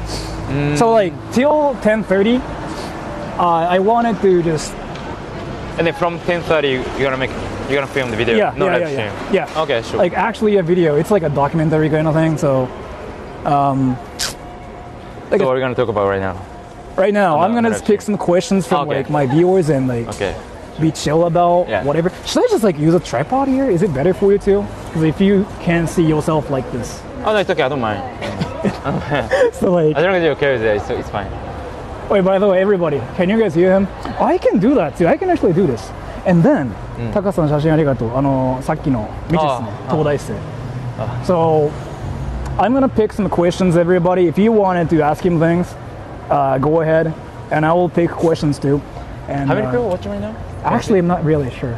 So like till 10:30, I wanted to just. And then from 10:30, you're gonna film the video. Yeah. No yeah, live yeah, stream. yeah. Okay, sure. Like actually a video. It's like a documentary kind of thing. So. So what are we gonna talk about right now? Right now, I'm gonna live just pick some questions from Okay. like my viewers and like be chill about whatever. Should I just like use a tripod here? Is it better for you too? Because if you can't see yourself like this, Oh no, it's okay. I don't mind. So like, As long as you're okay with it, it's fine. wait, by the way, everybody, can you guys hear him? I can do that too. I can actually do this. And then, タカさん写真ありがとう。さっきの未知ですね。東大生。So, I'm gonna pick some questions, everybody. If you wanted to ask him things, go ahead, and I will pick questions too. And, How many people watching right now? Actually, I'm not really sure.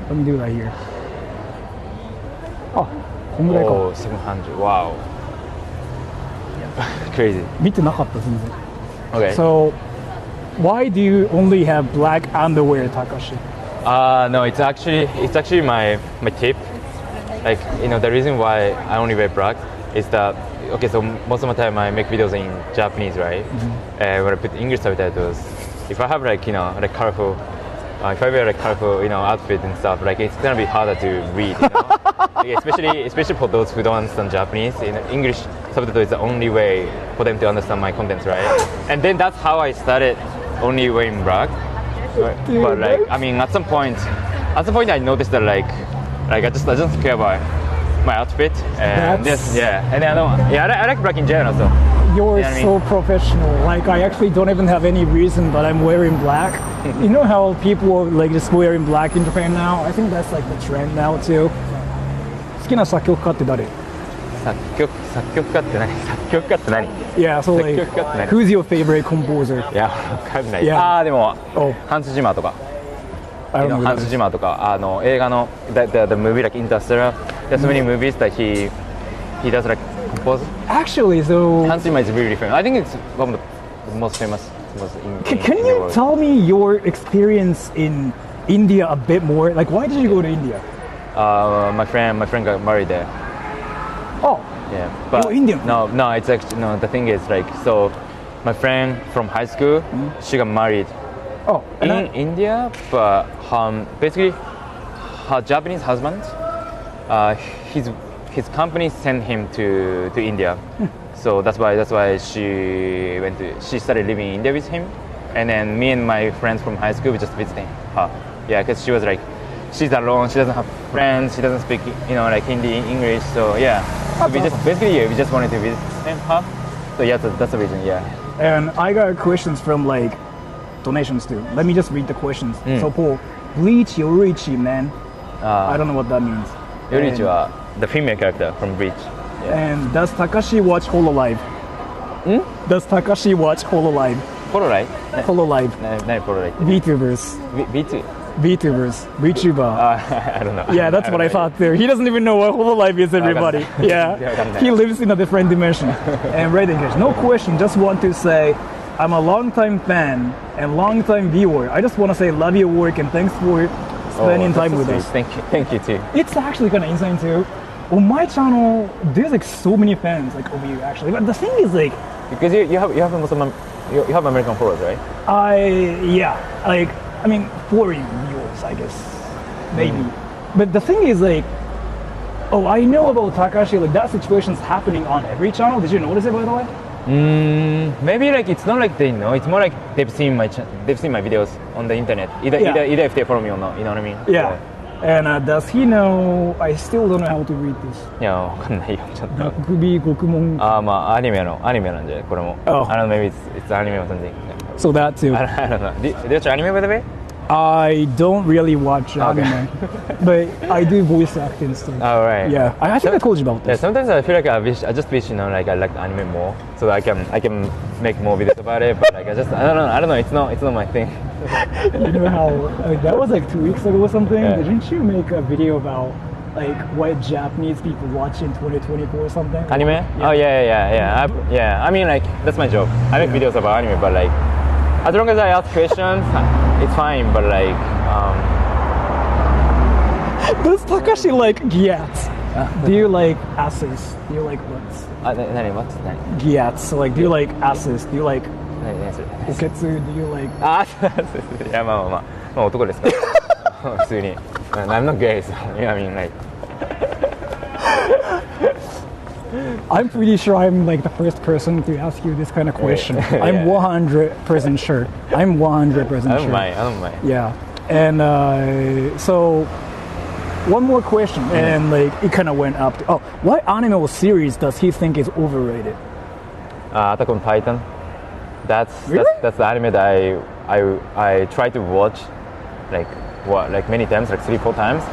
Let me do that here. Oh, こんぐらいか。Oh, 700. Wow. Crazy. 見てなかった全然。Okay. So, why do you only have black underwear, Takashi? No, it's actually my tip. Like, you know, the reason why I only wear black is that, okay, so most of the time I make videos in Japanese, right? And when I put English subtitles, if I have like, you know, like colorful, if I wear like colorful, you know, outfit and stuff, like it's gonna be harder to read, you know? Like, especially for those who don't understand Japanese, you know, English subtitle is the only way for them to understand my contents, right? And then that's how I started only wearing black. But like, I mean, at some point I noticed that like I just care about my outfit and That's- and then I like black in general, so You're You know what I so mean? professional. Like, I actually don't even have any reason, but I'm wearing black. You know how people like just wearing black in Japan now? I think that's like the trend now too. 好きな作曲家って誰？ 作曲家って何？作曲家って何？ Yeah, so like, 作曲家って何？ who's your favorite composer? いや、わかんない。Yeah. でも Oh, ハンス・ジマーとか。 I don't know. ハンス・ジマーとか映画の the movie like Interstellar. There's so many movies that he does like compose. Actually, so Hans Zimmer is really famous. I think it's one of the most famous can in the you world. tell me your experience in India a bit more? Like, why did you go to India? My friend got married there. Oh, Yeah, but You're Indian? No, it's actually no. The thing is like so, my friend from high school, she got married oh, and in India, but basically her Japanese husband, his company sent him to India, so that's why she started living in India with him, and then me and my friends from high school we just visiting her. Yeah, because she was like, she's alone, she doesn't have friends, she doesn't speak like Hindi, English, so yeah. So we just wanted to visit her. So yeah, that's the reason. Yeah. And I got questions from like donations too. Let me just read the questions. So Paul, Bleach Yorichi, man. I don't know what that means. Yorichi wa the female character from Bleach. And does Takashi watch Hololive? Does Takashi watch Hololive? Hololive? Hololive. 何 Hololive? VTubers. VTuber? VTuber. I don't know. Yeah, that's what I thought too. He doesn't even know what Hololive is, everybody. Yeah. He lives in a different dimension. And right English. No question, just want to say I'm a long-time fan and long-time viewer. I just want to say love your work and thanks for spending time with us. Thank you too. It's actually kind of insane too. On my channel, there's like so many fans like of you actually. But the thing is like, Because you have American followers, right? I mean foreign viewers, I guess, maybe. But the thing is like, oh, I know about Takashi. Like that situation's happening on every channel. Did you notice it by the way? Maybe like it's not like they know. It's more like they've seen my videos on the internet. Either if they follow me or not. You know what I mean? Yeah. And does he know? I still don't know how to read this. いやわかんないよちょっと。首獄門。まあアニメなんでこれも。Oh. I don't know, maybe it's anime or something. So that too. I don't know. Do you watch anime by the way? I don't really watch anime, but I do voice acting stuff. Oh right. Yeah, I think I told you about Yeah, this. sometimes I feel like I just wish like I liked anime more, so that I can make more videos about it. But like I don't know. It's not my thing. You know how that was like 2 weeks ago or something. Yeah. Didn't you make a video about like what Japanese people watch in 2024 or something? Anime? Yeah. Oh yeah. I mean like that's my job. I make videos about anime, but like as long as I ask questions, it's fine. But like Does Takashi like gyats? Do you like asses? Do you like butts? 何 what? 何 Gyats. So like, do you like asses? Do you like 何それ oketsu? Do you like? いやまあ男ですから普通に I'm not gay, so I mean like I'm pretty sure I'm like the first person to ask you this kind of question. Yeah. I'm 100% sure. I'm 100% I sure. don't mind. Yeah, and so one more question, and like it kind of went up to, what anime or series does he think is overrated? Attack on Titan. That's the anime that I tried to watch like many times, like 3-4 times,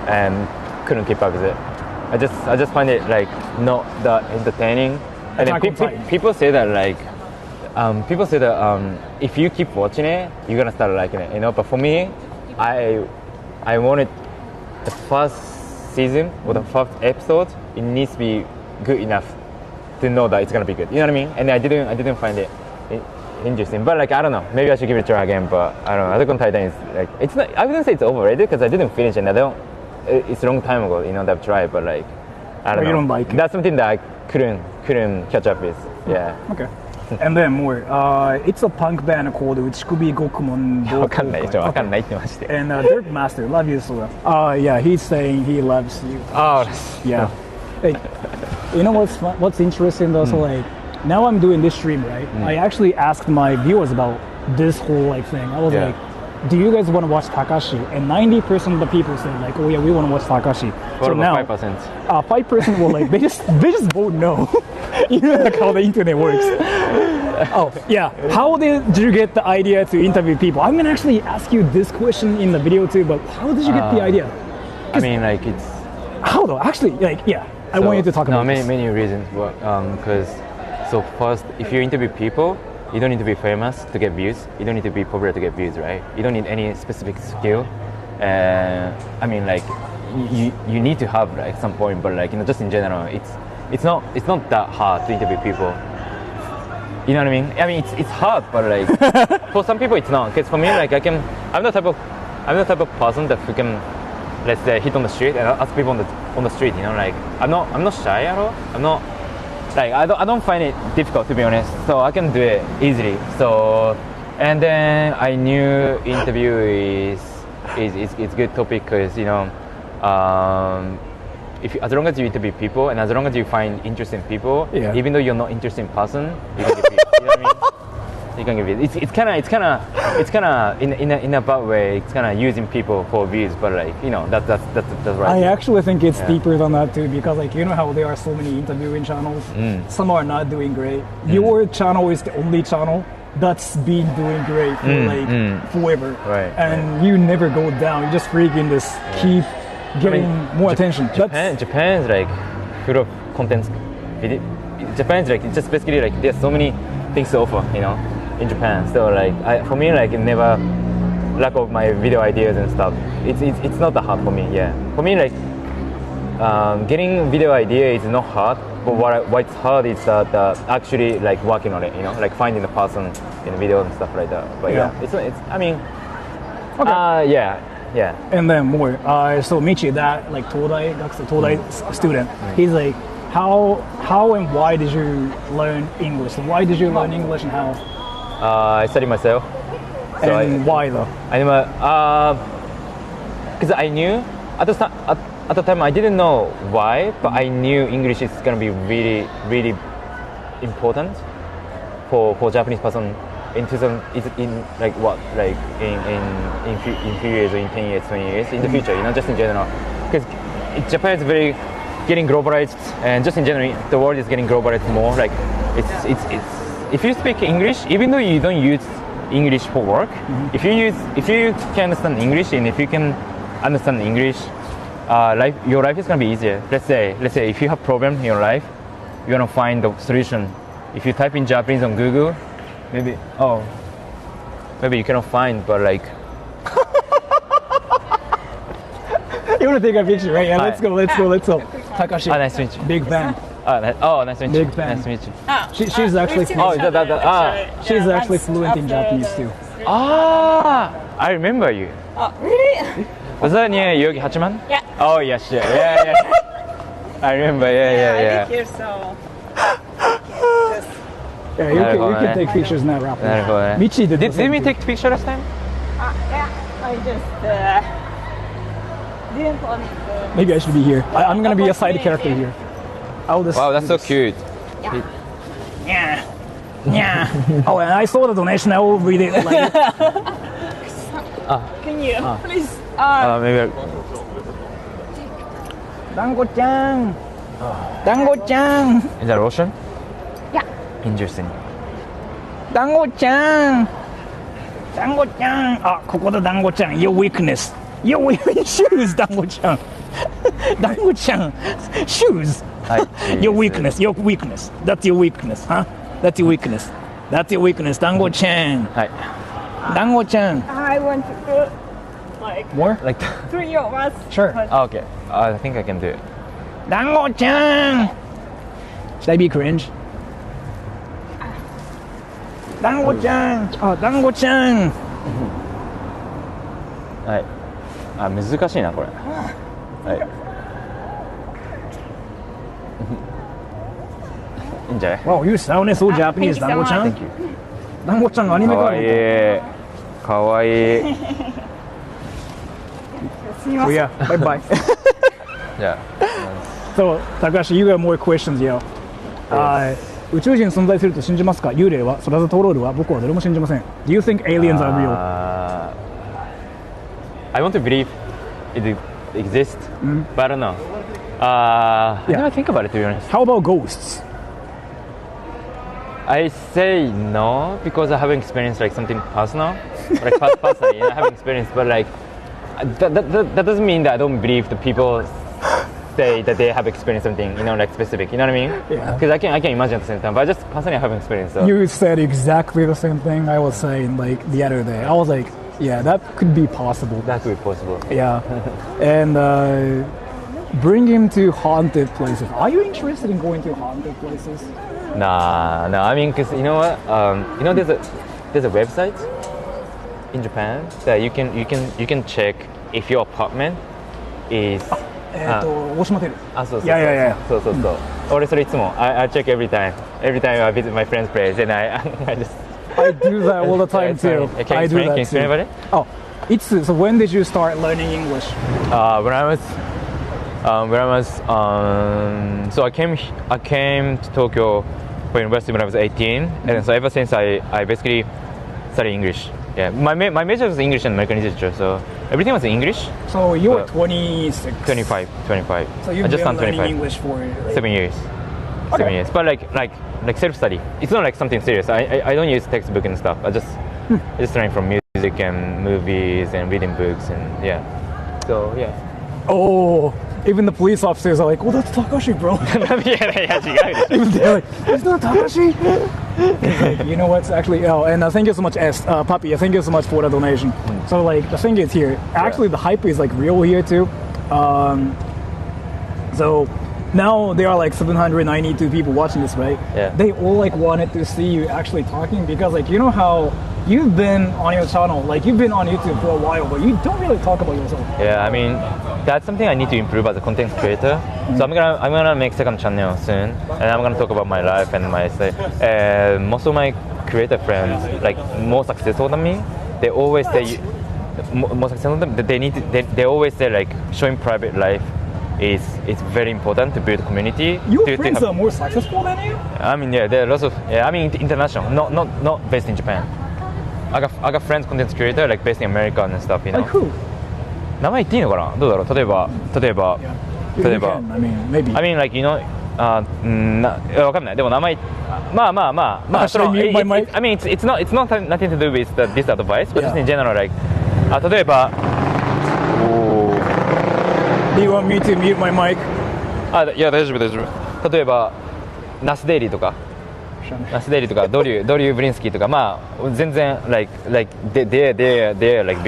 and couldn't keep up with it. I just find it like not that entertaining. And then people say that if you keep watching it, you're gonna start liking it, you know. But for me, I wanted the first season or the first episode. It needs to be good enough to know that it's gonna be good. You know what I mean? And I didn't find it interesting. But like I don't know, maybe I should give it a try again. But I don't know. Attack on Titan is like it's not. I wouldn't say it's overrated because I didn't finish it. And it's a long time ago, you know, that I've tried. But like I don't know. You don't like it. That's something that I couldn't catch up with. Yeah. Okay. And then more. It's a punk band called Uchikubi Gokumon. わかんないってまして。 And Dirk Master, love you, Sora. Yeah, he's saying he loves you. Oh, yeah. Like, you know what's interesting though? So like, now I'm doing this stream, right? I actually asked my viewers about this whole like thing. I was like, do you guys want to watch Takashi? And 90% of the people said like, oh yeah, we want to watch Takashi. What so about now, 5%? 5% will like they just vote no. You know like how the internet works. Oh yeah, how did you get the idea to interview people? I'm gonna actually ask you this question in the video too, but how did you get the idea? I mean, like it's how though? Actually, like yeah, I want you to talk about this. many reasons. Because so first, if you interview people, you don't need to be famous to get views. You don't need to be popular to get views, right? You don't need any specific skill. I mean, like you need to have like some point, but like you know, just in general, it's not that hard to interview people. You know what I mean? I mean, it's hard, but like for some people, it's not. Because for me, like I'm the type of person that who can, let's say, hit on the street and ask people on the street. You know, like I'm not shy at all. I'm not. Like I don't find it difficult, to be honest, so I can do it easily. So, and then I knew interview is good topic because you know, as long as you interview people and as long as you find interesting people, even though you're not interesting person, you can get views. You know what I mean? You can get views. It's kind of in a bad way. It's kind of using people for views, but like you know that's right. I actually think it's deeper than that too, because like you know how there are so many interviewing channels. Some are not doing great. Your channel is the only channel that's been doing great for forever, right? And you never go down. You just freaking just keep getting more attention. Japan's like full of content. Japan's like just basically like there's so many things to offer, you know, in Japan. So like for me, like it never lack of my video ideas and stuff. It's not that hard for me. Yeah, for me like getting video idea is not hard, but what's hard is that actually like working on it, you know, like finding the person in the video and stuff like that. But it's I mean, yeah. And then more. So Michi, that like Todai student, he's like, how and why did you learn English? Why did you learn English and how? I studied myself. So and why though? Because I knew at the time I didn't know why, but I knew English is gonna be really, really important for Japanese person in like what, like in few years or in 10 years, 20 years in the future, you know, just in general. Because Japan is very getting globalized, and just in general, the world is getting globalized more. Like it's if you speak English, even though you don't use English for work, if you can understand English and if you can understand English, your life is gonna be easier. Let's say if you have problem in your life, you're gonna find the solution. If you type in Japanese on Google, maybe you cannot find, but like. You want to take a picture, right? Yeah, let's go. Takashi. Nice to meet you. Big fan. Nice to meet you. Big fan. Nice to meet you. She's actually she's actually fluent in Japanese too. I remember you. Oh, really? Was that near Yogi Hachiman? Yeah. Oh yes, yeah. I remember. Yeah. I live here, so. Yeah, you can take pictures now, rapidly. Michi did we take picture last time? Yeah, I just didn't want to. Maybe I should be here. I'm gonna be a side character here. Wow, that's so cute. Yeah. Oh, and I saw the donation. I will read it. Like, Can you please? Maybe. 団子ちゃん。団子ちゃん。 Is that Russian? Yeah. Interesting. 団子ちゃん。団子ちゃん。あ、ここだ団子ちゃん。Your weakness. Your shoes 団子ちゃん。団子ちゃん。Shoes. はい。Your weakness. Your weakness. That's your weakness, huh? That's your weakness. That's your weakness. 団子ちゃん。はい。団子ちゃん。 I want to do like More? Like 3 of us. Sure. But oh, okay. I think I can do it. 団子ちゃん。Should I be cringe? 団子ちゃん。あ、団子ちゃん。はい。あ、難しいなこれ。はい。いいんじゃない？ Wow, you sounded so Japanese. Thank you so 団子ちゃん。 Thank you. 団子ちゃんアニメかかわいい。かわいい。すみま Oh せん。 yeah. Bye bye. じゃあ。 So, Takashi, you got more questions, yo. 宇宙人存在すると信じますか？幽霊は、そらずトロールは、僕はどれも信じません。Do you think aliens are real? I want to believe it exists, but I don't know. I Yeah. never think about it to be honest. How about ghosts? I say no because I haven't experienced like something personal, like personally, I haven't experienced, but like that doesn't mean that I don't believe the people say that they have experienced something, like specific. You know what I mean? Yeah. Because I can imagine at the same time, but I just personally I haven't experienced. So. You said exactly the same thing I was saying like the other day. I was like, yeah, that could be possible. That could be possible. Yeah. And bring him to haunted places. Are you interested in going to haunted places? Nah. I mean, because you know what? There's a website in Japan that you can check if your apartment is. 大島テル。あ、そう。Yeah. そう。俺それいつも I check every time I visit my friend's place and I just I do that all the time too. Can I you do that explain about too. it? Oh, so when did you start learning English? When I was so I came to Tokyo for university when I was 18, and so ever since I basically studied English. Yeah, my major was English and American literature, so everything was in English. So you're 26. 25. So you've I just been turned learning 25. English for like, 7 years. Okay. 7 years, but like self-study. It's not like something serious. I don't use textbook and stuff. I just learn from music and movies and reading books and yeah. So yeah. Oh, even the police officers are like, oh, that's Takashi, bro. いや違うでしょ。 Even they're like, it's not Takashi. It's like, you know what's actually, and thank you so much, Papi, thank you so much for the donation. So like, the thing is here, actually the hype is like real here too. So now there are like 792 people watching this, right? Yeah. They all like wanted to see you actually talking because like, you know how you've been on your channel, like you've been on YouTube for a while, but you don't really talk about yourself. Yeah, I mean, that's something I need to improve as a content creator. So I'm gonna make second channel soon, and I'm gonna talk about my life and my style. Most of my creator friends, like more successful than me, they always say more successful than them. They always say like showing private life is very important to build community. Your to friends have, are more successful than you? I mean, yeah, there are lots of. Yeah, I mean international, not based in Japan. I got friends content creator like based in America and stuff, you know. Like who? 名前言っていいのかな？どうだろう？例えば You can, I mean, maybe. I mean like you know わかんない。でも名前まあ Should I mute my mic? I mean it's not nothing to do with this advice, but just in general like 例えば Do you want me to mute my mic? いや大丈夫。例えばナスデイリーとかドリュー・ブリンスキーとかまあ全然 like they're like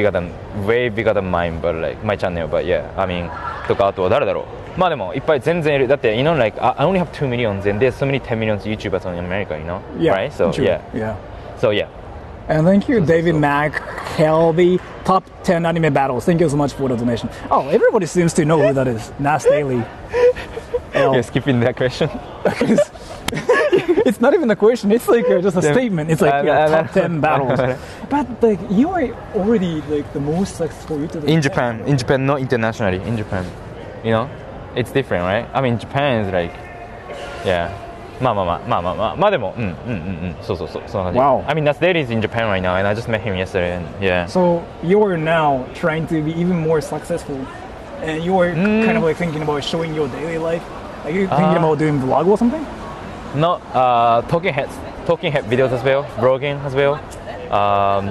way bigger than mine, but like my channel, but yeah, I mean とかあとは誰だろう。まあでもいっぱい全然いる。だって you know like I only have 2 million and there's so many 10 million YouTubers in America, you know, Yeah, right? So true. yeah. So yeah. And thank you, David Mack, Kelby, top 10 anime battles. Thank you so much for the donation. Oh, everybody seems to know who that is. Nas Daily. You're skipping that question. It's not even a question. It's like just a statement. It's like top 10 battles. But like you are already like the most successful YouTuber In Japan, not internationally. In Japan, you know, it's different, right? I mean, Japan is like, yeah. まあでもそうそんな感じ。Wow. I mean, that's Daily is in Japan right now, and I just met him yesterday, and yeah. So you're now trying to be even more successful and you were kind of like thinking about showing your daily life? Are you thinking about doing vlog or something? No, talking head videos as well, vlogging as well.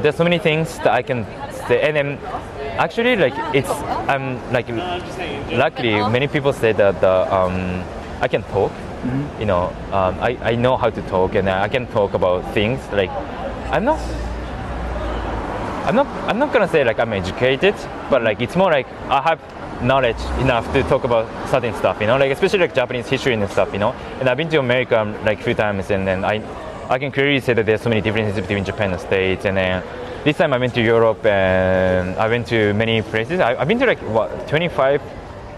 There's so many things that I can say, and then actually like I'm like luckily many people say that I can talk. You know, I know how to talk, and I can talk about things. Like I'm not gonna say like I'm educated, but like it's more like I have knowledge enough to talk about certain stuff, you know, like especially like Japanese history and stuff, you know. And I've been to America like a few times, and then I can clearly say that there's so many differences between Japan and the States. And then this time I went to Europe, and I went to many places. I've been to like 25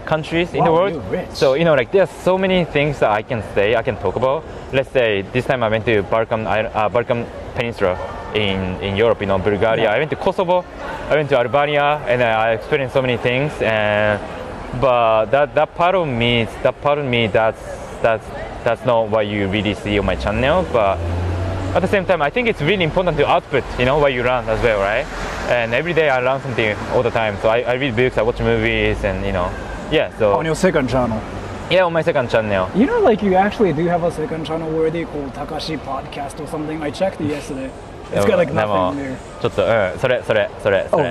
countries in the world. You're rich. So you know, like there's so many things that I can say, I can talk about. Let's say this time I went to Balkan Peninsula in Europe, you know, Bulgaria. Yeah. I went to Kosovo, I went to Albania, and I experienced so many things. But that part of me, that's not what you really see on my channel. But at the same time, I think it's really important to output, you know, what you learn as well, right? And every day I learn something all the time. So I read books, I watch movies, and you know, yeah. So On your second channel. yeah, on my second channel. You know, like you actually do have a second channel where they call Takashi Podcast or something. I checked it yesterday. It's got like でも nothing there. ちょっとそれ Oh,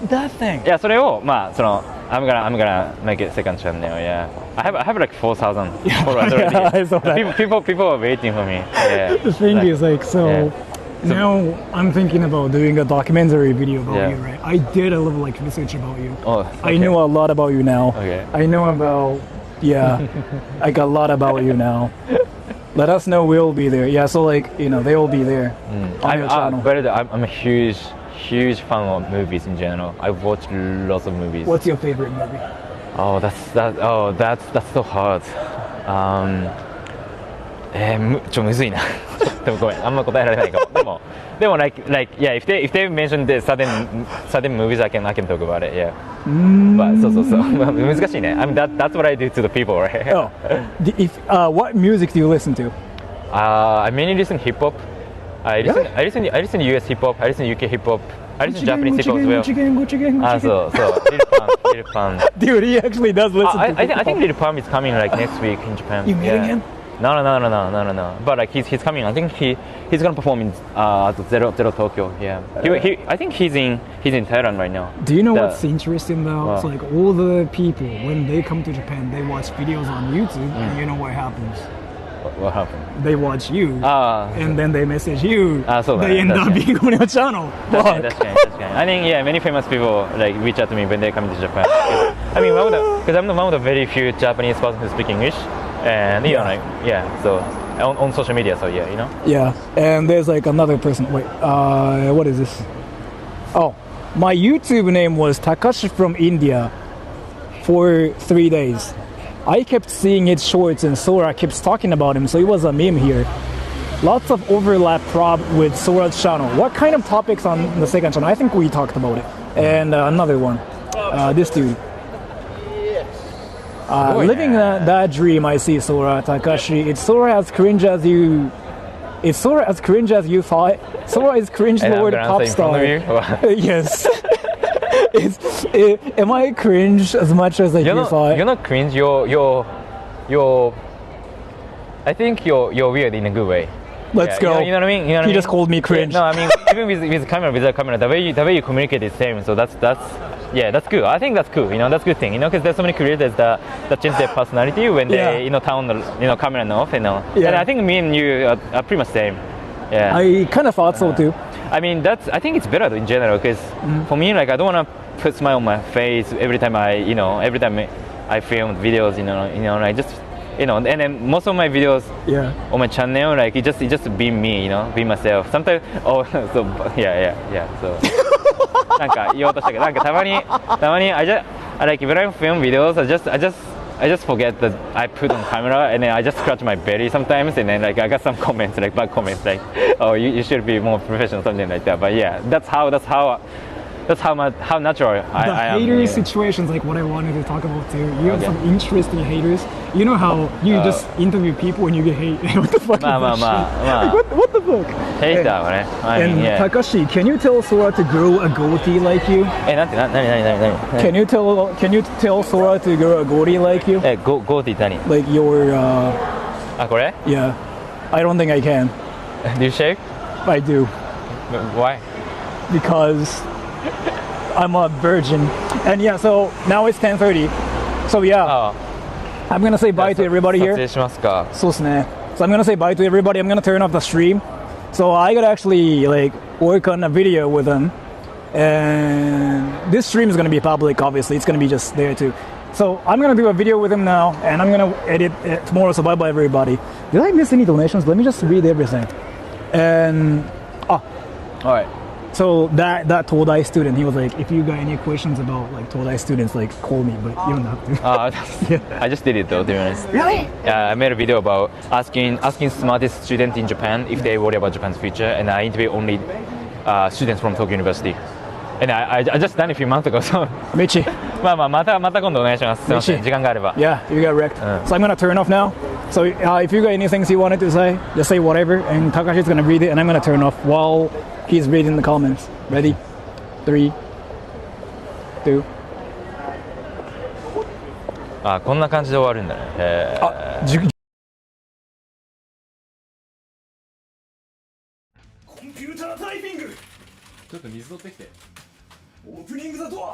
that thing. いやそれをまあその I'm gonna make it second channel. Yeah, I have like 4,000 followers already. Yeah, I saw that. People are waiting for me. Yeah. The thing is like so. Yeah. Now I'm thinking about doing a documentary video about Yeah. you, right? I did a little like research about you. Oh, I okay. know a lot about you now. Okay. I know about I got a lot about you now. Let us know we'll be there. Yeah, so like you know they will be there on your channel. I'm a huge fan of movies in general. I've watched lots of movies. What's your favorite movie? Oh, that's so hard. むずいな。でもごめん、あんま答えられないかも。でも like yeah, if they mention the certain movies, I can talk about it. Yeah. But そう難しいね。I mean that's what I do to the people, right? Oh, what music do you listen to? I mainly listen hip hop. I listen to US hip hop. I listen to UK hip hop. I listen to Japanese hip hop as well. Lil Pump. Dude, he actually does listen to I think Lil Pump is coming like next week in Japan. You meeting him? No. But like he's coming. I think he's gonna perform in at Zero Tokyo. Yeah. I think he's in Thailand right now. Do you know what's interesting though? Wow. It's like all the people when they come to Japan, they watch videos on YouTube, and you know what happens? What happened? They watch you, and then they message you. So they end up being on your channel. That's kind. I think many famous people like reach out to me when they come to Japan. I mean, because I'm one of the very few Japanese person who speak English. And you know, like, so on social media, so yeah, you know. Yeah, and there's like another person. Wait, what is this? Oh, my YouTube name was Takashi from India for 3 days. I kept seeing its shorts, and Sora keeps talking about him, so it was a meme here. Lots of overlap with Sora's channel. What kind of topics on the second channel? I think we talked about it. And another one, this dude. Living that dream, I see Sora, Takashi. It's Sora as cringe as you thought. Sora is cringe lord pop star. Yes. Am I cringe as much as like you thought? You're not cringe. I think you're weird in a good way. Let's go. You know what I mean? He just called me cringe. No, I mean even with camera, without camera, the way you communicate is same. So that's good. I think that's cool. You know, that's a good thing. You know, because there's so many creators that change their personality when they turn the camera off. You know, and I think me and you are pretty much same. Yeah. I kind of thought so too. I mean, I think it's better in general because for me, like I don't want to put a smile on my face every time I film videos. You know, like just. You know, and then most of my videos on my channel, like it just be me, you know, be myself. Sometimes, so. なんか言おうとしたけど、なんかたまに I like when I film videos, I just forget that I put on camera and then I just scratch my belly sometimes and then like I got some comments, like bad comments, like oh you should be more professional, something like that. But yeah, that's how natural I am. The hater situations, like what I wanted to talk about too. You have some interesting haters. You know how you just interview people and you get hate. What the fuck is that shit? Like, what the fuck? ヘイターはね。I And mean, yeah. Takashi, can you tell Sora to grow a goatee like you? なんて、何 Can you tell Sora to grow a goatee like you? ゴーティー何 Like your, これ yeah. I don't think I can. Do you shave? I do. Why? Because I'm a virgin. And yeah, so now it's 10:30. So yeah, I'm gonna say bye to everybody 撮 here. 影しますか。 So I'm gonna say bye to everybody. I'm gonna turn off the stream. So I gotta actually like work on a video with them. And this stream is gonna be public, obviously. It's gonna be just there too. So I'm gonna do a video with him now, and I'm gonna edit it tomorrow. So bye bye everybody. Did I miss any donations? Let me just read everything. And Alright. so that Todai student, he was like, if you got any questions about like Todai students, like call me, but you don't have to. I just did it though, to be honest. Really? Yeah, I made a video about asking smartest student in Japan if they worry about Japan's future, and I interview only students from Tokyo University. And I just done it a few months ago, so Michi. また今度お願いします。すいません、時間があれば。 Yeah, you got wrecked. So I'm gonna turn off now. So if you got anything you wanted to say, just say whatever, and Takashi's gonna read it, and I'm gonna turn off while he's reading the comments. Ready? 3, 2. こんな感じで終わるんだね。コンピュータータイピング。ちょっと水取ってきて。オープニングザドア。